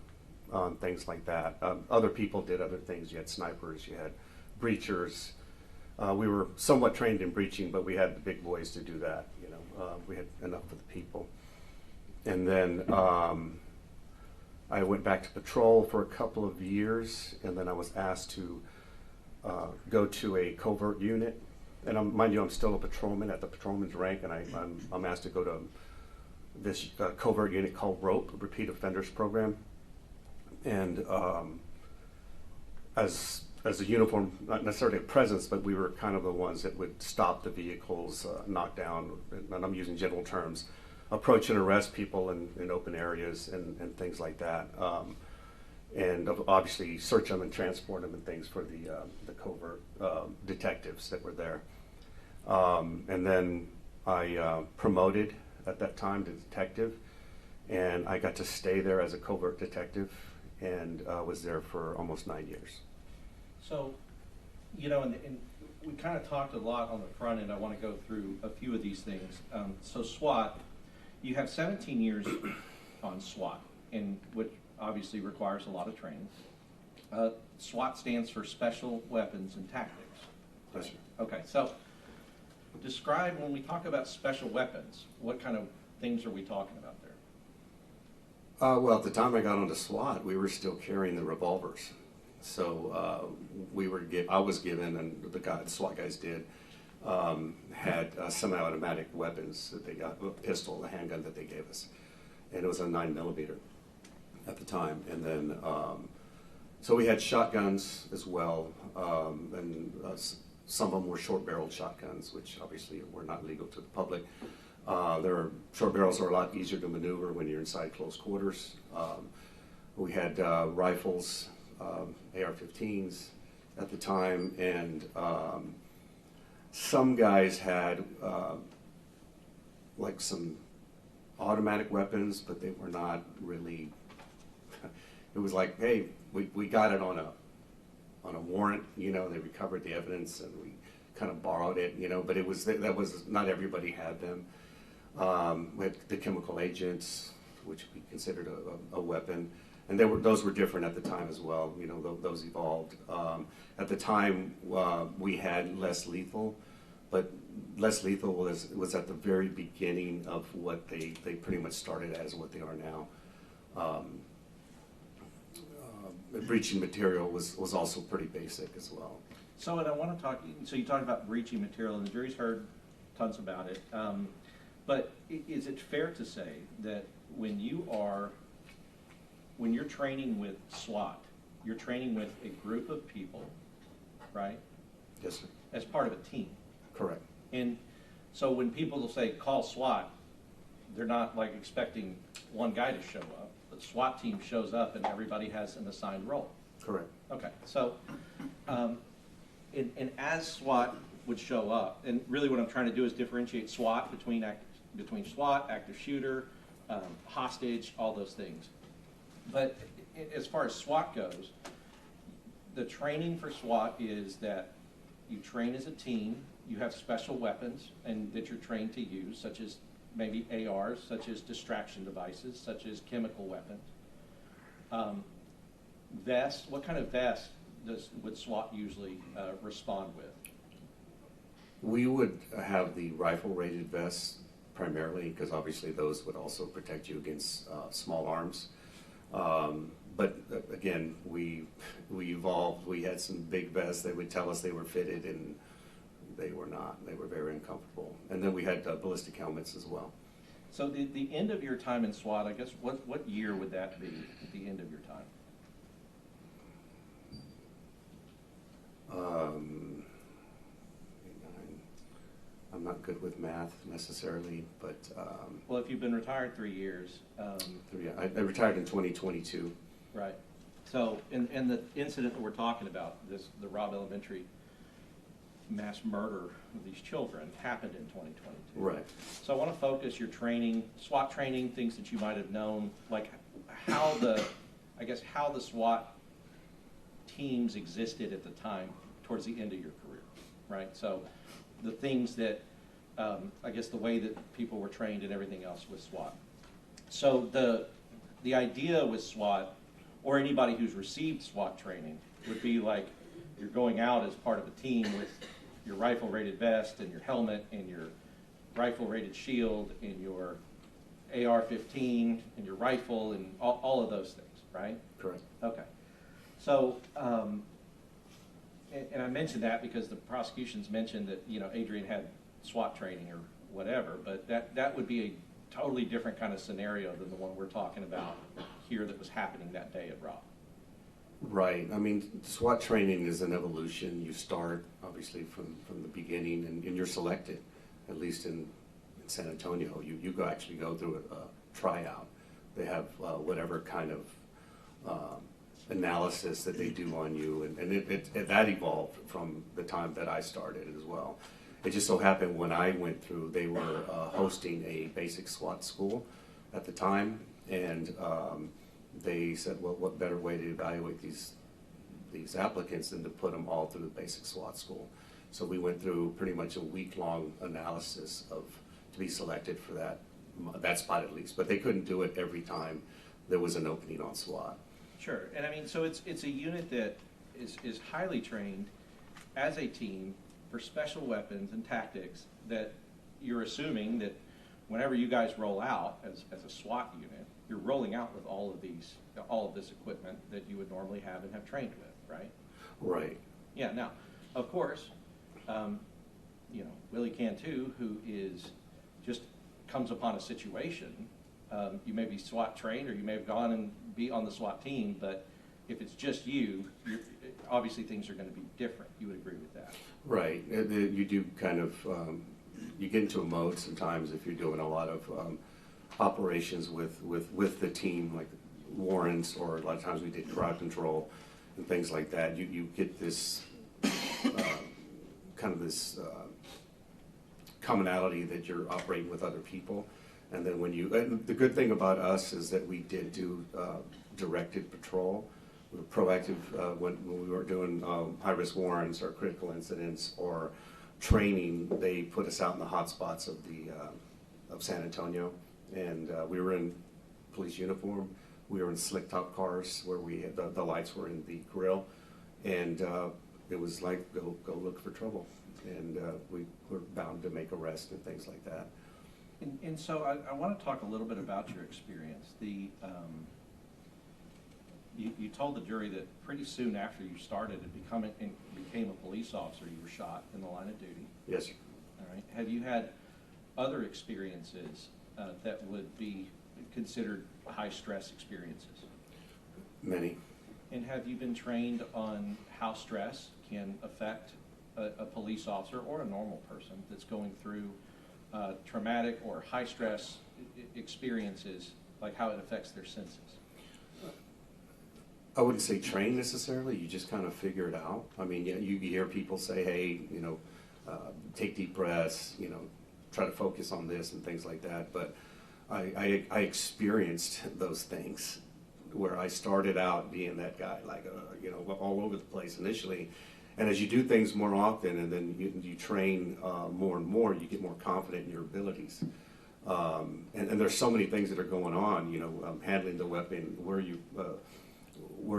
things like that. Other people did other things. You had snipers, you had breachers. We were somewhat trained in breaching, but we had the big boys to do that. We had enough for the people. And then I went back to patrol for a couple of years, and then I was asked to go to a covert unit. And mind you, I'm still a patrolman at the patrolman's rank, and I'm asked to go to this covert unit called Robb, Repeat Offenders Program. And as a uniform, not necessarily a presence, but we were kind of the ones that would stop the vehicles, knock down, and I'm using general terms, approach and arrest people in open areas and things like that. And obviously search them and transport them and things for the covert detectives that were there. And then I promoted at that time to detective, and I got to stay there as a covert detective, and was there for almost 9 years. So, and we kind of talked a lot on the front end. I want to go through a few of these things. So SWAT, you have 17 years on SWAT, which obviously requires a lot of training. SWAT stands for Special Weapons and Tactics. Yes, sir. Okay, so describe, when we talk about special weapons, what kind of things are we talking about there? Well, at the time I got onto SWAT, we were still carrying the revolvers. So I was given, and the SWAT guys did, had semi-automatic weapons that they got, a pistol, a handgun that they gave us, and it was a 9mm at the time. And then, so we had shotguns as well, and some of them were short-barreled shotguns, which obviously were not legal to the public. Short barrels are a lot easier to maneuver when you're inside close quarters. We had rifles, AR-15s at the time, and some guys had like some automatic weapons, but they were not really, it was like, hey, we got it on a warrant, you know, they recovered the evidence and we kind of borrowed it, you know, but that was not everybody had them. We had the chemical agents, which we considered a weapon, and those were different at the time as well. You know, those evolved. At the time, we had less lethal, but less lethal was at the very beginning of what they pretty much started as what they are now. Breaching material was also pretty basic as well. So, and I want to talk, so you talked about breaching material, and the jury's heard tons about it. But is it fair to say that when you're training with SWAT, you're training with a group of people, right? Yes, sir. As part of a team. Correct. And so when people will say, call SWAT, they're not like expecting one guy to show up. The SWAT team shows up and everybody has an assigned role. Correct. Okay, so, and as SWAT would show up, and really what I'm trying to do is differentiate SWAT between SWAT, active shooter, hostage, all those things. But as far as SWAT goes, the training for SWAT is that you train as a team, you have special weapons and that you're trained to use, such as maybe ARs, such as distraction devices, such as chemical weapons. Vest, what kind of vest would SWAT usually respond with? We would have the rifle-rated vests primarily, because obviously those would also protect you against small arms. But again, we evolved. We had some big vests. They would tell us they were fitted, and they were not. They were very uncomfortable. And then we had ballistic helmets as well. So the end of your time in SWAT, I guess, what year would that be at the end of your time? I'm not good with math necessarily, but Well, if you've been retired 3 years. I retired in 2022. Right. So, and the incident that we're talking about, the Robb Elementary mass murder of these children happened in 2022. Right. So I want to focus your training, SWAT training, things that you might have known, like how the SWAT teams existed at the time towards the end of your career, right? So the things that, I guess the way that people were trained and everything else with SWAT. So the idea with SWAT, or anybody who's received SWAT training, would be like you're going out as part of a team with your rifle-rated vest and your helmet and your rifle-rated shield and your AR-15 and your rifle and all of those things, right? Correct. Okay. So, and I mentioned that because the prosecution's mentioned that, you know, Adrian had SWAT training or whatever, but that would be a totally different kind of scenario than the one we're talking about here that was happening that day at Robb. Right. I mean, SWAT training is an evolution. You start, obviously, from the beginning, and you're selected, at least in San Antonio. You actually go through a tryout. They have whatever kind of analysis that they do on you, and that evolved from the time that I started as well. It just so happened when I went through, they were hosting a basic SWAT school at the time, and they said, well, what better way to evaluate these applicants than to put them all through the basic SWAT school. So we went through pretty much a week-long analysis to be selected for that spot at least. But they couldn't do it every time there was an opening on SWAT. Sure, and I mean, so it's a unit that is highly trained as a team for special weapons and tactics that you're assuming that whenever you guys roll out as a SWAT unit, you're rolling out with all of this equipment that you would normally have and have trained with, right? Right. Yeah, now, of course, you know, Willie Cantu, who just comes upon a situation, you may be SWAT trained or you may have gone and be on the SWAT team, but if it's just obviously things are going to be different. You would agree with that? Right. You do kind of, you get into a mode sometimes if you're doing a lot of operations with the team, like warrants, or a lot of times we did crowd control and things like that. You get this kind of this commonality that you're operating with other people. And then and the good thing about us is that we did do directed patrol. We were proactive when we were doing high-risk warrants or critical incidents or training. They put us out in the hot spots of San Antonio, and we were in police uniform. We were in slick top cars where we had the lights were in the grill, and it was like go look for trouble, and we were bound to make arrests and things like that. And so I want to talk a little bit about your experience. You told the jury that pretty soon after you started and became a police officer, you were shot in the line of duty. Yes, sir. All right. Have you had other experiences that would be considered high-stress experiences? Many. And have you been trained on how stress can affect a police officer or a normal person that's going through traumatic or high-stress experiences, like how it affects their senses? I wouldn't say train necessarily. You just kind of figure it out. I mean, yeah, you hear people say, "Hey, take deep breaths. Try to focus on this and things like that." But I experienced those things where I started out being that guy, like all over the place initially. And as you do things more often, and then you train more and more, you get more confident in your abilities. And there's so many things that are going on. Handling the weapon, where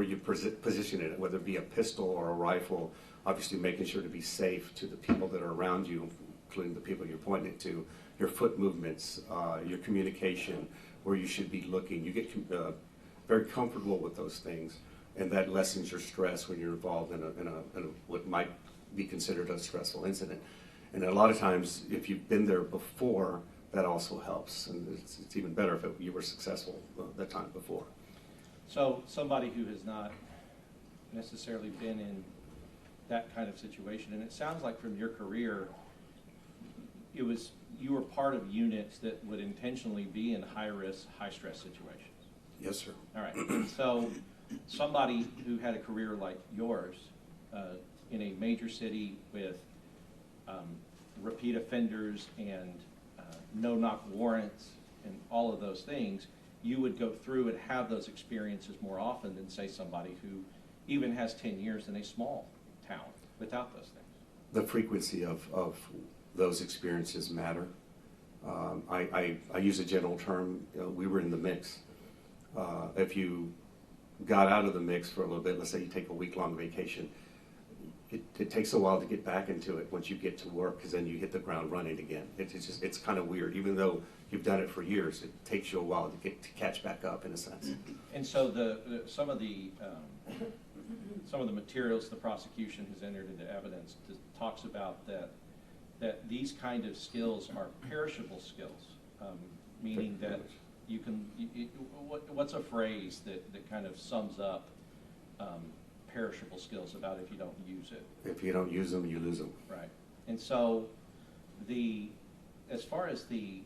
you position it, whether it be a pistol or a rifle, obviously making sure to be safe to the people that are around you, including the people you're pointing it to, your foot movements, your communication, where you should be looking. You get very comfortable with those things, and that lessens your stress when you're involved in a what might be considered a stressful incident. And a lot of times, if you've been there before, that also helps, and it's even better if you were successful the time before. So somebody who has not necessarily been in that kind of situation, and it sounds like from your career, you were part of units that would intentionally be in high-risk, high-stress situations. Yes, sir. All right. So somebody who had a career like yours in a major city with repeat offenders and no-knock warrants and all of those things, you would go through and have those experiences more often than, say, somebody who even has 10 years in a small town without those things. The frequency of those experiences matter. I use a general term, we were in the mix. If you got out of the mix for a little bit, let's say you take a week-long vacation, it takes a while to get back into it once you get to work, because then you hit the ground running again. It's kind of weird. Even though you've done it for years, it takes you a while to catch back up, in a sense. And so some of the materials the prosecution has entered into evidence talks about that these kind of skills are perishable skills, meaning that you can. What's a phrase that kind of sums up perishable skills about if you don't use it? If you don't use them, you lose them. Right. And so as far as the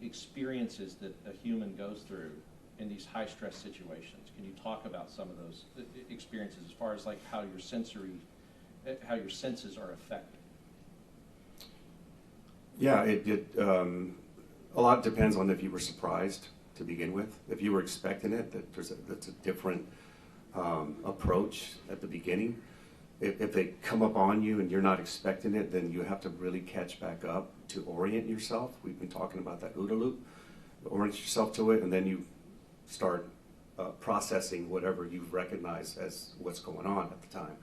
experiences that a human goes through in these high stress situations, can you talk about some of those experiences as far as like how your senses are affected? Yeah, a lot depends on if you were surprised to begin with. If you were expecting it, that's a different approach at the beginning. If they come up on you and you're not expecting it, then you have to really catch back up to orient yourself. We've been talking about that OODA loop. Orient yourself to it, and then you start processing whatever you've recognized as what's going on at the time.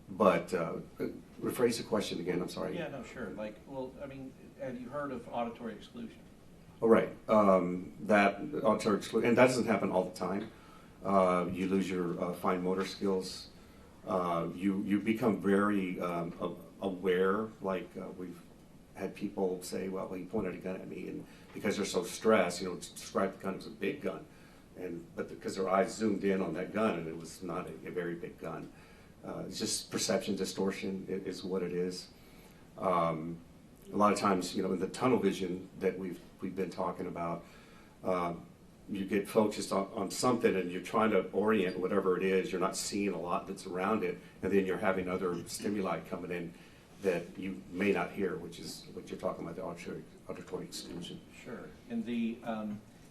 But rephrase the question again, I'm sorry. Yeah, no, sure. Have you heard of auditory exclusion? Oh, right. That auditory exclusion, and that doesn't happen all the time. You lose your fine motor skills. You become very aware. We've had people say, "Well, he pointed a gun at me," and because they're so stressed, describe the gun as a big gun, but because their eyes zoomed in on that gun, and it was not a very big gun. It's just perception distortion is what it is. A lot of times, in the tunnel vision that we've been talking about, you get focused on something and you're trying to orient whatever it is. You're not seeing a lot that's around it, and then you're having other stimuli coming in that you may not hear, which is what you're talking about, the auditory exclusion. Sure. And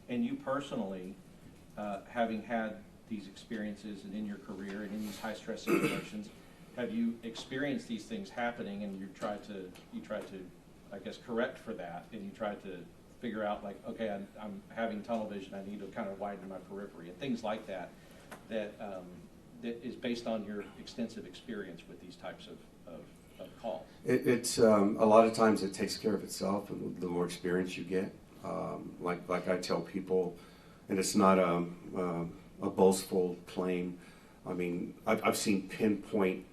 and you personally, having had these experiences and in your career and in these high-stress situations, have you experienced these things happening and you try to, I guess, correct for that, and you try to figure out, like, okay, I'm having tunnel vision, I need to kind of widen my periphery, and things like that, that is based on your extensive experience with these types of calls? It's a lot of times it takes care of itself, and the more experience you get. Like I tell people, and it's not a boastful claim. I mean, I've seen pinpoint.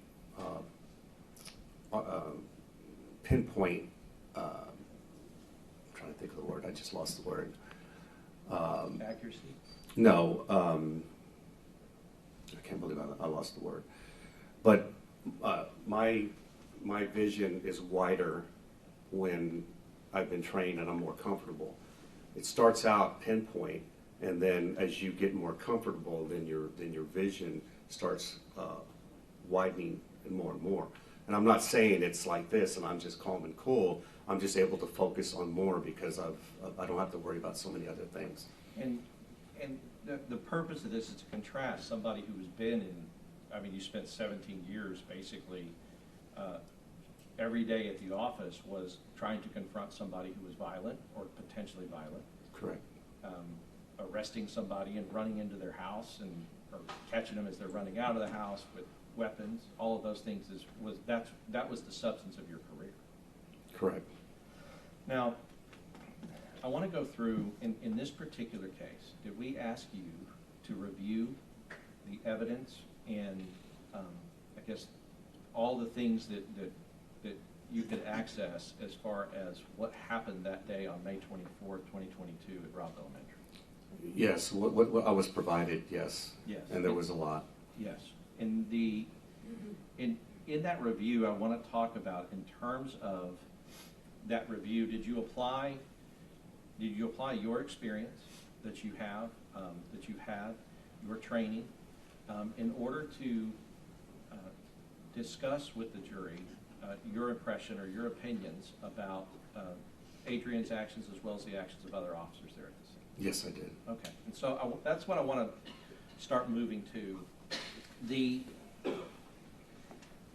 I'm trying to think of the word. I just lost the word. Accuracy? No, I can't believe I lost the word. But my vision is wider when I've been trained and I'm more comfortable. It starts out pinpoint, and then as you get more comfortable, then your vision starts widening more and more. And I'm not saying it's like this and I'm just calm and cool. I'm just able to focus on more because I don't have to worry about so many other things. And the purpose of this is to contrast somebody who's been in, I mean, you spent 17 years basically every day at the office was trying to confront somebody who was violent or potentially violent. Correct. Arresting somebody and running into their house or catching them as they're running out of the house with weapons. All of those things that was the substance of your career. Correct. Now, I want to go through, in this particular case, did we ask you to review the evidence and, I guess, all the things that you could access as far as what happened that day on May 24th, 2022 at Robb Elementary? Yes, what I was provided, yes. Yes. And there was a lot. Yes. In that review, I want to talk about, in terms of that review, did you apply your experience that you have, your training, in order to discuss with the jury your impression or your opinions about Adrian's actions as well as the actions of other officers there at the scene? Yes, I did. Okay, and so that's what I want to start moving to.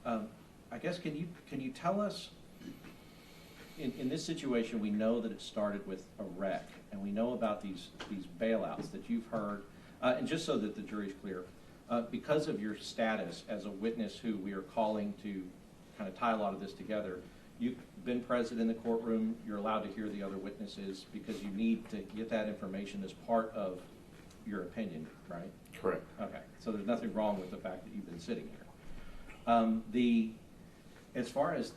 I guess, can you tell us, in this situation, we know that it started with a wreck, and we know about these bailouts that you've heard, and just so that the jury's clear, because of your status as a witness who we are calling to kind of tie a lot of this together, you've been present in the courtroom, you're allowed to hear the other witnesses because you need to get that information as part of your opinion, right? Correct. Okay, so there's nothing wrong with the fact that you've been sitting here. As far as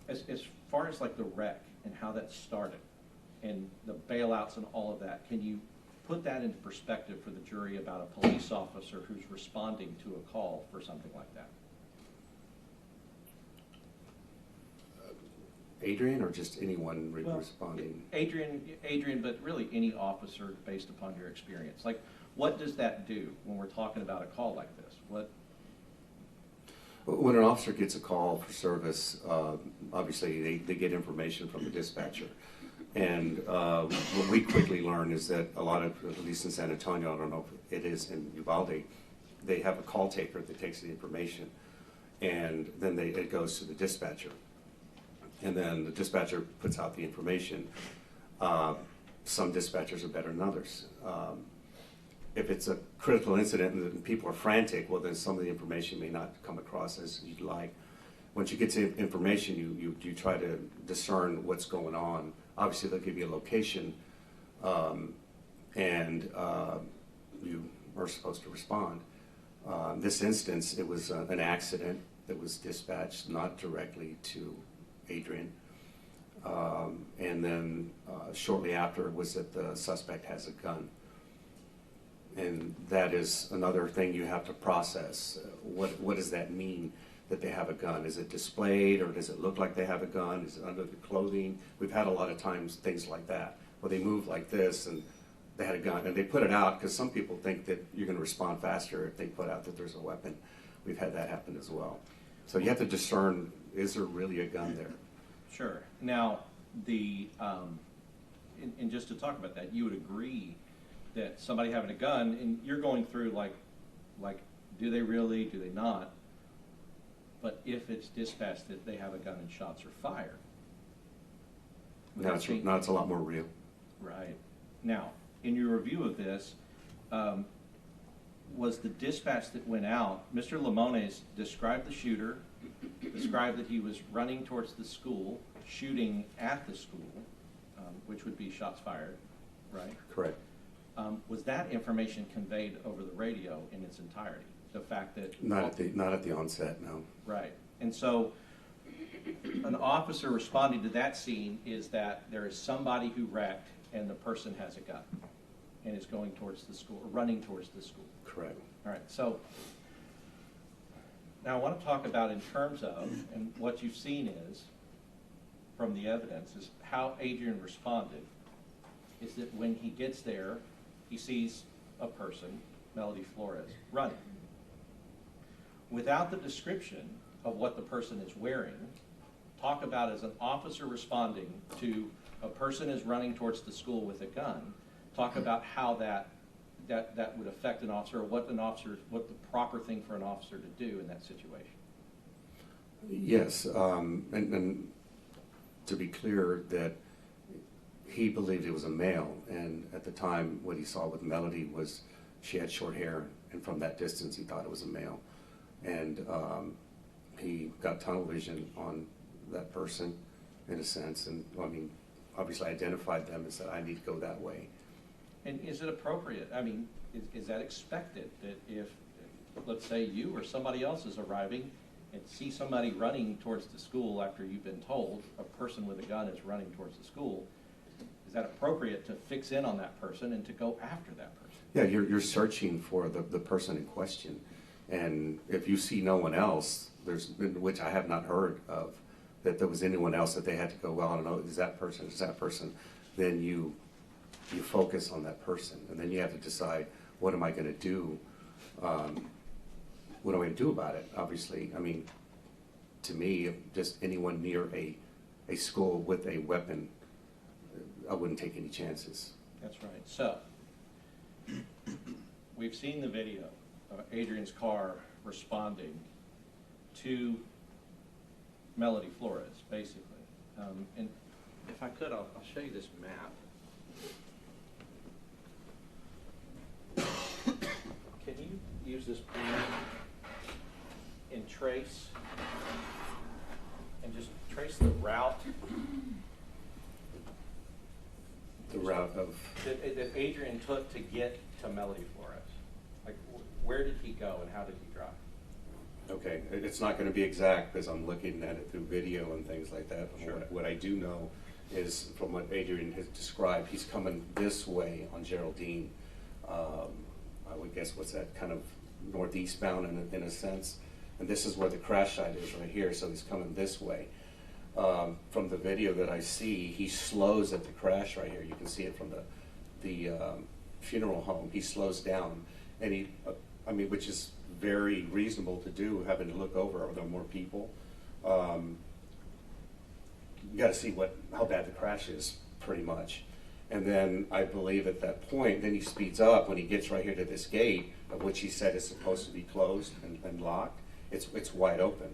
as far as like the wreck and how that started and the bailouts and all of that, can you put that into perspective for the jury about a police officer who's responding to a call for something like that? Adrian, or just anyone responding? Adrian, but really any officer based upon your experience. Like, what does that do when we're talking about a call like this? When an officer gets a call for service, obviously they get information from the dispatcher. And what we quickly learn is that a lot of, at least in San Antonio, I don't know if it is in Uvalde, they have a call taker that takes the information, and then it goes to the dispatcher. And then the dispatcher puts out the information. Some dispatchers are better than others. If it's a critical incident and people are frantic, well, then some of the information may not come across as you'd like. Once you get to information, you try to discern what's going on. Obviously, they'll give you a location, and you are supposed to respond. In this instance, it was an accident that was dispatched not directly to Adrian. And then shortly after was that the suspect has a gun. And that is another thing you have to process. What does that mean, that they have a gun? Is it displayed, or does it look like they have a gun? Is it under the clothing? We've had a lot of times things like that, where they move like this and they had a gun. And they put it out because some people think that you're going to respond faster if they put out that there's a weapon. We've had that happen as well. So you have to discern, is there really a gun there? Sure. Now, and just to talk about that, you would agree that somebody having a gun, and you're going through like, do they really, do they not? But if it's dispatched that they have a gun and shots are fired. Now it's a lot more real. Right. Now, in your review of this, was the dispatch that went out, Mr. Limones described the shooter, described that he was running towards the school, shooting at the school, which would be shots fired, right? Correct. Was that information conveyed over the radio in its entirety? The fact that... Not at the onset, no. Right. And so an officer responding to that scene is that there is somebody who wrecked and the person has a gun and is going towards the school, or running towards the school. Correct. All right. So now I want to talk about in terms of, and what you've seen is, from the evidence, is how Adrian responded, is that when he gets there, he sees a person, Melody Flores, running. Without the description of what the person is wearing, talk about as an officer responding to a person is running towards the school with a gun, talk about how that would affect an officer, or what the proper thing for an officer to do in that situation. Yes, and to be clear, that he believed it was a male, and at the time what he saw with Melody was she had short hair, and from that distance he thought it was a male. And he got tunnel vision on that person, in a sense, and I mean, obviously identified them and said, I need to go that way. And is it appropriate? I mean, is that expected, that if, let's say you or somebody else is arriving and see somebody running towards the school after you've been told a person with a gun is running towards the school, is that appropriate to fix in on that person and to go after that person? Yeah, you're searching for the person in question. And if you see no one else, which I have not heard of, that there was anyone else that they had to go, well, I don't know, is that person, then you focus on that person. And then you have to decide, what am I going to do? What am I going to do about it? Obviously, I mean, to me, just anyone near a school with a weapon, I wouldn't take any chances. That's right. So, we've seen the video of Adrian's car responding to Melody Flores, basically. And if I could, I'll show you this map. Can you use this pen and trace, and just trace the route? The route of... that Adrian took to get to Melody Flores. Like, where did he go and how did he drive? Okay, it's not going to be exact because I'm looking at it through video and things like that. Sure. What I do know is, from what Adrian has described, he's coming this way on Geraldine. I would guess what's that, kind of northeastbound in a sense. And this is where the crash site is right here, so he's coming this way. From the video that I see, he slows at the crash right here. You can see it from the funeral home. He slows down, and he, I mean, which is very reasonable to do, having to look over, are there more people? You got to see how bad the crash is, pretty much. And then I believe at that point, then he speeds up when he gets right here to this gate, of which he said is supposed to be closed and locked. It's wide open.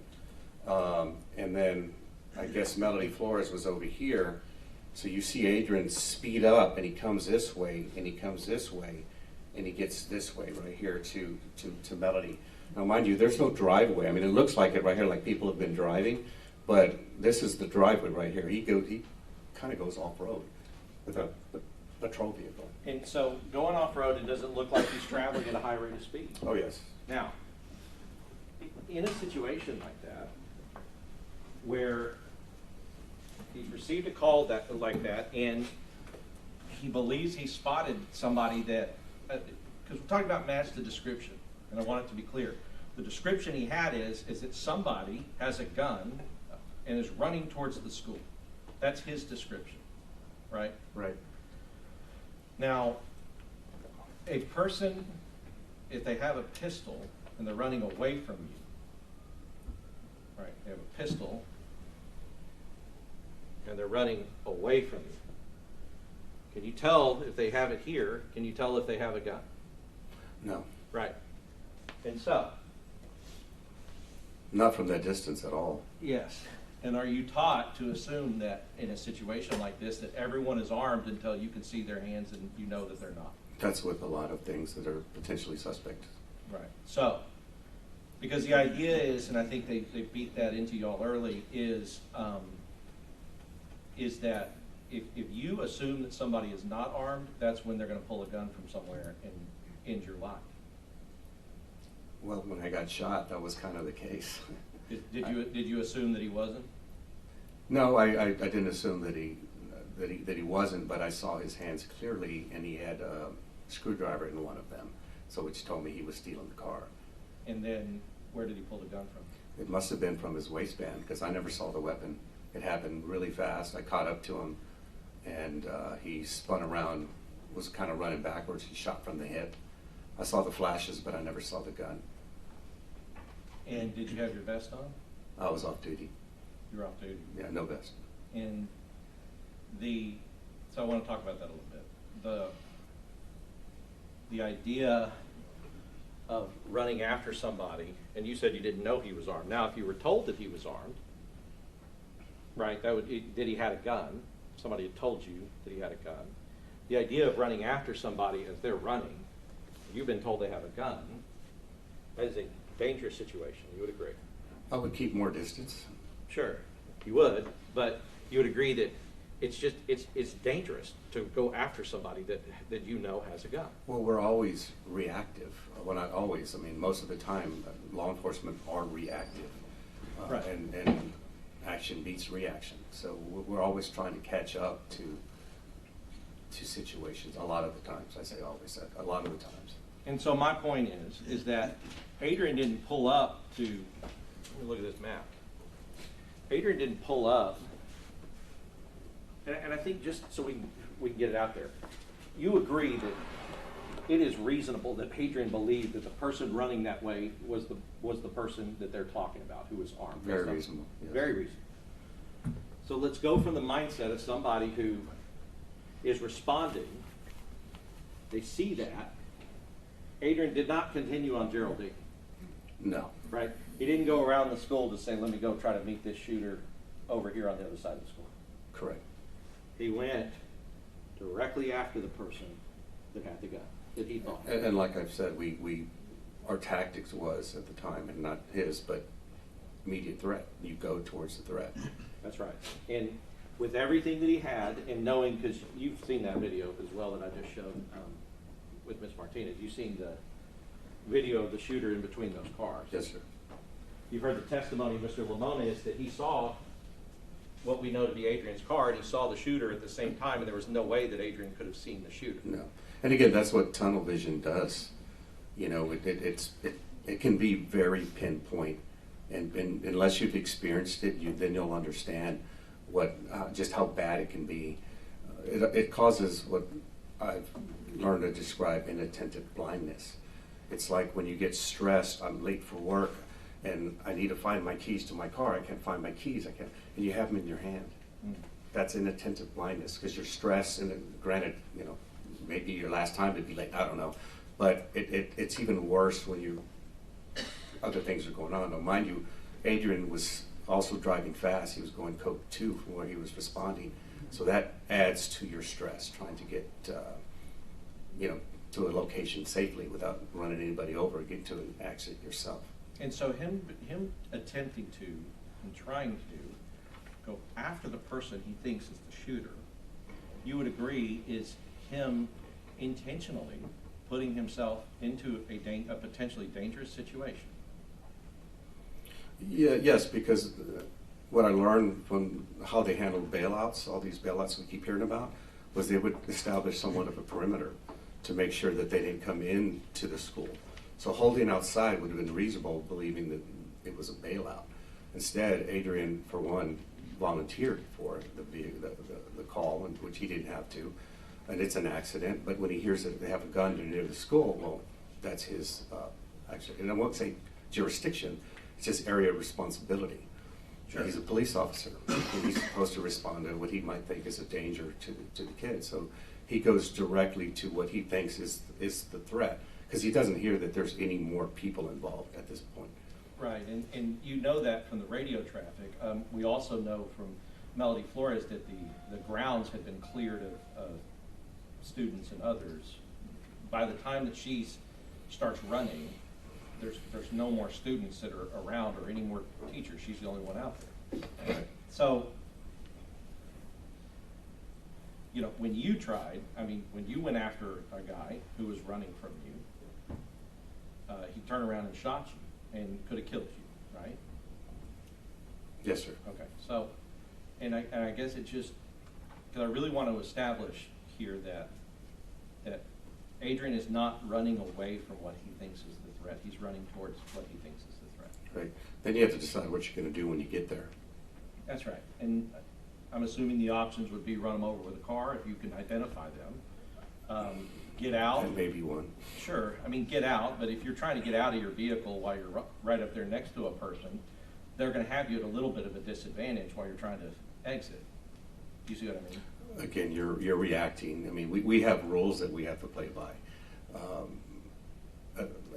And then I guess Melody Flores was over here. So you see Adrian speed up, and he comes this way, and he comes this way, and he gets this way right here to Melody. Now, mind you, there's no driveway. I mean, it looks like it right here, like people have been driving, but this is the driveway right here. He kind of goes off-road with a patrol vehicle. And so, going off-road, it doesn't look like he's traveling at a high rate of speed. Oh, yes. Now, in a situation like that, where he's received a call like that, and he believes he spotted somebody that, because we're talking about match the description, and I want it to be clear. The description he had is that somebody has a gun and is running towards the school. That's his description, right? Right. Now, a person, if they have a pistol and they're running away from you, right, they have a pistol, and they're running away from you. Can you tell if they have it here? Can you tell if they have a gun? No, Right. And so, not from that distance at all. yes. And are you taught to assume that in a situation like this, that everyone is armed until you can see their hands and you know that they're not? That's with a lot of things that are potentially suspect. Right. So, because the idea is, and I think they beat that into y'all early, is that if you assume that somebody is not armed, that's when they're going to pull a gun from somewhere and end your life. Well, when I got shot, that was kind of the case. Did you assume that he wasn't? No, I didn't assume that he wasn't, but I saw his hands clearly, and he had a screwdriver in one of them, so which told me he was stealing the car. And then where did he pull the gun from? It must have been from his waistband, because I never saw the weapon. It happened really fast. I caught up to him, and he spun around, was kind of running backwards. He shot from the hip. I saw the flashes, but I never saw the gun. And did you have your vest on? I was off duty. You were off duty. Yeah, no vest. And so I want to talk about that a little bit. The idea of running after somebody, and you said you didn't know he was armed. Now, if you were told that he was armed, right, that he had a gun, somebody had told you that he had a gun. The idea of running after somebody as they're running, you've been told they have a gun, that is a dangerous situation. You would agree? I would keep more distance. Sure, you would, but you would agree that it's dangerous to go after somebody that you know has a gun. Well, we're always reactive. Well, not always. I mean, most of the time, law enforcement are reactive. Right. And action beats reaction. So we're always trying to catch up to situations a lot of the times. I say always, a lot of the times. And so my point is that Adrian didn't pull up to, let me look at this map. Adrian didn't pull up, and I think just so we can get it out there, you agree that it is reasonable that Adrian believed that the person running that way was the person that they're talking about, who was armed. Very reasonable. Yes. Very reasonable. So let's go from the mindset of somebody who is responding. They see that. Adrian did not continue on Geraldine. No. Right? He didn't go around the school to say, let me go try to meet this shooter over here on the other side of the school. Correct. He went directly after the person that had the gun, that he thought. And like I've said, our tactics was at the time, and not his, but immediate threat. You go towards the threat. That's right. And with everything that he had, and knowing, because you've seen that video as well that I just showed with Ms. Martinez, you've seen the video of the shooter in between those cars. Yes, sir. You've heard the testimony of Mr. Lamona is that he saw what we know to be Adrian's car, and he saw the shooter at the same time, and there was no way that Adrian could have seen the shooter. No. And again, that's what tunnel vision does. You know, it can be very pinpoint, and unless you've experienced it, then you'll understand just how bad it can be. It causes what I've learned to describe inattentive blindness. It's like when you get stressed, I'm late for work, and I need to find my keys to my car. I can't find my keys. And you have them in your hand. That's inattentive blindness because you're stressed. And granted, you know, maybe your last time to be late. I don't know, but it's even worse when other things are going on. Now, mind you, Adrian was also driving fast. He was going code 2 from where he was responding, so that adds to your stress trying to get to a location safely without running anybody over or getting to an accident yourself. And so him attempting to and trying to go after the person he thinks is the shooter, you would agree is him intentionally putting himself into a potentially dangerous situation. Yeah, yes, because what I learned from how they handled bailouts, all these bailouts we keep hearing about, was they would establish somewhat of a perimeter to make sure that they didn't come into the school. So holding outside would have been reasonable, believing that it was a bailout. Instead, Adrian, for one, volunteered for the call, which he didn't have to, and it's an accident. But when he hears that they have a gun near the school, well, that's his actually, and I won't say jurisdiction, it's his area of responsibility. Sure. He's a police officer, and he's supposed to respond to what he might think is a danger to the kids. So he goes directly to what he thinks is the threat, because he doesn't hear that there's any more people involved at this point. Right, and you know that from the radio traffic. We also know from Melody Flores that the grounds had been cleared of students and others. By the time that she starts running, there's no more students that are around or any more teachers. She's the only one out there. So, you know, when you tried, I mean, when you went after a guy who was running from you, he turned around and shot you and could have killed you, right? Yes, sir. Okay, so, and I guess it just, because I really want to establish here that Adrian is not running away from what he thinks is the threat. He's running towards what he thinks is the threat. Right. Then you have to decide what you're going to do when you get there. That's right. And I'm assuming the options would be run them over with a car if you can identify them. Get out. That may be one. Sure. I mean, get out. But if you're trying to get out of your vehicle while you're right up there next to a person, they're going to have you at a little bit of a disadvantage while you're trying to exit. Do you see what I mean? Again, you're reacting. I mean, we have rules that we have to play by.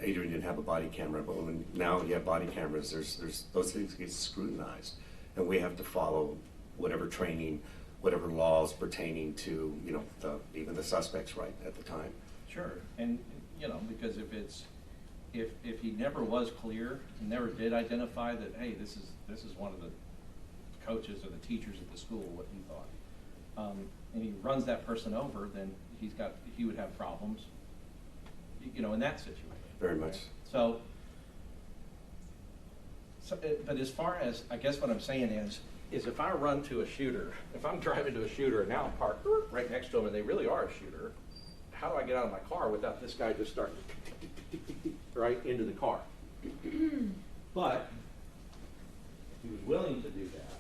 Adrian didn't have a body camera, but now you have body cameras. There's those things get scrutinized, and we have to follow whatever training, whatever laws pertaining to even the suspect's right at the time. Sure. And because if he never was clear, never did identify that, hey, this is one of the coaches or the teachers at the school, what he thought, and he runs that person over, then he would have problems, in that situation. Very much. So, but as far as, I guess what I'm saying is if I run to a shooter, if I'm driving to a shooter and now I'm parked right next to him and they really are a shooter, how do I get out of my car without this guy just starting right into the car? But if he was willing to do that,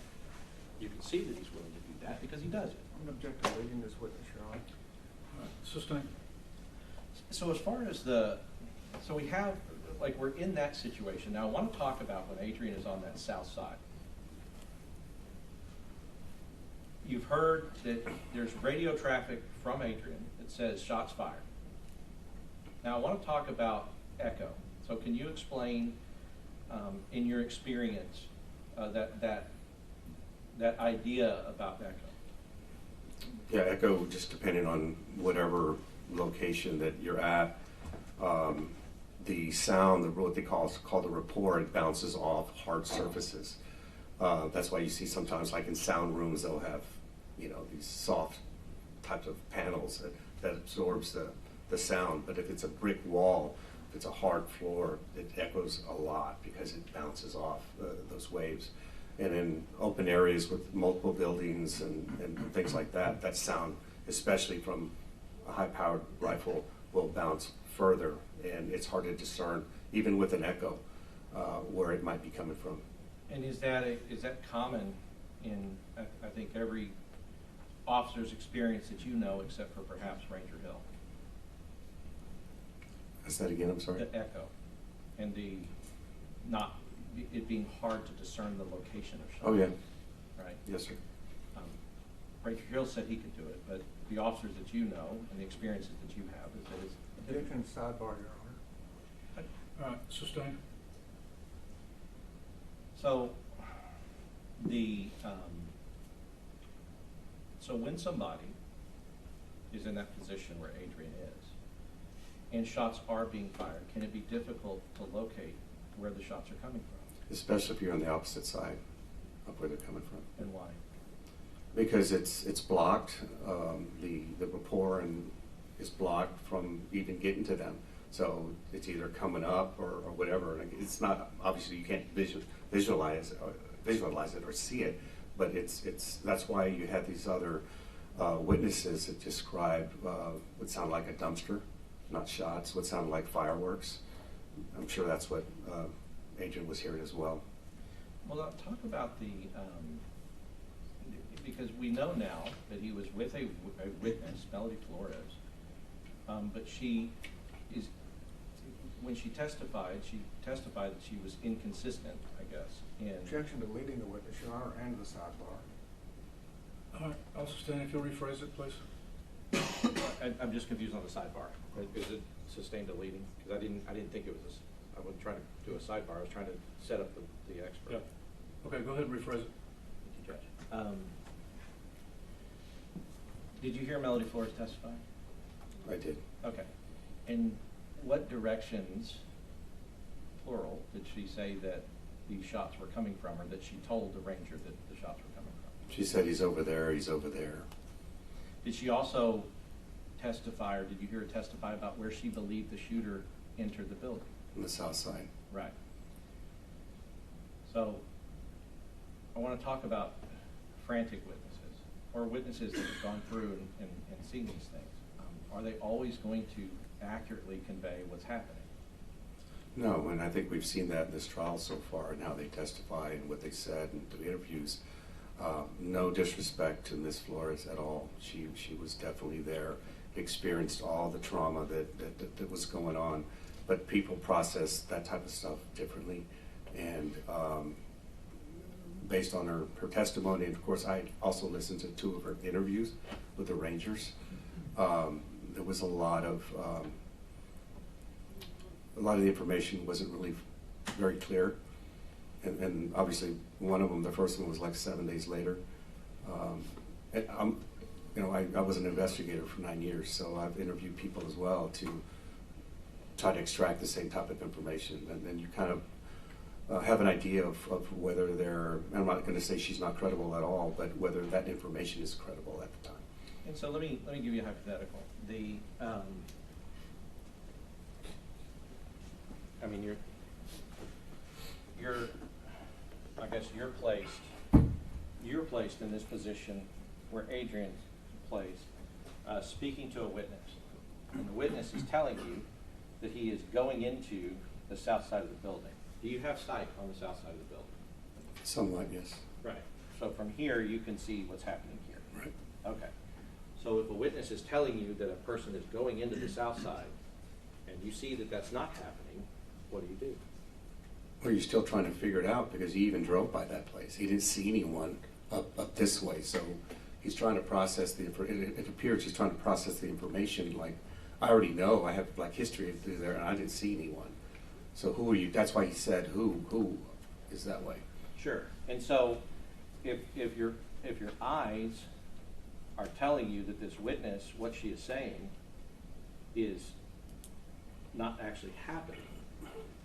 you can see that he's willing to do that because he does it. I'm going to object to leading this witness, Your Honor. Sustained. So as far as so we have, we're in that situation. Now I want to talk about when Adrian is on that south side. You've heard that there's radio traffic from Adrian that says shots fired. Now I want to talk about echo. So can you explain, in your experience, that idea about echo? Yeah, echo, just depending on whatever location that you're at, the sound, what they call the rapport, it bounces off hard surfaces. That's why you see sometimes, like in sound rooms, they'll have these soft types of panels that absorbs the sound. But if it's a brick wall, if it's a hard floor, it echoes a lot because it bounces off those waves. And in open areas with multiple buildings and things like that, that sound, especially from a high-powered rifle, will bounce further, and it's hard to discern, even with an echo, where it might be coming from. And is that common in, I think, every officer's experience that you know, except for perhaps Ranger Hill? Ask that again, I'm sorry? The echo and it being hard to discern the location of shots. Oh, yeah. Right? Yes, sir. Ranger Hill said he could do it, but the officers that you know and the experiences that you have is that it's Objection, sidebar, Your Honor. Sustained. So so when somebody is in that position where Adrian is, and shots are being fired, can it be difficult to locate where the shots are coming from? Especially if you're on the opposite side of where they're coming from. And why? Because it's blocked, the rapport is blocked from even getting to them. So it's either coming up or whatever. And it's not, obviously you can't visualize it or see it, but that's why you have these other witnesses that describe what sounded like a dumpster, not shots, what sounded like fireworks. I'm sure that's what Adrian was hearing as well. Well, talk about because we know now that he was with a witness, Melody Flores, but she is, when she testified that she was inconsistent, I guess, in. Objection to leading the witness, Your Honor, and the sidebar. All right, I'll sustain. If you'll rephrase it, please. I'm just confused on the sidebar. Is it sustained a leading? Because I didn't think it was, I wasn't trying to do a sidebar, I was trying to set up the expert. Yeah. Okay, go ahead and rephrase it. Thank you, Judge. Did you hear Melody Flores testify? I did. Okay. In what directions, plural, did she say that these shots were coming from, or that she told the ranger that the shots were coming from? She said, he's over there, he's over there. Did she also testify, or did you hear her testify about where she believed the shooter entered the building? On the south side. Right. So I want to talk about frantic witnesses, or witnesses that have gone through and seen these things. Are they always going to accurately convey what's happening? No, and I think we've seen that in this trial so far, and how they testify and what they said and the interviews. No disrespect to Ms. Flores at all. She was definitely there, experienced all the trauma that was going on, but people process that type of stuff differently. And based on her testimony, and of course I also listened to 2 of her interviews with the Rangers, there was a lot of the information wasn't really very clear. And obviously, one of them, the first one was like 7 days later. I was an investigator for 9 years, so I've interviewed people as well to try to extract the same type of information. And then you kind of have an idea of whether they're, I'm not going to say she's not credible at all, but whether that information is credible at the time. And so let me give you a hypothetical. I mean, I guess you're placed in this position where Adrian's placed, speaking to a witness. And the witness is telling you that he is going into the south side of the building. Do you have sight on the south side of the building? Somewhat, yes. Right. So from here, you can see what's happening here. Right. Okay. So if a witness is telling you that a person is going into the south side, and you see that that's not happening, what do? Well, you're still trying to figure it out, because he even drove by that place. He didn't see anyone up this way, so he's trying to process it appears he's trying to process the information. Like, I already know, I have like history through there, and I didn't see anyone. So who are you? That's why he said who is that way. Sure. And so if your eyes are telling you that this witness, what she is saying, is not actually happening,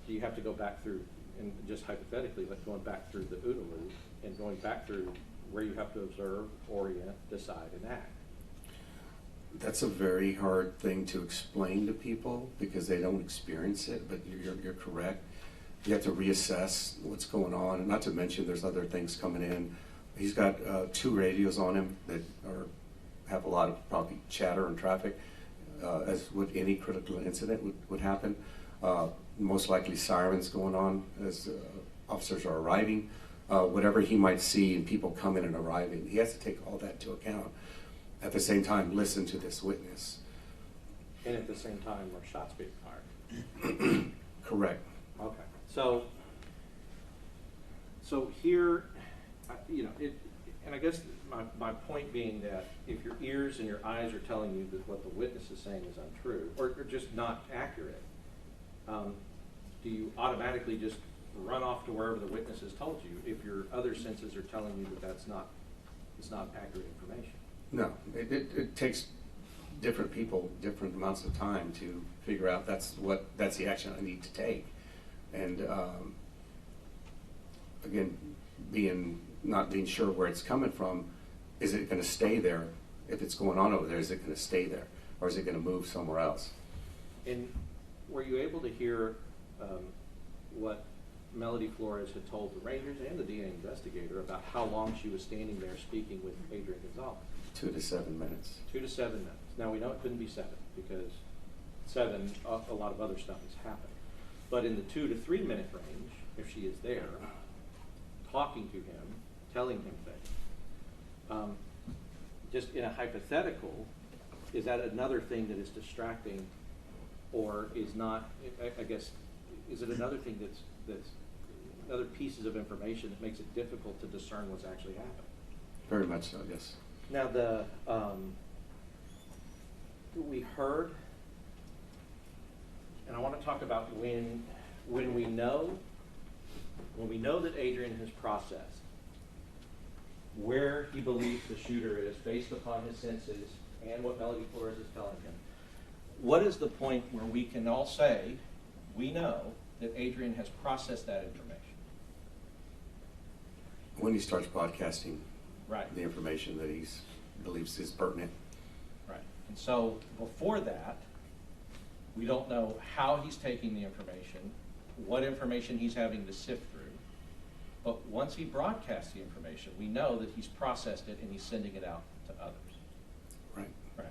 do you have to go back through, and just hypothetically, like going back through the OODA loop and going back through where you have to observe, orient, decide, and act? That's a very hard thing to explain to people because they don't experience it, but you're correct. You have to reassess what's going on, and not to mention there's other things coming in. He's got 2 radios on him that have a lot of probably chatter and traffic, as would any critical incident would happen. Most likely sirens going on as officers are arriving. Whatever he might see and people coming and arriving, he has to take all that into account. At the same time, listen to this witness. And at the same time, are shots being fired? Correct. Okay. So here, and I guess my point being that if your ears and your eyes are telling you that what the witness is saying is untrue, or just not accurate, do you automatically just run off to wherever the witness has told you if your other senses are telling you that it's not accurate information? No, it takes different people different amounts of time to figure out that's the action I need to take. And again, not being sure where it's coming from, is it going to stay there? If it's going on over there, is it going to stay there, or is it going to move somewhere else? And were you able to hear what Melody Flores had told the Rangers and the DA investigator about how long she was standing there speaking with Adrian Gonzales? 2 to 7 minutes. 2 to 7 minutes. Now we know it couldn't be 7 because 7, a lot of other stuff is happening. But in the 2 to 3 minute range, if she is there, talking to him, telling him things, just in a hypothetical, is that another thing that is distracting or is not, I guess, is it another thing that's other pieces of information that makes it difficult to discern what's actually happening? Very much so, yes. Now, we heard, and I want to talk about when we know that Adrian has processed where he believes the shooter is based upon his senses and what Melody Flores is telling him. What is the point where we can all say, we know that Adrian has processed that information? When he starts broadcasting Right. the information that he believes is pertinent. Right. And so before that, we don't know how he's taking the information, what information he's having to sift through. But once he broadcasts the information, we know that he's processed it and he's sending it out to others. Right. Right.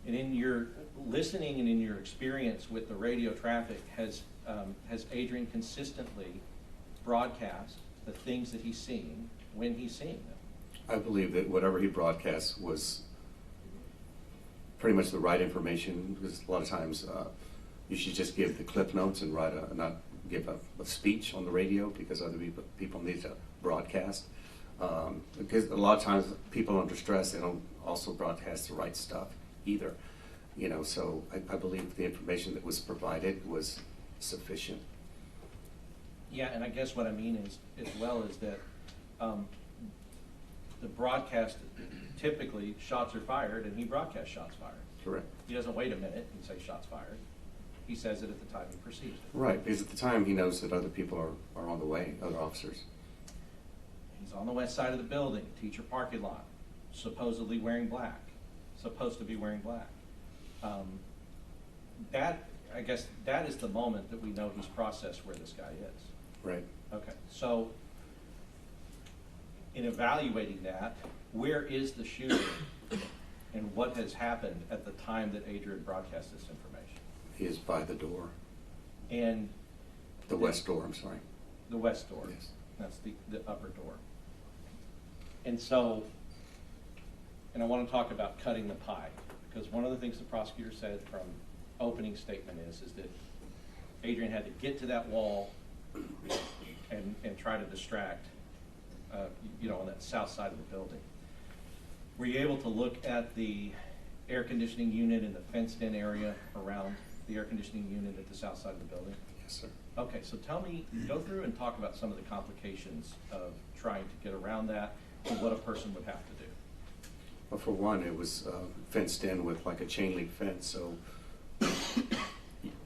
And in your listening and in your experience with the radio traffic, has Adrian consistently broadcast the things that he's seeing when he's seeing them? I believe that whatever he broadcast was pretty much the right information, because a lot of times you should just give the clip notes and not give a speech on the radio, because other people need to broadcast. Because a lot of times people under stress, they don't also broadcast the right stuff either. You know, so I believe the information that was provided was sufficient. Yeah, and I guess what I mean is, as well, is that the broadcast, typically shots are fired and he broadcasts shots fired. Correct. He doesn't wait a minute and say shots fired. He says it at the time he perceives it. Right, because at the time he knows that other people are on the way, other officers. He's on the west side of the building, teacher parking lot, supposedly wearing black, supposed to be wearing black. I guess that is the moment that we know he's processed where this guy is. Right. Okay, so in evaluating that, where is the shooter and what has happened at the time that Adrian broadcast this information? He is by the door. And The west door, I'm sorry. the west door. Yes. That's the upper door. And so, and I want to talk about cutting the pie, because one of the things the prosecutor said from opening statement is that Adrian had to get to that wall and try to distract, on that south side of the building. Were you able to look at the air conditioning unit in the fenced-in area around the air conditioning unit at the south side of the building? Yes, sir. Okay, so go through and talk about some of the complications of trying to get around that and what a person would have to do. Well, for one, it was fenced in with like a chain link fence, so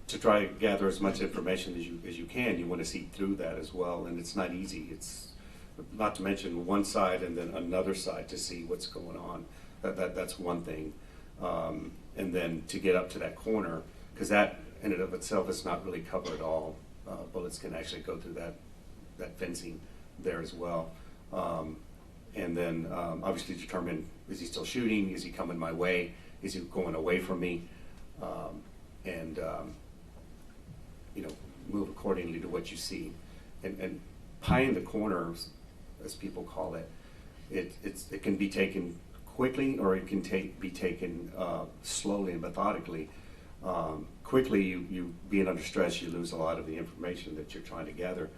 to try to gather as much information as you can, you want to see through that as well, and it's not easy. It's not to mention one side and then another side to see what's going on. That's one thing, and then to get up to that corner, because that in and of itself is not really covered at all. Bullets can actually go through that fencing there as well. And then obviously determine, is he still shooting? Is he coming my way? Is he going away from me? Move accordingly to what you see. And pie in the corners, as people call it, it can be taken quickly, or it can be taken slowly and methodically. Quickly, you being under stress, you lose a lot of the information that you're trying to gather.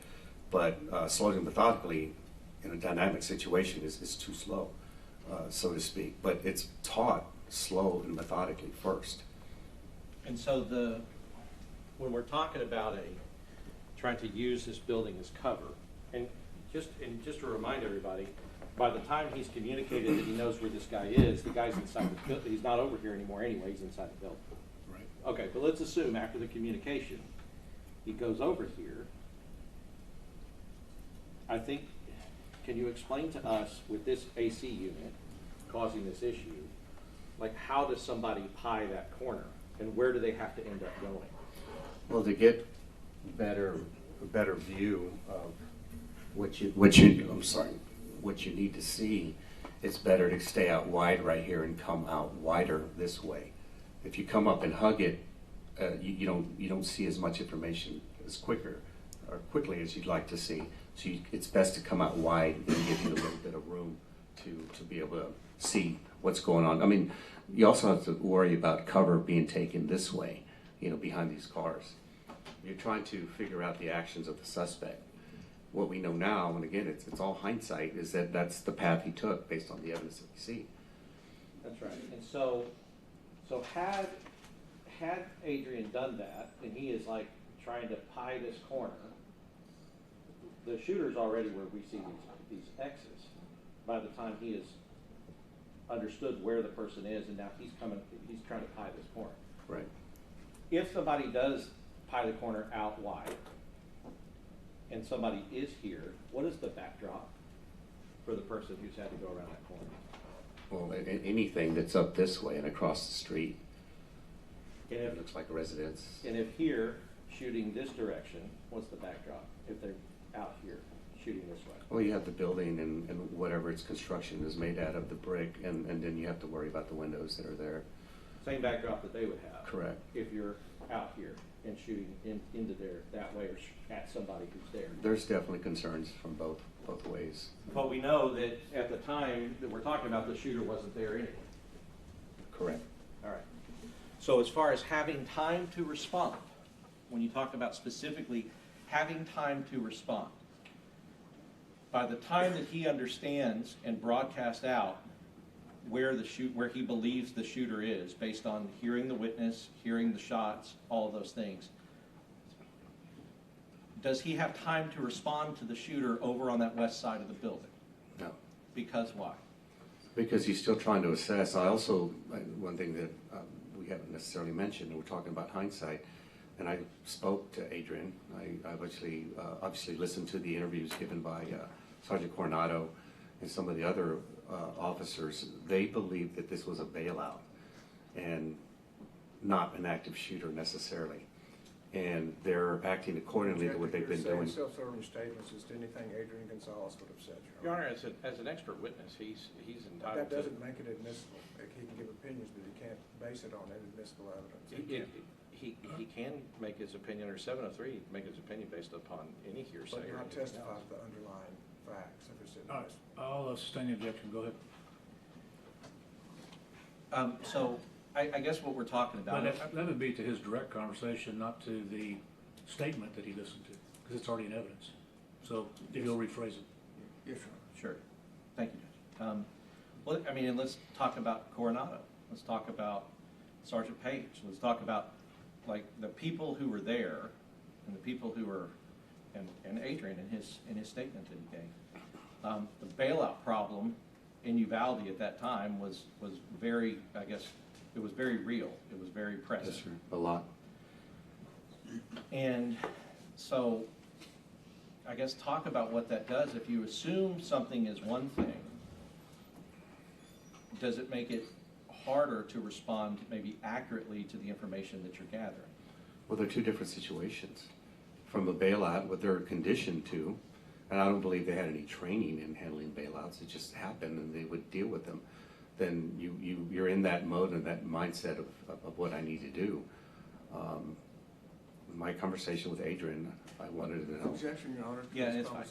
But slowly and methodically, in a dynamic situation, is too slow, so to speak. But it's taught slow and methodically first. And so when we're talking about trying to use this building as cover, and just to remind everybody, by the time he's communicated that he knows where this guy is, the guy's inside the building. He's not over here anymore anyway, he's inside the building. Right. Okay, but let's assume after the communication, he goes over here. I think, can you explain to us, with this AC unit causing this issue, like how does somebody pie that corner, and where do they have to end up going? Well, to get a better view of what you need to see, it's better to stay out wide right here and come out wider this way. If you come up and hug it, you don't see as much information as quickly as you'd like to see. So it's best to come out wide and give you a little bit of room to be able to see what's going on. I mean, you also have to worry about cover being taken this way. behind these cars. You're trying to figure out the actions of the suspect. What we know now, and again, it's all hindsight, is that that's the path he took based on the evidence that we see. That's right. And so had Adrian done that, and he is like trying to pie this corner, the shooter's already where we see these X's by the time he has understood where the person is, and now he's trying to pie this corner. Right. If somebody does pie the corner out wide, and somebody is here, what is the backdrop for the person who's had to go around that corner? Well, anything that's up this way and across the street, And it looks like a residence. if here, shooting this direction, what's the backdrop? If they're out here, shooting this way? Well, you have the building and whatever its construction is made out of, the brick, and then you have to worry about the windows that are there. Same backdrop that they would have. Correct. If you're out here and shooting into there that way, or at somebody who's there. There's definitely concerns from both ways. But we know that at the time that we're talking about, the shooter wasn't there anyway. Correct. All right. So as far as having time to respond, when you talk about specifically having time to respond, by the time that he understands and broadcasts out where he believes the shooter is, based on hearing the witness, hearing the shots, all of those things, does he have time to respond to the shooter over on that west side of the building? No. Because why? Because he's still trying to assess. One thing that we haven't necessarily mentioned, and we're talking about hindsight, and I spoke to Adrian. I've obviously listened to the interviews given by Sergeant Coronado and some of the other officers. They believe that this was a bailout and not an active shooter necessarily. And they're acting accordingly to what they've been doing. Self-serving statements as to anything Adrian Gonzales would have said, Your Honor, as an expert witness, he's entitled That doesn't make it admissible. Like, he can give opinions, but he can't base it on inadmissible evidence. He can make his opinion, or 703, make his opinion based upon any hearsay. But or not anything testify else. to the underlying facts if it's All right, admissible. I'll sustain the objection, go ahead. So I guess what we're talking about. But that would be to his direct conversation, not to the statement that he listened to, because it's already in evidence. So if you'll rephrase it. Yes, sir. Sure. Thank you, Judge. Well, I mean, and let's talk about Coronado. Let's talk about Sergeant Page. Let's talk about, like, the people who were there and the people who were, and Adrian in his statement that he gave. The bailout problem in Uvalde at that time was very, I guess, it was very real. It was very present. Yes, sir. A lot. And so, I guess talk about what that does. If you assume something is one thing, does it make it harder to respond maybe accurately to the information that you're gathering? Well, they're two different situations. From a bailout, what they're conditioned to, and I don't believe they had any training in handling bailouts, it just happened and they would deal with them. Then you're in that mode and that mindset of what I need to do. My conversation with Adrian, I wanted to know. Objection, Your Honor. Yeah, it's fine.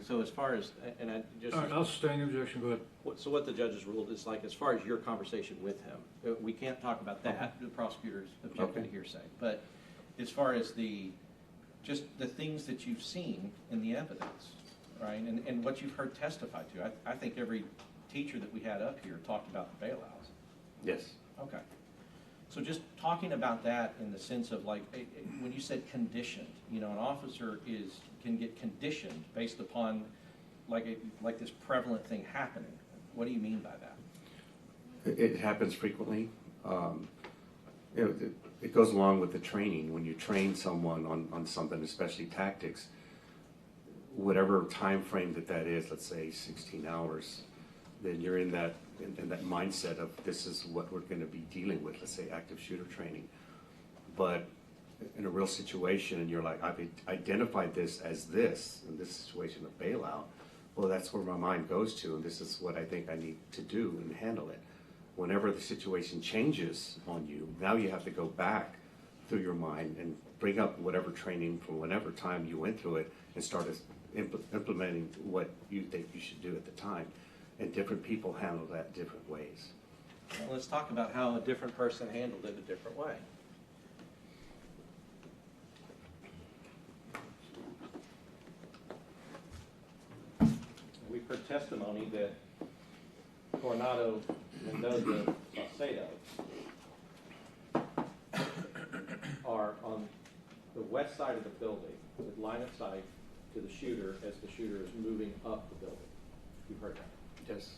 So as far as, and I just. All right, I'll sustain the objection, go ahead. So what the judges ruled is, like, as far as your conversation with him, we can't talk about that. The prosecutor's objected to hearsay. But as far as just the things that you've seen in the evidence, right, and what you've heard testified to, I think every teacher that we had up here talked about the bailouts. Yes. Okay. So just talking about that in the sense of, like, when you said conditioned, an officer can get conditioned based upon like this prevalent thing happening. What do you mean by that? It happens frequently. It goes along with the training. When you train someone on something, especially tactics, whatever time frame that is, let's say 16 hours, then you're in that mindset of this is what we're going to be dealing with, let's say active shooter training. But in a real situation, and you're like, I've identified this as this, in this situation of bailout, well, that's where my mind goes to, and this is what I think I need to do and handle it. Whenever the situation changes on you, now you have to go back through your mind and bring up whatever training from whatever time you went through it and start implementing what you think you should do at the time. And different people handle that different ways. Well, let's talk about how a different person handled it a different way. heard testimony that Coronado, Mendoza, Salcedo are on the west side of the building with line of sight to the shooter as the shooter is moving up the building. You've heard that? Yes.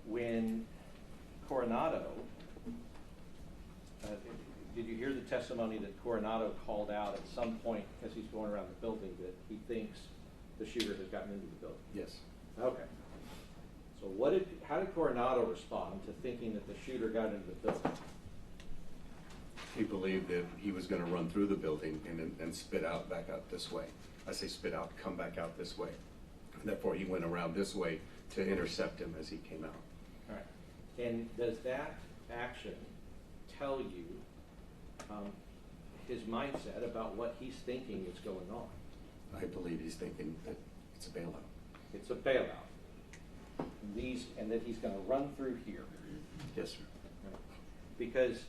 When Coronado, did you hear the testimony that Coronado called out at some point as he's going around the building that he thinks the shooter has gotten into the building? Yes. Okay. So how did Coronado respond to thinking that the shooter got into the building? He believed that he was going to run through the building and spit out back out this way. I say spit out, come back out this way. And therefore, he went around this way to intercept him as he came out. All right. And does that action tell you his mindset about what he's thinking is going on? I believe he's thinking that it's a bailout. It's a bailout. And that he's going to run through here. Yes, sir. Right. Because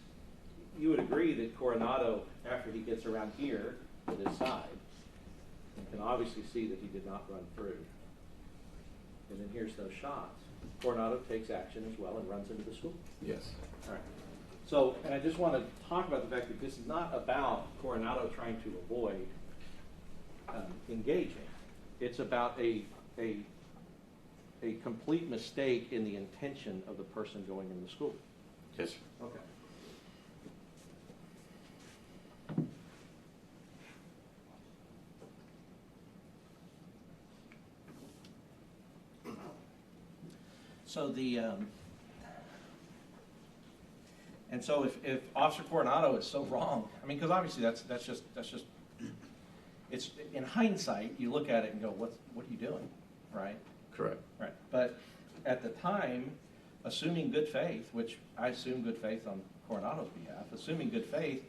you would agree that Coronado, after he gets around here to this side, you can obviously see that he did not run through. And then here's those shots. Coronado takes action as well and runs into the school. Yes. All right. So, and I just want to talk about the fact that this is not about Coronado trying to avoid engaging. It's about a complete mistake in the intention of the person going in the school. Yes, sir. Okay. So and so if Officer Coronado is so wrong, I mean, because obviously that's just it's in hindsight you look at it and go, what are you doing, right? Correct. Right. But at the time, assuming good faith, which I assume good faith on Coronado's behalf, assuming good faith,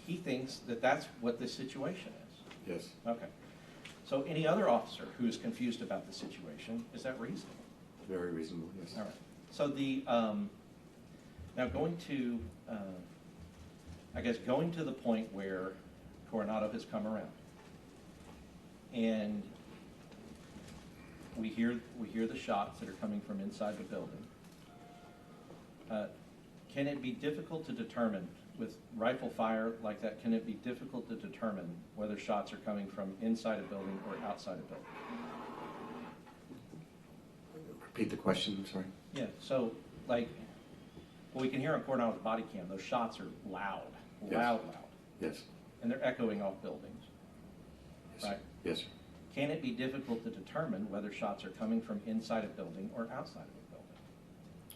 he thinks that that's what this situation is. Yes. Okay. So any other officer who is confused about the situation, is that reasonable? Very reasonable, yes. All right. So now going to, I guess going to the point where Coronado has come around, and we hear the shots that are coming from inside the building. Can it be difficult to determine with rifle fire like that? Can it be difficult to determine whether shots are coming from inside a building or outside a building? Repeat the question, I'm sorry. Yeah, so like, well, we can hear on Coronado's body cam, those shots are loud, Yes. loud, Yes. and they're echoing off buildings, Yes, sir. right? Yes, sir. Can it be difficult to determine whether shots are coming from inside a building or outside of a building?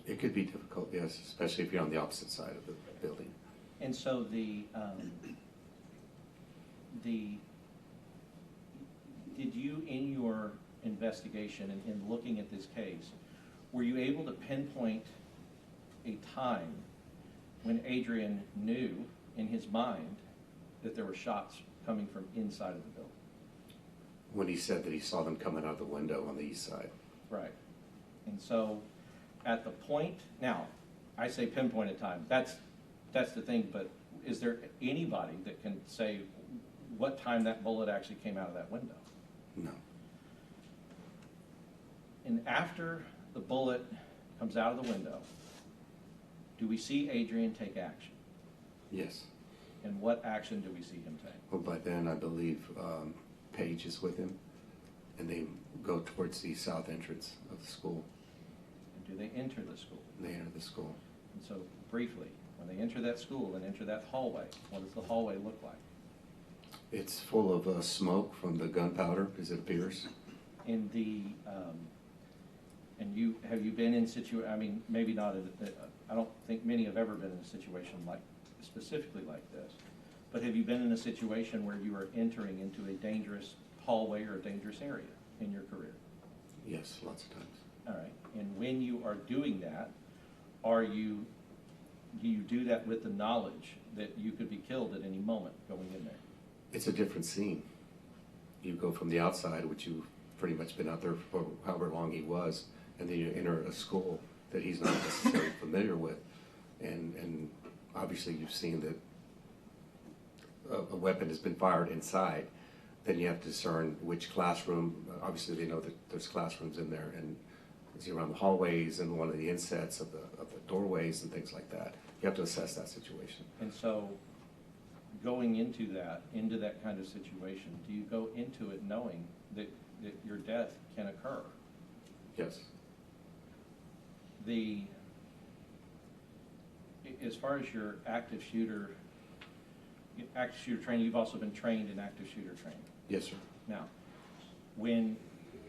It could be difficult, yes, especially if you're on the opposite side of the building. And so did you, in your investigation and in looking at this case, were you able to pinpoint a time when Adrian knew in his mind that there were shots coming from inside of the building? When he said that he saw them coming out the window on the east side. Right. And so at the point, now, I say pinpoint a time, that's the thing, but is there anybody that can say what time that bullet actually came out of that window? No. And after the bullet comes out of the window, do we see Adrian take action? Yes. And what action do we see him take? Well, by then, I believe Paige is with him, and they go towards the south entrance of the school. And do they enter the school? They enter the school. And so briefly, when they enter that school and enter that hallway, what does the hallway look like? It's full of smoke from the gunpowder, as it appears. In the, and have you been in I mean, maybe not, I don't think many have ever been in a situation like, specifically like this, but have you been in a situation where you are entering into a dangerous hallway or a dangerous area in your career? Yes, lots of times. All right, and when you are doing that, do you do that with the knowledge that you could be killed at any moment going in there? It's a different scene. You go from the outside, which you've pretty much been out there for however long he was, and then you enter a school that he's not necessarily familiar with. And obviously you've seen that a weapon has been fired inside. then you have to discern which classroom. Obviously, they know that there's classrooms in there, and is he around the hallways and one of the insets of the doorways and things like that. You have to assess that situation. And so, going into that kind of situation, do you go into it knowing that your death can occur? Yes. As far as your active shooter training, you've also been trained in active shooter training. Yes, sir. Now, when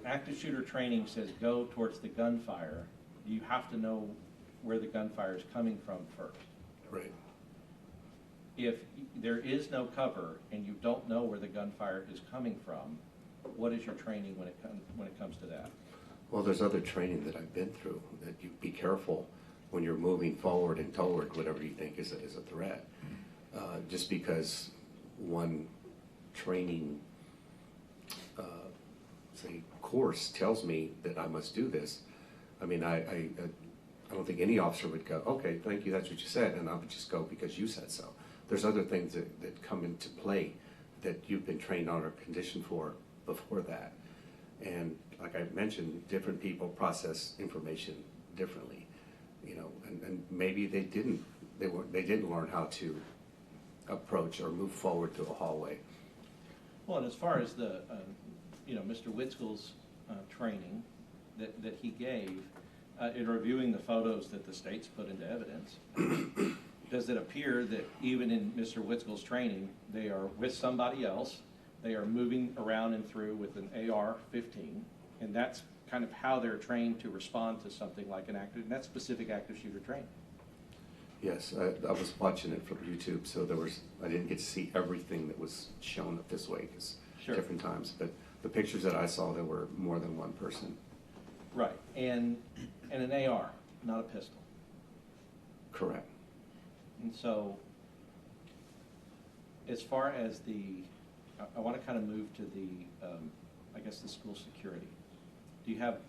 active shooter training says go towards the gunfire, you have to know where the gunfire is coming from first. Right. If there is no cover and you don't know where the gunfire is coming from, what is your training when it comes to that? Well, there's other training that I've been through that you be careful when you're moving forward and toward whatever you think is a threat. Just because one training, say, course tells me that I must do this, I mean, I don't think any officer would go, okay, thank you, that's what you said, and I would just go because you said so. There's other things that come into play that you've been trained on or conditioned for before that. And like I mentioned, different people process information differently, you know, and maybe they didn't learn how to approach or move forward through a hallway. Well, and as far as the, Mr. Witzkel's training that he gave, in reviewing the photos that the state's put into evidence, does it appear that even in Mr. Witzkel's training, they are with somebody else, they are moving around and through with an AR-15, and that's kind of how they're trained to respond to something like and that's specific active shooter training? Yes, I was watching it from YouTube, so I didn't get to see everything that was shown up this way, because Sure. different times, but the pictures that I saw, there were more than one person. Right, and an AR, not a pistol. Correct. And so, as far as I want to kind of move to the school security. Do you have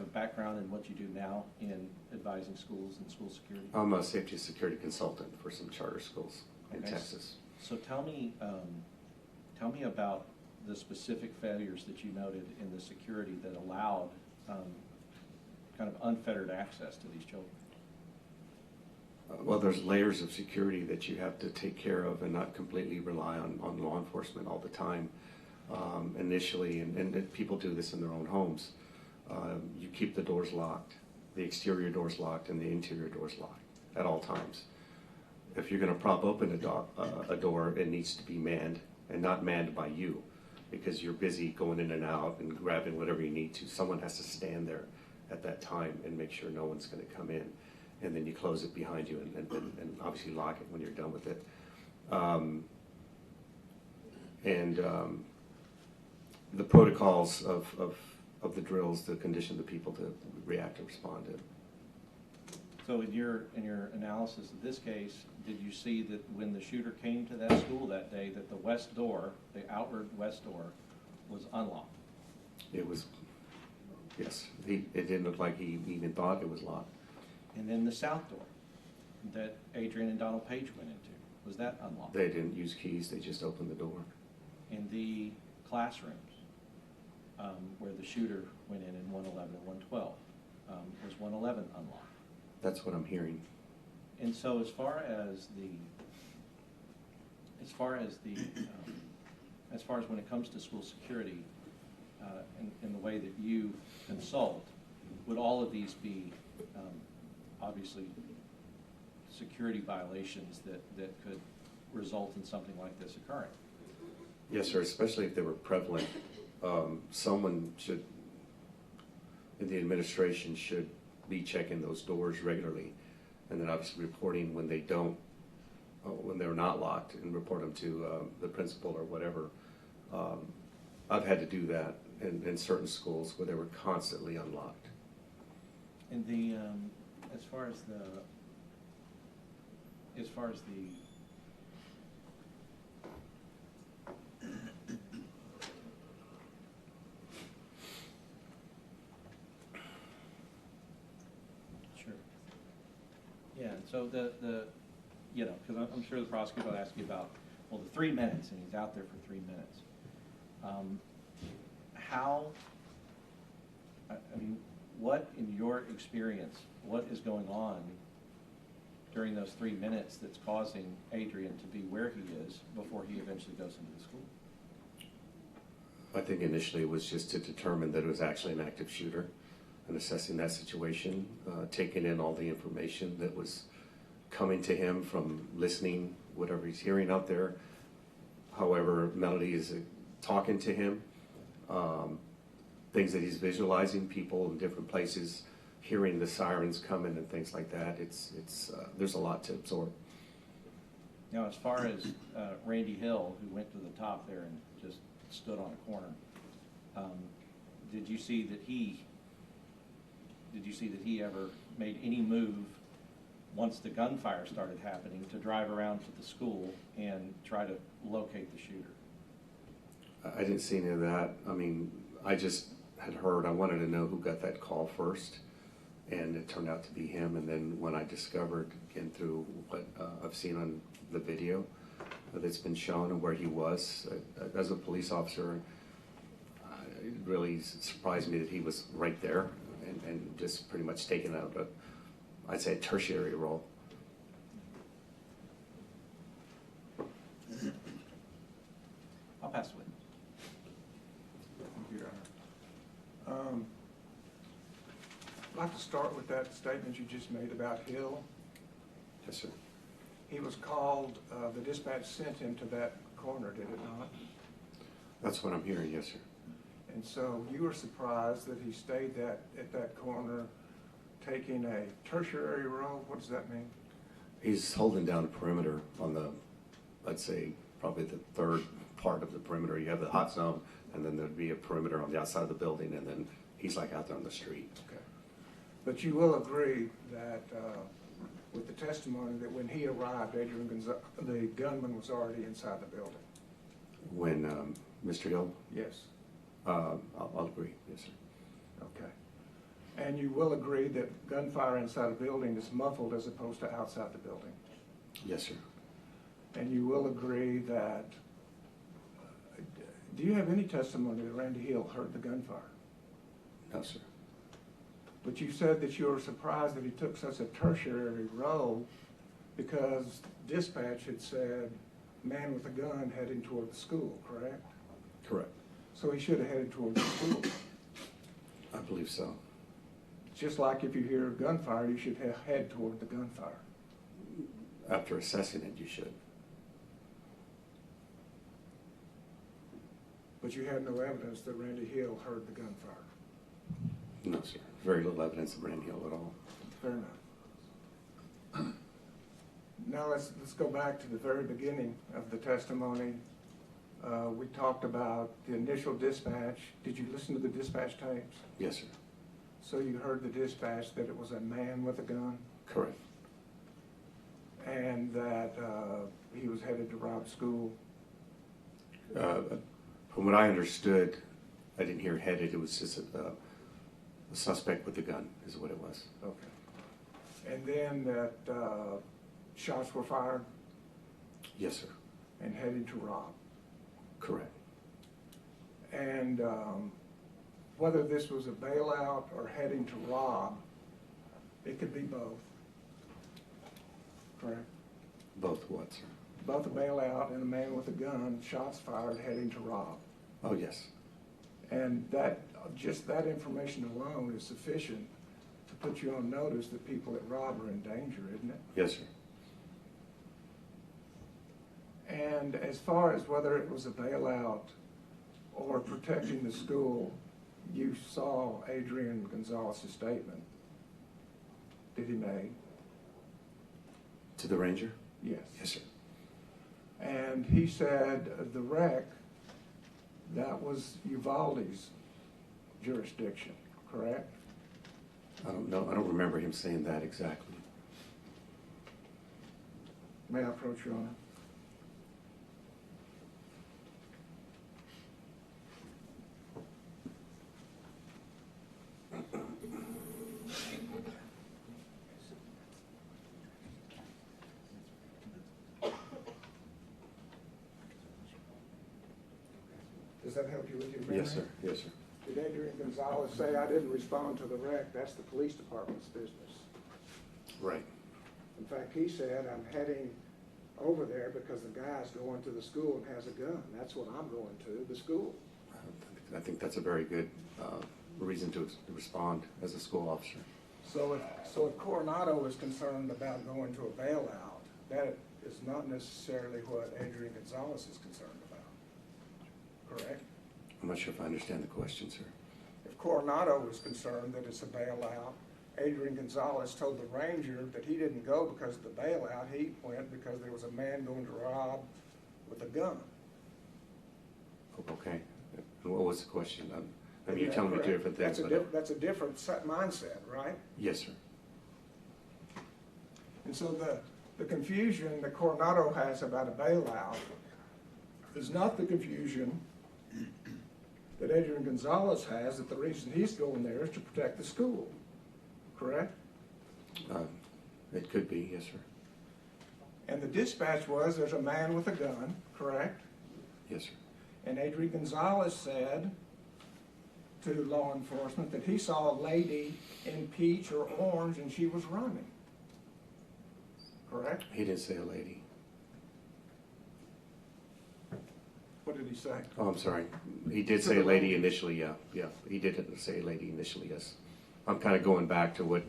a background in what you do now in advising schools and school security? I'm a safety and security consultant for some charter schools in Okay. Texas. So tell me about the specific failures that you noted in the security that allowed kind of unfettered access to these children. Well, there's layers of security that you have to take care of and not completely rely on law enforcement all the time. Initially, and people do this in their own homes, you keep the doors locked, the exterior doors locked, and the interior doors locked at all times. If you're going to prop open a door, it needs to be manned, and not manned by you, because you're busy going in and out and grabbing whatever you need to. Someone has to stand there at that time and make sure no one's going to come in. And then you close it behind you and obviously lock it when you're done with it. The protocols of the drills to condition the people to react and respond to. So in your analysis of this case, did you see that when the shooter came to that school that day, that the west door, the outward west door, was unlocked? It was, yes. It didn't look like he even thought it was locked. And then the south door that Adrian and Donald Page went into, was that unlocked? They didn't use keys, they just opened the door. In the classrooms where the shooter went in 111 and 112, was 111 unlocked? That's what I'm hearing. And so as far as when it comes to school security, in the way that you consult, would all of these be obviously security violations that could result in something like this occurring? Yes, sir, especially if they were prevalent. Someone should, in the administration, should be checking those doors regularly, and then obviously reporting when they don't, when they're not locked, and report them to the principal or whatever. I've had to do that in certain schools where they were constantly unlocked. And as far as the sure. Yeah, so because I'm sure the prosecutor will ask you about, well, the 3 minutes, and he's out there for 3 minutes. How, I mean, what in your experience, what is going on during those 3 minutes that's causing Adrian to be where he is before he eventually goes into the school? I think initially it was just to determine that it was actually an active shooter and assessing that situation, taking in all the information that was coming to him from listening, whatever he's hearing out there. However, Melody is talking to him, things that he's visualizing, people in different places, hearing the sirens coming and things like that. There's a lot to absorb. Now, as far as Randy Hill, who went to the top there and just stood on a corner, did you see that he ever made any move once the gunfire started happening to drive around to the school and try to locate the shooter? I didn't see any of that. I mean, I just had heard, I wanted to know who got that call first, and it turned out to be him. And then when I discovered, again, through what I've seen on the video that's been shown and where he was, as a police officer, it really surprised me that he was right there and just pretty much taking out I'd say a tertiary role. I'll pass the witness. Thank you, Your Honor. I'd like to start with that statement you just made about Hill. Yes, sir. He was called, the dispatch sent him to that corner, did it not? That's what I'm hearing, yes, sir. And so you were surprised that he stayed at that corner taking a tertiary role? What does that mean? He's holding down the perimeter on the, I'd say, probably the third part of the perimeter. You have the hot zone, and then there'd be a perimeter on the outside of the building, and then he's like out there on the street. Okay. But you will agree that with the testimony that when he arrived, Adrian Gonzales, the gunman was already inside the building? When Mr. Hill? Yes. I'll agree, yes, sir. Okay. And you will agree that gunfire inside a building is muffled as opposed to outside the building? Yes, sir. And you will agree that, do you have any testimony that Randy Hill heard the gunfire? No, sir. But you said that you were surprised that he took such a tertiary role because dispatch had said man with a gun heading toward the school, correct? Correct. So he should have headed toward the school. I believe so. Just like if you hear gunfire, you should head toward the gunfire. After assessing it, you should. But you have no evidence that Randy Hill heard the gunfire. No, sir. Very little evidence of Randy Hill at all. Fair enough. Now let's go back to the very beginning of the testimony. We talked about the initial dispatch. Did you listen to the dispatch tapes? Yes, sir. So you heard the dispatch that it was a man with a gun Correct. and that he was headed to Robb school? From what I understood, I didn't hear headed. It was just a suspect with a gun is what it was. Okay. And then that shots were fired Yes, sir. and headed to Robb. Correct. And whether this was a bailout or heading to Robb, it could be both. Correct? Both what, sir? Both a bailout and a man with a gun, shots fired heading to Robb. Oh, yes. And that, just that information alone is sufficient to put you on notice that people at Robb are in danger, isn't it? Yes, sir. And as far as whether it was a bailout or protecting the school, you saw Adrian Gonzales' statement that he made. To the ranger? Yes. Yes, sir. And he said the wreck, that was Uvalde's jurisdiction, correct? I don't know. I don't remember him saying that exactly. May I approach, Your Honor? Does that help you with your memory? Yes, sir. Yes, sir. Did Adrian Gonzales say, "I didn't respond to the wreck, that's the police department's business"? Right. In fact, he said, "I'm heading over there because the guy's going to the school and has a gun. That's what I'm going to, the school." I think that's a very good reason to respond as a school officer. So if Coronado is concerned about going to a bailout, that is not necessarily what Adrian Gonzales is concerned about, correct? I'm not sure if I understand the question, sir. If Coronado is concerned that it's a bailout, Adrian Gonzales told the ranger that he didn't go because of the bailout, he went because there was a man going to rob with a gun. Okay. And what was the question? I mean, you're telling me two different things. That's a different mindset, right? Yes, sir. And so the confusion that Coronado has about a bailout is not the confusion that Adrian Gonzales has, that the reason he's going there is to protect the school, correct? It could be, yes, sir. And the dispatch was, there's a man with a gun, correct? Yes, sir. And Adrian Gonzales said to law enforcement that he saw a lady in peach or orange and she was running, correct? He didn't say a lady. What did he say? Oh, I'm sorry. He did say a lady initially, yeah. Yeah, he did say a lady initially, yes. I'm kind of going back to what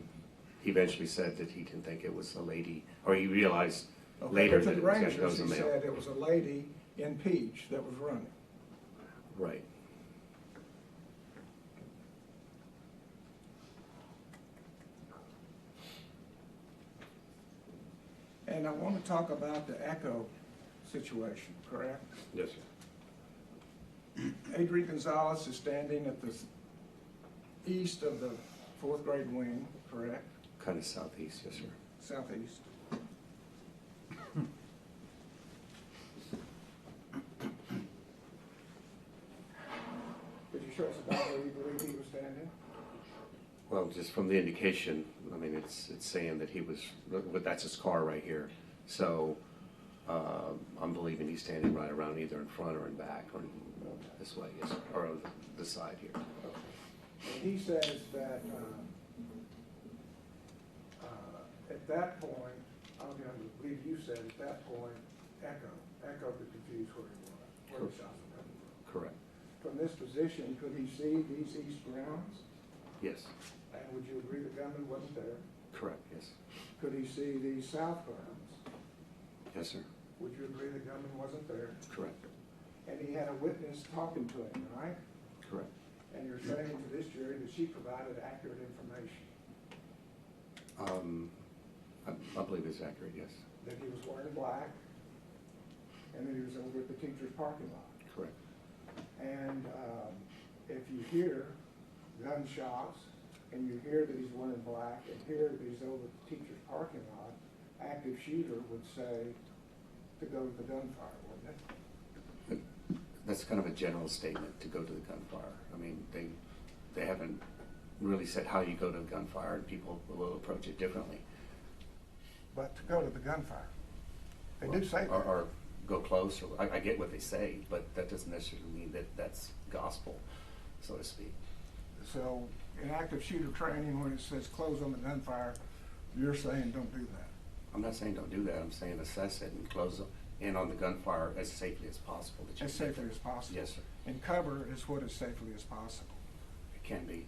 he eventually said, that he didn't think it was a lady, or he realized later To that the it was Rangers, a he male. said it was a lady in peach that was running. Right. And I want to talk about the Echo situation, correct? Yes, sir. Adrian Gonzales is standing at the east of the fourth grade wing, correct? Kind of southeast, yes, sir. Southeast. Could you show us about where you believe he was standing? Well, just from the indication, I mean, it's saying that he was, but that's his car right here. So I'm believing he's standing right around either in front or in back, or this way, yes, or on the side here. And he says that at that point, I believe you said at that point, Echo could confuse where he was, where the shots were coming from. Correct. From this position, could he see these east grounds? Yes. And would you agree the gunman wasn't there? Correct, yes. Could he see these south grounds? Yes, sir. Would you agree the gunman wasn't there? Correct. And he had a witness talking to him, right? Correct. And you're saying to this jury that she provided accurate information, I believe it's accurate, yes. that he was wearing black, and that he was over at the teacher's parking lot. Correct. And if you hear gunshots, and you hear that he's wearing black, and hear that he's over at the teacher's parking lot, active shooter would say to go to the gunfire, wouldn't it? That's kind of a general statement, to go to the gunfire. I mean, they haven't really said how you go to the gunfire, and people will approach it differently. But to go to the gunfire, they do say that. Or go close, or I get what they say, but that doesn't necessarily mean that that's gospel, so to speak. So in active shooter training, when it says close on the gunfire, you're saying don't do that. I'm not saying don't do that, I'm saying assess it and close in on the gunfire as safely as possible. That you As can get safely there. as possible. Yes, sir. And cover is what as safely as possible. It can be.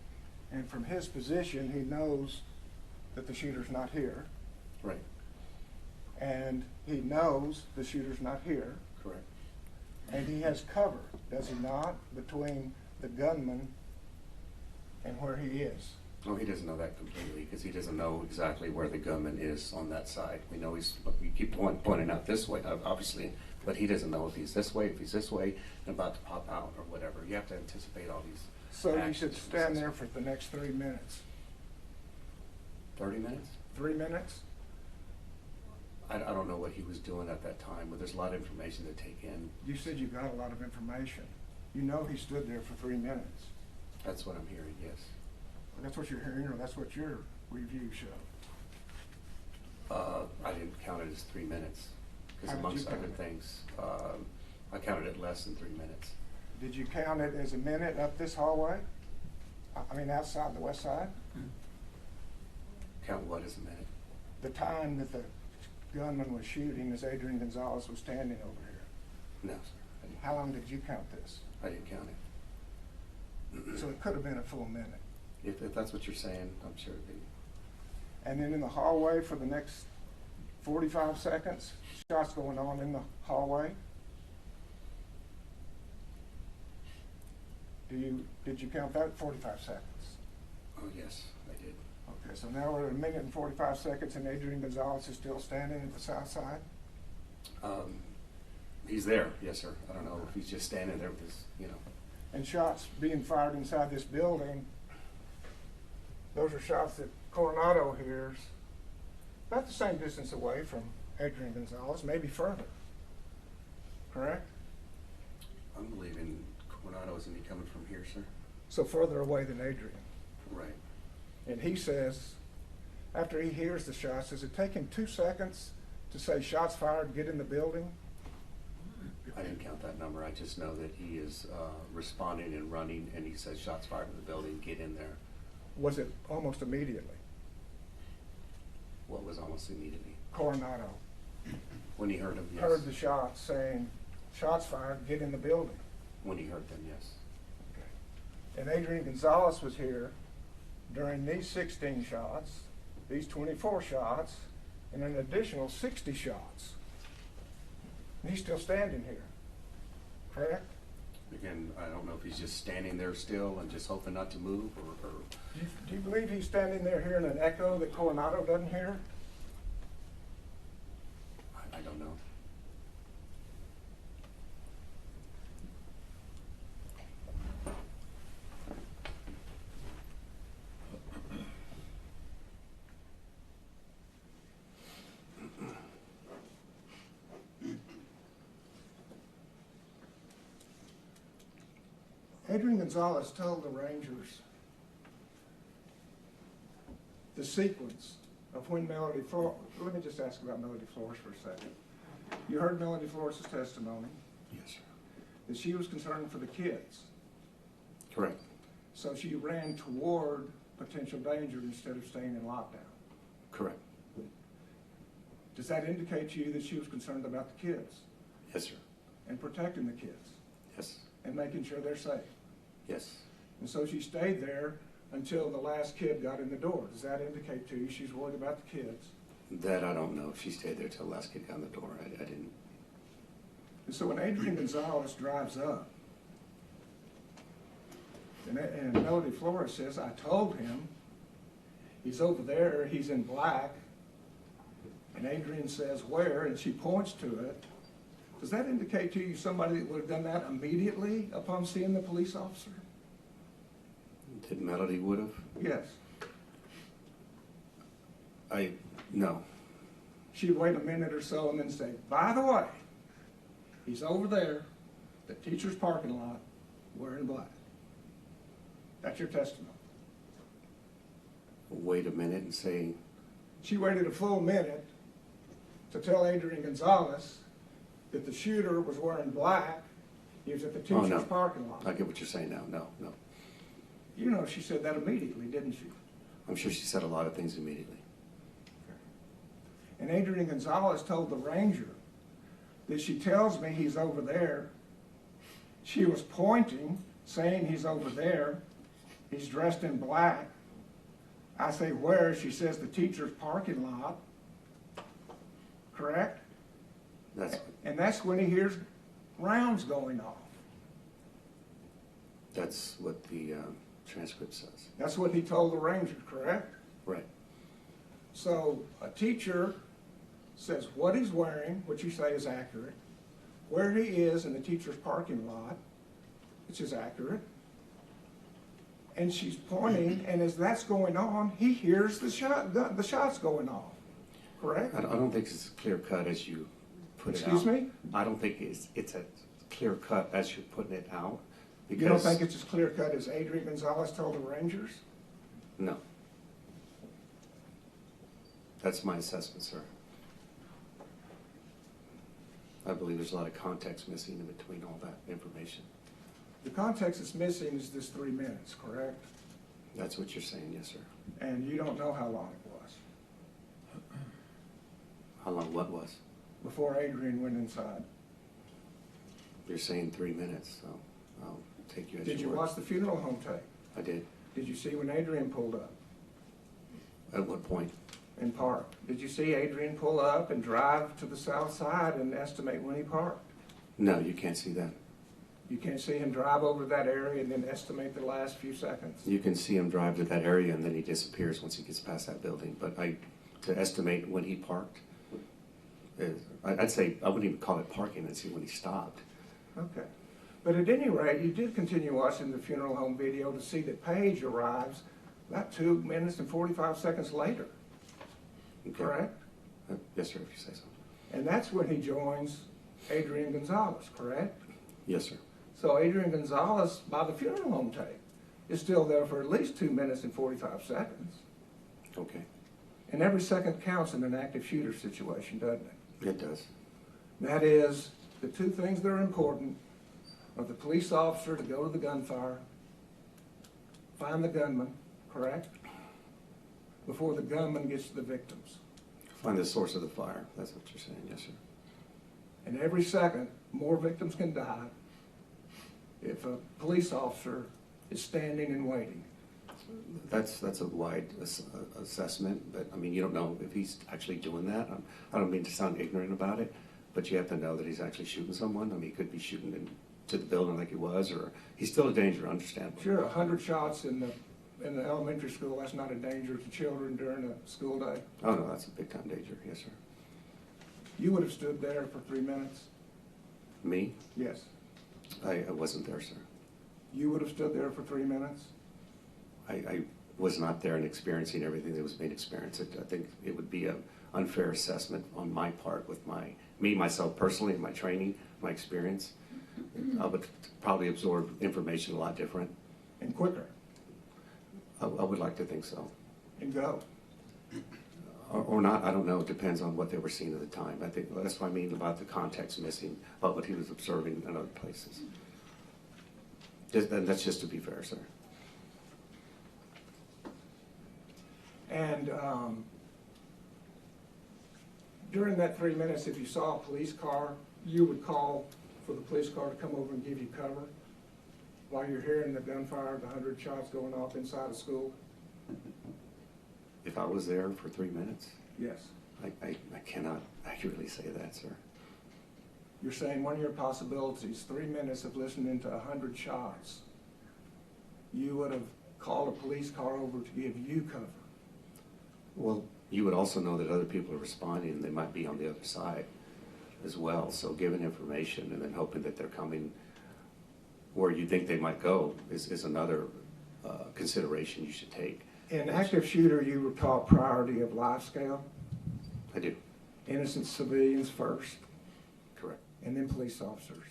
And from his position, he knows that the shooter's not here, Right. and he knows the shooter's not here, Correct. and he has cover, does he not, between the gunman and where he is? No, he doesn't know that completely, because he doesn't know exactly where the gunman is on that side. We know we keep pointing out this way, obviously, but he doesn't know if he's this way, and about to pop out, or whatever. You have to anticipate all these So you actions should and stand there such. for the next 3 minutes. 30 minutes? 3 minutes? I don't know what he was doing at that time, but there's a lot of information to take in. You said you got a lot of information. You know he stood there for 3 minutes. That's what I'm hearing, yes. That's what you're hearing, or that's what your review showed? I didn't count it as 3 minutes, How because did amongst you count other it? things, I counted it less than 3 minutes. did you count it as a minute up this hallway? I mean, outside the west side? Count what as a minute? The time that the gunman was shooting as Adrian Gonzales was standing over here. No, sir. How long did you count this? I didn't count it. So it could have been a full minute. If that's what you're saying, I'm sure it'd be. And then in the hallway for the next 45 seconds, shots going on in the hallway. Did you count that 45 seconds? Oh, yes, I did. Okay, so now we're at 1:45 seconds and Adrian Gonzales is still standing at the south side? He's there, yes, sir. I don't know if he's just standing there with his, you know. And shots being fired inside this building, those are shots that Coronado hears about the same distance away from Adrian Gonzales, maybe further. Correct? I'm believing Coronado isn't he coming from here, sir? So further away than Adrian. Right. And he says, after he hears the shots, does it take him 2 seconds to say shots fired, get in the building? I didn't count that number. I just know that he is responding and running, and he says shots fired in the building, get in there. Was it almost immediately? What was almost immediately? Coronado When he heard them, yes. heard the shots saying, shots fired, get in the building. When he heard them, yes. And Adrian Gonzales was here during these 16 shots, these 24 shots, and an additional 60 shots. And he's still standing here, correct? Again, I don't know if he's just standing there still and just hoping not to move, or Do you believe he's standing there hearing an echo that Coronado doesn't hear? I don't know. Adrian Gonzales told the Rangers the sequence of when Melody Flores, let me just ask about Melody Flores for a second. You heard Melody Flores' testimony Yes, sir. that she was concerned for the kids. Correct. So she ran toward potential danger instead of staying in lockdown. Correct. Does that indicate to you that she was concerned about the kids Yes, sir. and protecting the kids Yes. and making sure they're safe? Yes. And so she stayed there until the last kid got in the door. Does that indicate to you she's worried about the kids? That I don't know if she stayed there till the last kid got in the door. I didn't. And so when Adrian Gonzales drives up, and Melody Flores says, I told him, he's over there, he's in black, and Adrian says, where? And she points to it. Does that indicate to you somebody that would have done that immediately upon seeing the police officer? Did Melody would have? Yes. No. She'd wait a minute or so and then say, by the way, he's over there, the teacher's parking lot, wearing black. That's your testimony. Wait a minute and say, She waited a full minute to tell Adrian Gonzales that the shooter was wearing black. He was at the Oh, teacher's no. parking lot. I get what you're saying now. No. You know, she said that immediately, didn't she? I'm sure she said a lot of things immediately. And Adrian Gonzales told the ranger that she tells me he's over there. She was pointing, saying he's over there. He's dressed in black. I say, where? She says the teacher's parking lot. Correct? And that's when he hears rounds going off. That's what the transcript says. That's what he told the ranger, correct? Right. So a teacher says what he's wearing, which you say is accurate, where he is in the teacher's parking lot, which is accurate, and she's pointing, and as that's going on, he hears the shots going off, correct? I don't think it's as clear cut as you put it out. Excuse me? I don't think it's a clear cut as you're putting it out. You don't think it's as clear cut as Adrian Gonzales told the Rangers? No. That's my assessment, sir. I believe there's a lot of context missing in between all that information. The context that's missing is this 3 minutes, correct? That's what you're saying, yes, sir. And you don't know how long it was How long what was? before Adrian went inside. You're saying 3 minutes, so I'll take you at your Did you word. watch the funeral home tape? I did. Did you see when Adrian pulled up At what point? and parked? Did you see Adrian pull up and drive to the south side and estimate when he parked? No, you can't see that. You can't see him drive over that area and then estimate the last few seconds? You can see him drive to that area and then he disappears once he gets past that building. But to estimate when he parked, I'd say, I wouldn't even call it parking, I'd see when he stopped. Okay. But at any rate, you did continue watching the funeral home video to see that Paige arrives about 2 minutes and 45 seconds later, Okay. correct? Yes, sir, if you say so. And that's when he joins Adrian Gonzales, correct? Yes, sir. So Adrian Gonzales, by the funeral home tape, is still there for at least 2 minutes and 45 seconds. Okay. And every second counts in an active shooter situation, doesn't it? It does. That is, the two things that are important are the police officer to go to the gunfire, find the gunman, correct? Before the gunman gets to the victims. Find the source of the fire. That's what you're saying, yes, sir. And every second, more victims can die if a police officer is standing and waiting. That's a wide assessment, but I mean, you don't know if he's actually doing that. I don't mean to sound ignorant about it, but you have to know that he's actually shooting someone. I mean, he could be shooting into the building like he was, or he's still a danger, understandable. Sure, 100 shots in the elementary school, that's not a danger to children during a school day. Oh, no, that's a big time danger, yes, sir. You would have stood there for 3 minutes? Me? Yes. I wasn't there, sir. You would have stood there for 3 minutes? I was not there and experiencing everything that was being experienced. I think it would be an unfair assessment on my part with myself personally, and my training, my experience. I would probably absorb information a lot different. And quicker? I would like to think so. And go? Or not, I don't know, it depends on what they were seeing at the time. I think that's what I mean about the context missing, about what he was observing in other places. And that's just to be fair, sir. And during that 3 minutes, if you saw a police car, you would call for the police car to come over and give you cover while you're hearing the gunfire, the 100 shots going off inside a school? If I was there for 3 minutes, Yes. I cannot accurately say that, sir. You're saying one of your possibilities, 3 minutes of listening to 100 shots, you would have called a police car over to give you cover. Well, you would also know that other people are responding and they might be on the other side as well. So giving information and then hoping that they're coming where you think they might go is another consideration you should take. In active shooter, you were taught priority of life scale, I do. innocent civilians first, Correct. and then police officers.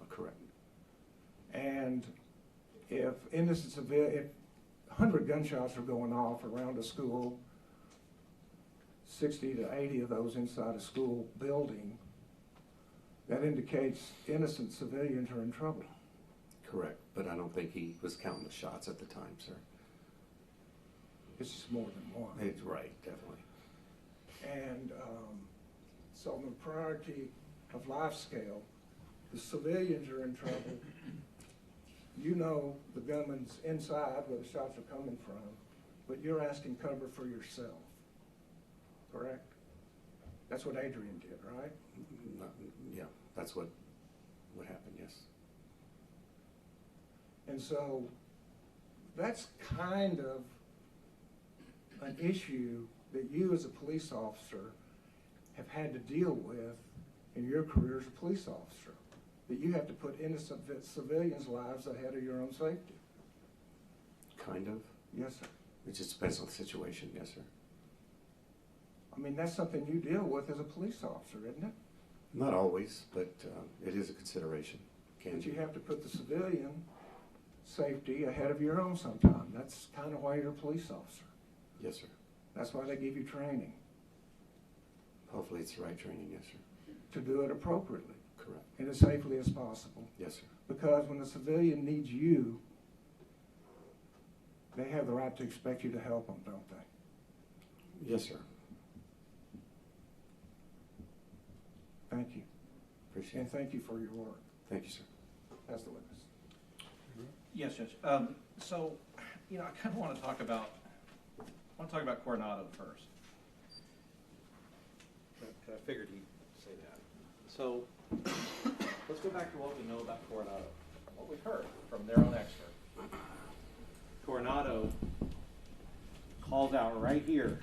Correct. And if if 100 gunshots are going off around a school, 60 to 80 of those inside a school building, that indicates innocent civilians are in trouble. Correct. But I don't think he was counting the shots at the time, sir. It's just more than one. It's right, definitely. And so on the priority of life scale, the civilians are in trouble. You know the gunman's inside where the shots are coming from, but you're asking cover for yourself, correct? That's what Adrian did, right? Yeah, that's what happened, yes. And so that's kind of an issue that you as a police officer have had to deal with in your career as a police officer, that you have to put innocent civilians' lives ahead of your own safety. Kind of. Yes, sir. It just depends on the situation, yes, sir. I mean, that's something you deal with as a police officer, isn't it? Not always, but it is a consideration. But you have to put the civilian safety ahead of your own sometime. That's kind of why you're a police officer. Yes, sir. That's why they give you training, Hopefully it's the right training, yes, sir. to do it appropriately Correct. and as safely as possible. Yes, sir. Because when the civilian needs you, they have the right to expect you to help them, don't they? Yes, sir. Thank you. Appreciate And it. thank you for your work. Thank you, sir. As the witness. Yes, Judge. So, you know, I kind of want to talk about Coronado first. I figured he'd say that. So, let's go back to what we know about Coronado, what we've heard from their own expert. Coronado calls out right here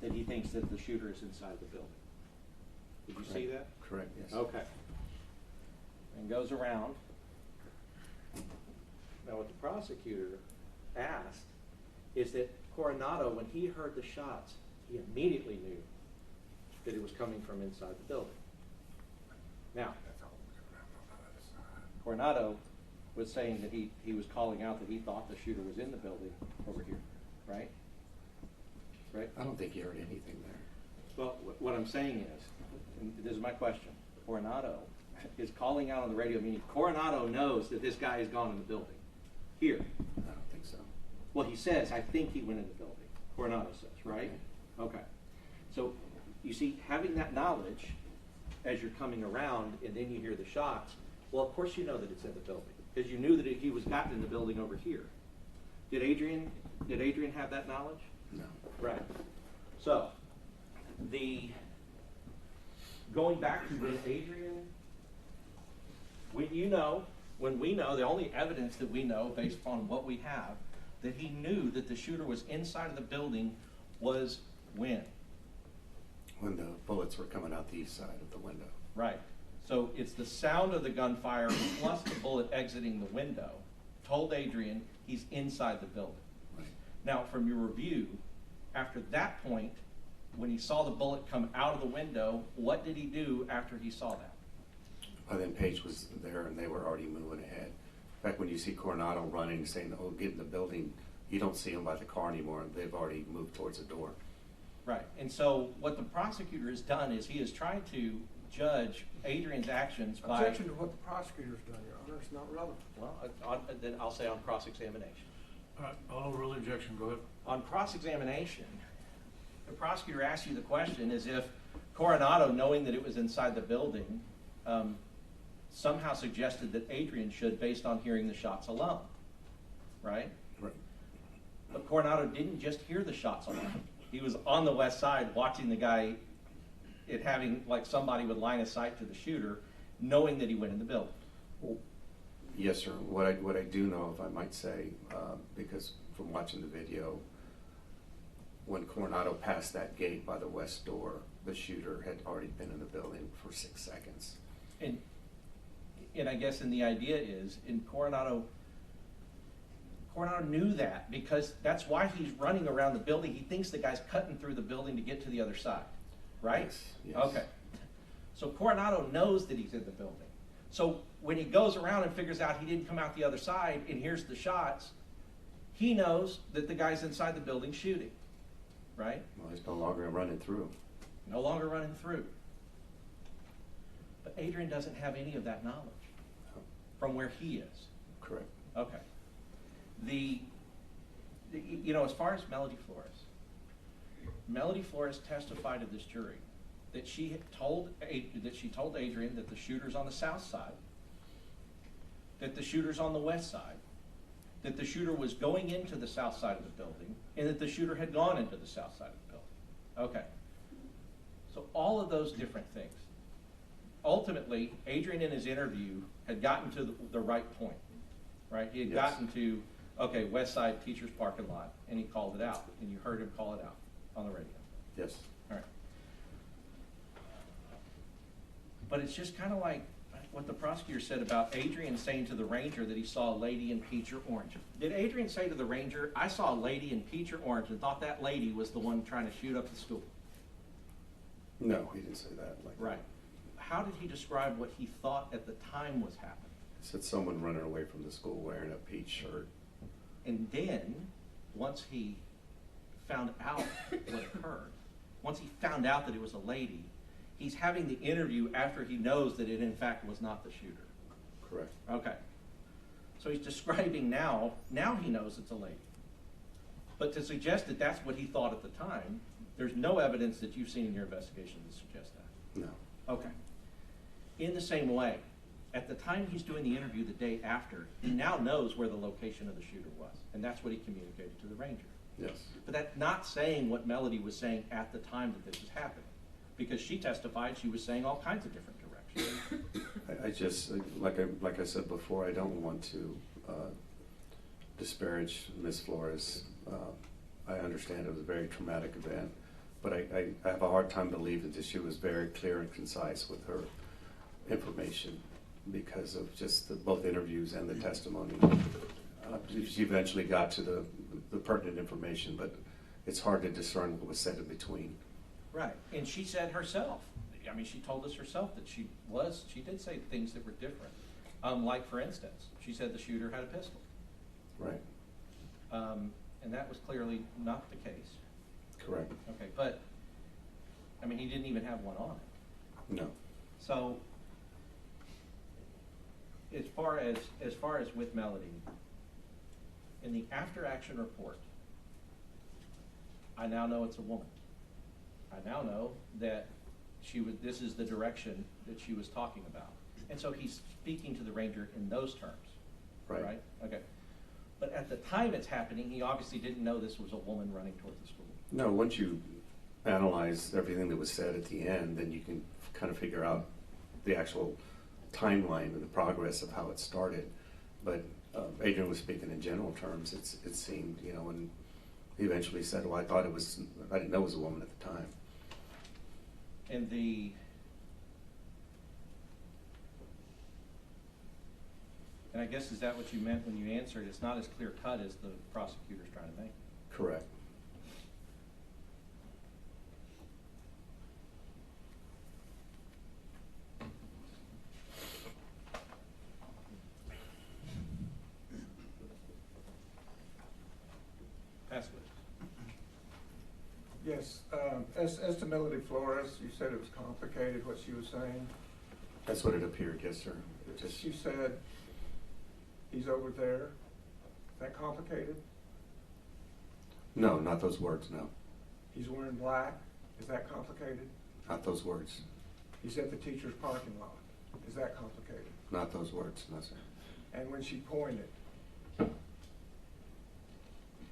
that he thinks that the shooter is inside the building. Did you see that? Correct, yes. Okay. And goes around. Now, what the prosecutor asked is that Coronado, when he heard the shots, he immediately knew that it was coming from inside the building. Now, Coronado was saying that he was calling out that he thought the shooter was in the building over here, right? Right? I don't think he heard anything there. Well, what I'm saying is, and this is my question, Coronado is calling out on the radio, meaning Coronado knows that this guy has gone in the building. Here. I don't think so. Well, he says, I think he went in the building. Coronado says, right? Okay. So, you see, having that knowledge as you're coming around and then you hear the shots, well, of course you know that it's in the building because you knew that he was gotten in the building over here. Did Adrian have that knowledge? No. Right. So, going back to when Adrian, when we know, the only evidence that we know based upon what we have, that he knew that the shooter was inside of the building was when? When the bullets were coming out the east side of the window. Right. So it's the sound of the gunfire plus the bullet exiting the window told Adrian he's inside the building. Right. Now, from your review, after that point, when he saw the bullet come out of the window, what did he do after he saw that? By then Paige was there and they were already moving ahead. In fact, when you see Coronado running, saying, oh, get in the building, you don't see him by the car anymore. They've already moved towards the door. Right. And so what the prosecutor has done is he is trying to judge Adrian's actions by... Objection to what the prosecutor's done, Your Honor. It's not relevant. Well, then I'll say on cross-examination. All right, I'll overrule the objection, go ahead. On cross-examination, the prosecutor asks you the question as if Coronado, knowing that it was inside the building, somehow suggested that Adrian should based on hearing the shots alone, right? Right. But Coronado didn't just hear the shots alone. He was on the west side watching the guy, it having like somebody with line of sight to the shooter, knowing that he went in the building. Well, yes, sir. What I do know, if I might say, because from watching the video, when Coronado passed that gate by the west door, the shooter had already been in the building for 6 seconds. And I guess the idea is, in Coronado knew that because that's why he's running around the building. He thinks the guy's cutting through the building to get to the other side, right? Yes, yes. Okay. So Coronado knows that he's in the building. So when he goes around and figures out he didn't come out the other side and hears the shots, he knows that the guy's inside the building shooting, right? Well, he's no longer running through. No longer running through. But Adrian doesn't have any of that knowledge from where he is. Correct. Okay. You know, as far as Melody Flores testified to this jury that she told Adrian that the shooter's on the south side, that the shooter's on the west side, that the shooter was going into the south side of the building, and that the shooter had gone into the south side of the building. Okay. So all of those different things. Ultimately, Adrian in his interview had gotten to the right point, right? He had Yes. gotten to, okay, west side teacher's parking lot, and he called it out, and you heard him call it out on the radio. Yes. All right. But it's just kind of like what the prosecutor said about Adrian saying to the ranger that he saw a lady in peach or orange. Did Adrian say to the ranger, I saw a lady in peach or orange and thought that lady was the one trying to shoot up the school? No, he didn't say that. Right. How did he describe what he thought at the time was happening? He said someone running away from the school wearing a peach shirt. And then, once he found out what occurred, once he found out that it was a lady, he's having the interview after he knows that it in fact was not the shooter. Correct. Okay. So he's describing now he knows it's a lady. But to suggest that that's what he thought at the time, there's no evidence that you've seen in your investigation to suggest that. No. Okay. In the same way, at the time he's doing the interview the day after, he now knows where the location of the shooter was, and that's what he communicated to the ranger. Yes. But that's not saying what Melody was saying at the time that this was happening, because she testified she was saying all kinds of different directions. I just, like I said before, I don't want to disparage Ms. Flores. I understand it was a very traumatic event, but I have a hard time believing that she was very clear and concise with her information because of just both interviews and the testimony. She eventually got to the pertinent information, but it's hard to discern what was said in between. Right, and she said herself, I mean, she told us herself that she did say things that were different. Like, for instance, she said the shooter had a pistol. Right. And that was clearly not the case. Correct. Okay, but, I mean, he didn't even have one on it. No. So, as far as with Melody, in the after-action report, I now know it's a woman. I now know that this is the direction that she was talking about. And so he's speaking to the ranger in those terms. Right. Okay. But at the time it's happening, he obviously didn't know this was a woman running toward the school. No, once you analyze everything that was said at the end, then you can kind of figure out the actual timeline and the progress of how it started. But Adrian was speaking in general terms. It seemed, you know, and he eventually said, well, I didn't know it was a woman at the time. And I guess, is that what you meant when you answered? It's not as clear cut as the prosecutor's trying to make. Correct. Pass it. Yes, as to Melody Flores, you said it was complicated what she was saying. That's what it appeared, yes, sir. She said, he's over there. Is that complicated? No, not those words, no. He's wearing black. Is that complicated? Not those words. He's at the teacher's parking lot. Is that complicated? Not those words, no, sir. And when she pointed,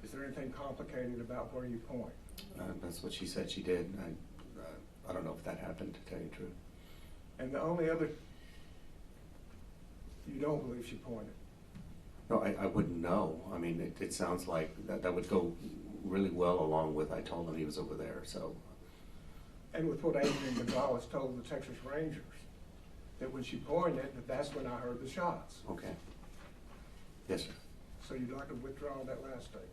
is there anything complicated about where you point? That's what she said she did. I don't know if that happened, to tell you the truth. And the only other, you don't believe she pointed? No, I wouldn't know. I mean, it sounds like that would go really well along with I told him he was over there, so. And with what Adrian Gonzales told the Texas Rangers, that when she pointed, that's when I heard the shots. Okay. Yes, sir. So you'd like to withdraw that last statement?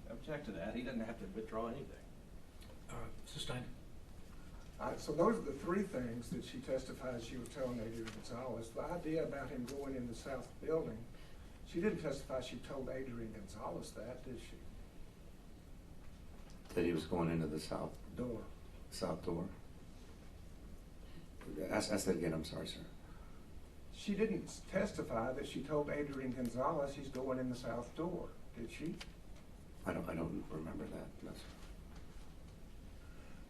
I object to that. He doesn't have to withdraw anything. Sustained. So those are the three things that she testified she was telling Adrian Gonzales. The idea about him going in the south building, she didn't testify she told Adrian Gonzales that, did she? That he was going into the south Door. door. Ask that again, I'm sorry, sir. She didn't testify that she told Adrian Gonzales he's going in the south door, did she? I don't remember that, no, sir.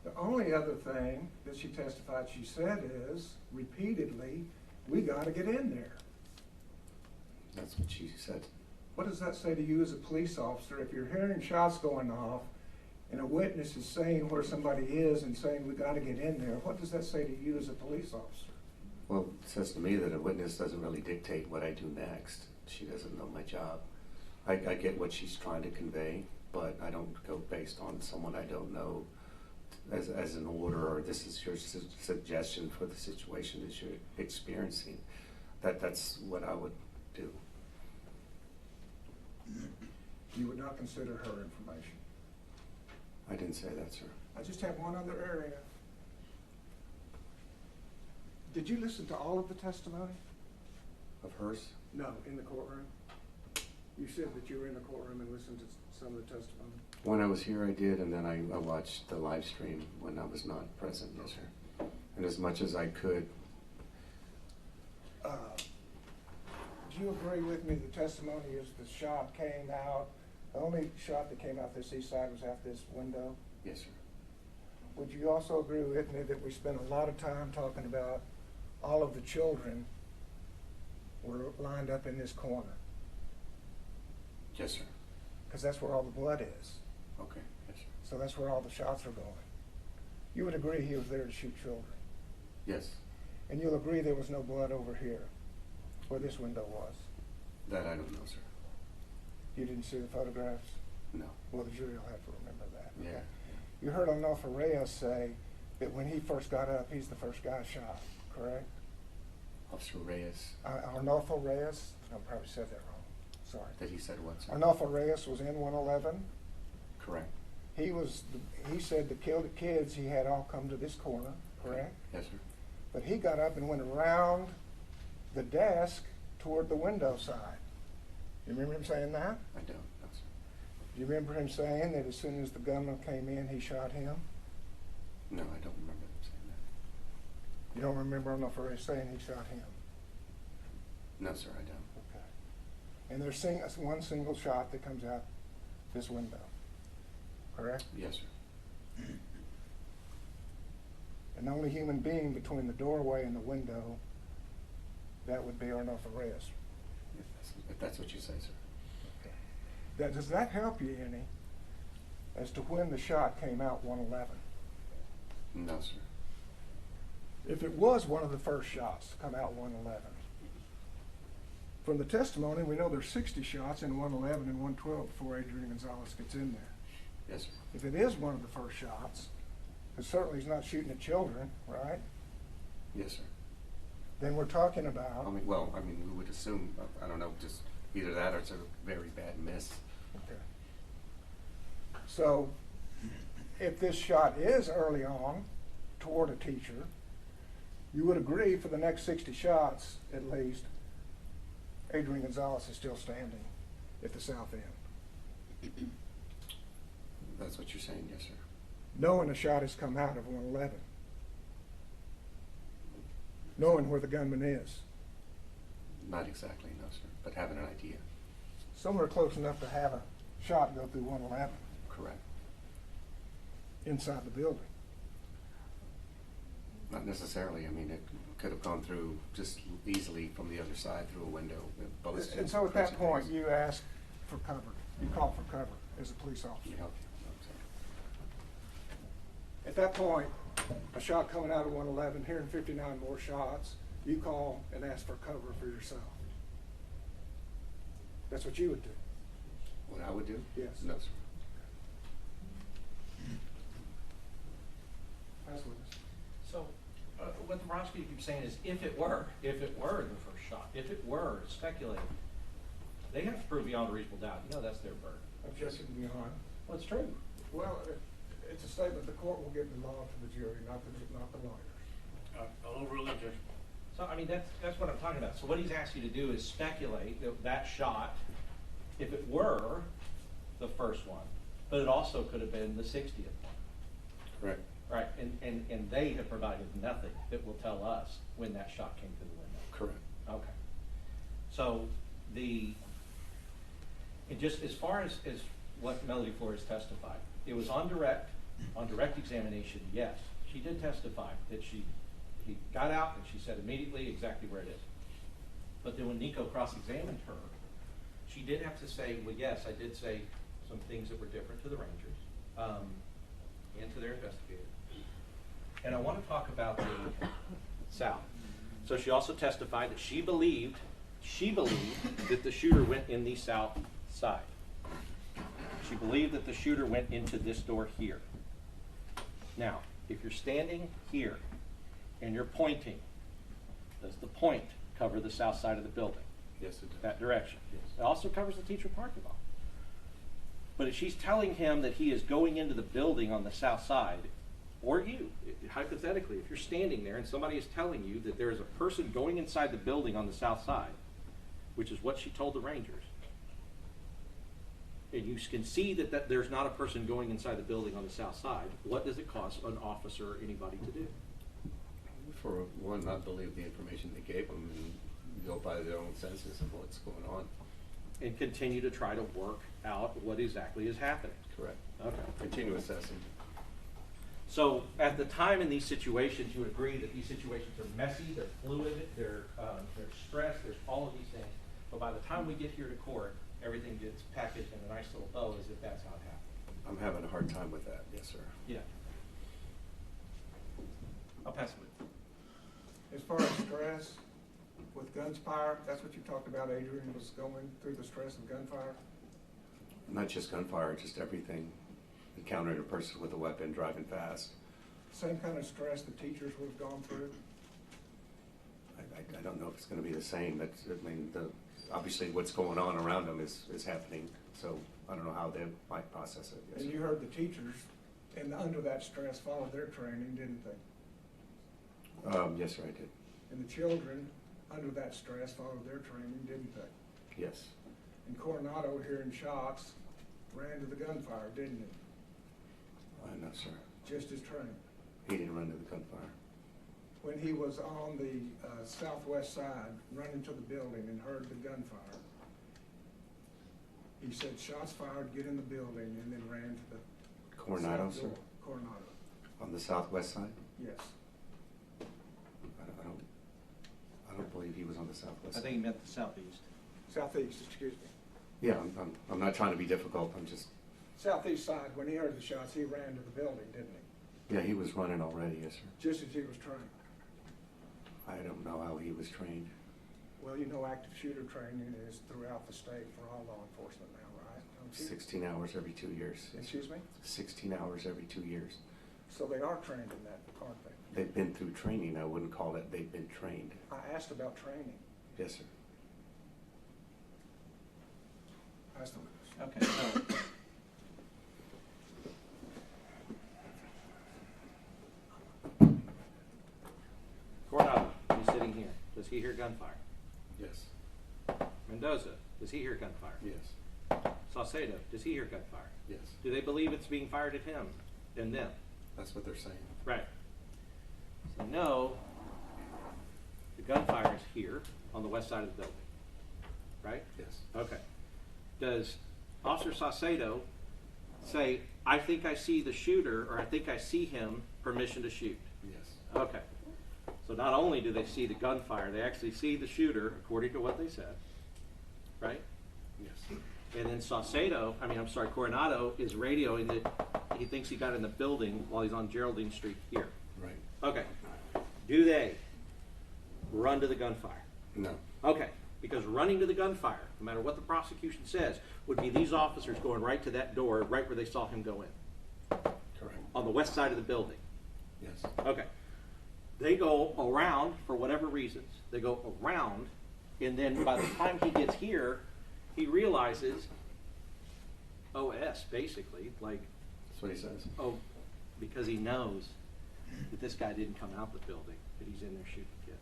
The only other thing that she testified she said is, repeatedly, we gotta get in there. That's what she said. What does that say to you as a police officer if you're hearing shots going off and a witness is saying where somebody is and saying we gotta get in there? What does that say to you as a police officer? Well, it says to me that a witness doesn't really dictate what I do next. She doesn't know my job. I get what she's trying to convey, but I don't go based on someone I don't know as an order, or this is your suggestion for the situation that you're experiencing. That's what I would do. You would not consider her information? I didn't say that, sir. I just have one other area. Did you listen to all of the testimony? Of hers? No, in the courtroom? You said that you were in the courtroom and listened to some of the testimony? When I was here, I did, and then I watched the live stream when I was not present, yes, sir. And as much as I could. you agree with me, the testimony is the shot came out, the only shot that came out this east side was out this window? Yes, sir. Would you also agree with me that we spent a lot of time talking about all of the children were lined up in this corner? Yes, sir. Because that's where all the blood is. Okay, yes, sir. So that's where all the shots are going. You would agree he was there to shoot children? Yes, And you'll agree there was no blood over here, where this window was? that I don't know, sir. You didn't see the photographs? No. Well, the jury will have to remember that. Yeah. Okay. You heard Arnulfo Reyes say that when he first got up, he's the first guy shot, correct? Officer Reyes, Arnulfo Reyes, I probably said that wrong, sorry. that he said what, sir? Arnulfo Reyes was in 111. Correct. He said the killed kids, he had all come to this corner, correct? Yes, sir. But he got up and went around the desk toward the window side. You remember him saying that? I don't, no, sir. Do you remember him saying that as soon as the gunman came in, he shot him? No, I don't remember him saying that. You don't remember Arnulfo Reyes saying he shot him? No, sir, I don't. Okay. And there's one single shot that comes out this window, correct? Yes, sir. And the only human being between the doorway and the window, that would be Arnulfo Reyes. If that's what you say, sir. Okay. Does that help you any as to when the shot came out 111? No, sir. If it was one of the first shots to come out 111, from the testimony, we know there's 60 shots in 111 and 112 before Adrian Gonzales gets in there. Yes, sir. If it is one of the first shots, because certainly he's not shooting at children, right? Yes, sir. Then we're talking about. We would assume, I don't know, just either that or it's a very bad miss. Okay. So, if this shot is early on toward a teacher, you would agree for the next 60 shots, at least, Adrian Gonzales is still standing at the south end. That's what you're saying, yes, sir. Knowing a shot has come out of 111. Knowing where the gunman is. Not exactly, no, sir, but having an idea. Somewhere close enough to have a shot go through 111 Correct. inside the building. Not necessarily. I mean, it could have gone through just easily from the other side through a window. And so at that point, you ask for cover. You call for cover as a police officer. You know, At that point, a shot coming out of 111, hearing 59 more shots, you call and ask for cover for yourself. That's what you would do. what I would do? Yes. No, sir. That's what it is. So, what the prosecutor keeps saying is, if it were the first shot, if it were speculated, they have to prove beyond a reasonable doubt. You know, that's their burden. Objection beyond. Well, it's true. Well, it's a statement the court will give the law to the jury, not the lawyers. I'll overrule that, Judge. So, I mean, that's what I'm talking about. So what he's asked you to do is speculate that that shot, if it were the first one, but it also could have been the 60th one. Correct. Right, and they have provided nothing that will tell us when that shot came through the window. Correct. Okay. So just as far as what Melody Flores testified, it was on direct examination, yes. She did testify that he got out and she said immediately exactly where it is. But then when Nico cross-examined her, she did have to say, well, yes, I did say some things that were different to the Rangers and to their investigator. And I want to talk about the South. So she also testified that she believed that the shooter went in the south side. She believed that the shooter went into this door here. Now, if you're standing here and you're pointing, does the point cover the south side of the building? Yes, it does. That direction. Yes. It also covers the teacher parking lot. But if she's telling him that he is going into the building on the south side, or you, hypothetically, if you're standing there and somebody is telling you that there is a person going inside the building on the south side, which is what she told the Rangers, and you can see that there's not a person going inside the building on the south side, what does it cost an officer or anybody to do? For one, not believe the information they gave them, and go by their own senses of what's going on. And continue to try to work out what exactly is happening. Correct. Okay. Continue assessing. So at the time in these situations, you would agree that these situations are messy, they're fluid, they're stressed, there's all of these things. But by the time we get here to court, everything gets packaged in a nice little bow as if that's how it happened. I'm having a hard time with that, yes, sir. Yeah. I'll pass it with. As far as stress with gunfire, that's what you talked about, Adrian, was going through the stress of gunfire? Not just gunfire, just everything. Encountering a person with a weapon, driving fast. Same kind of stress the teachers would have gone through? I don't know if it's gonna be the same, but, I mean, obviously what's going on around them is happening, so I don't know how they might process it. Yes, And sir. you heard the teachers, and under that stress, followed their training, didn't they? Yes, sir, I did. And the children, under that stress, followed their training, didn't they? Yes. And Coronado, hearing shots, ran to the gunfire, didn't he? No, sir. Just as trained. He didn't run to the gunfire. When he was on the southwest side, running to the building and heard the gunfire, he said, "Shots fired, get in the building," and then ran to the Coronado, south sir? door. Coronado, On the southwest side? yes. I don't believe he was on the southwest I side. think he meant the southeast. Southeast, excuse me. Yeah, I'm not trying to be difficult, I'm just, Southeast side, when he heard the shots, he ran to the building, didn't he? yeah, he was running already, yes, sir. Just as he was trained. I don't know how he was trained. Well, you know, active shooter training is throughout the state for all law enforcement now, right? Don't you? 16 hours every 2 years. Excuse me? 16 hours every 2 years. So they are trained in that, aren't they? They've been through training, I wouldn't call it they've been trained. I asked about training. Yes, sir. Asked them. Okay, so Coronado, he's sitting here. Does he hear gunfire? Yes. Mendoza, does he hear gunfire? Yes. Saucedo, does he hear gunfire? Yes. Do they believe it's being fired at him and them? That's what they're saying. Right. So no, the gunfire is here on the west side of the building, right? Yes. Okay. Does Officer Saucedo say, "I think I see the shooter," or "I think I see him, permission to shoot"? Yes. Okay. So not only do they see the gunfire, they actually see the shooter, according to what they said, right? Yes. And then Coronado is radioing that he thinks he got in the building while he's on Geraldine Street here. Right. Okay. Do they run to the gunfire? No. Okay. Because running to the gunfire, no matter what the prosecution says, would be these officers going right to that door, right where they saw him go in, Correct. on the west side of the building. Yes. Okay. They go around for whatever reasons. They go around, and then by the time he gets here, he realizes OS, basically, like, That's what he says. oh, because he knows that this guy didn't come out the building, that he's in there shooting kids.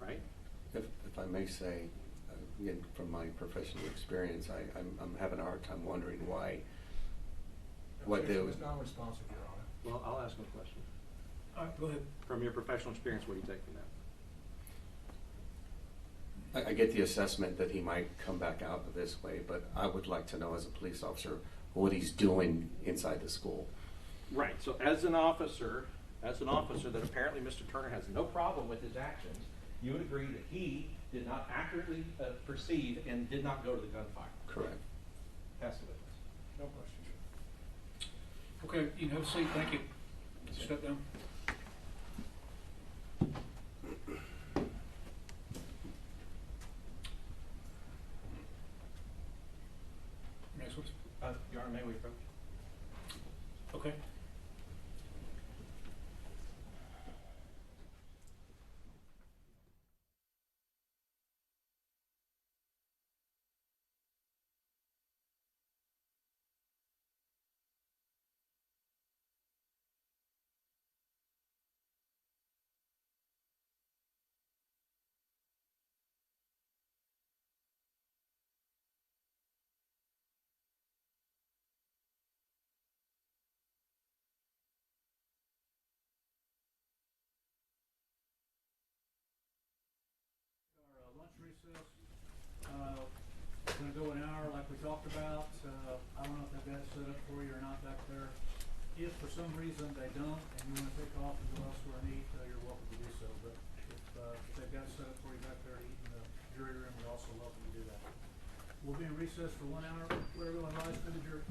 Right? If I may say, again, from my professional experience, I'm having a hard time wondering why, what they Objection would. is non-responsive, Your Honor. Well, I'll ask him a question. Go ahead. From your professional experience, what do you take from that? I get the assessment that he might come back out this way, but I would like to know as a police officer what he's doing inside the school. Right. So as an officer that apparently Mr. Turner has no problem with his actions, you would agree that he did not accurately perceive and did not go to the gunfire. Correct. Pass the witness. No question. Okay, you can have a seat, thank you. Step down. Next one. Your Honor, may we approach? Okay. recess. We're gonna go an hour like we talked about. I don't know if they've got it set up for you or not back there. If for some reason they don't and you wanna take off and go elsewhere and eat, you're welcome to do so. But if they've got it set up for you back there to eat in the jury room, you're also welcome to do that. We'll be in recess for 1 hour. Let everyone rise for the jury.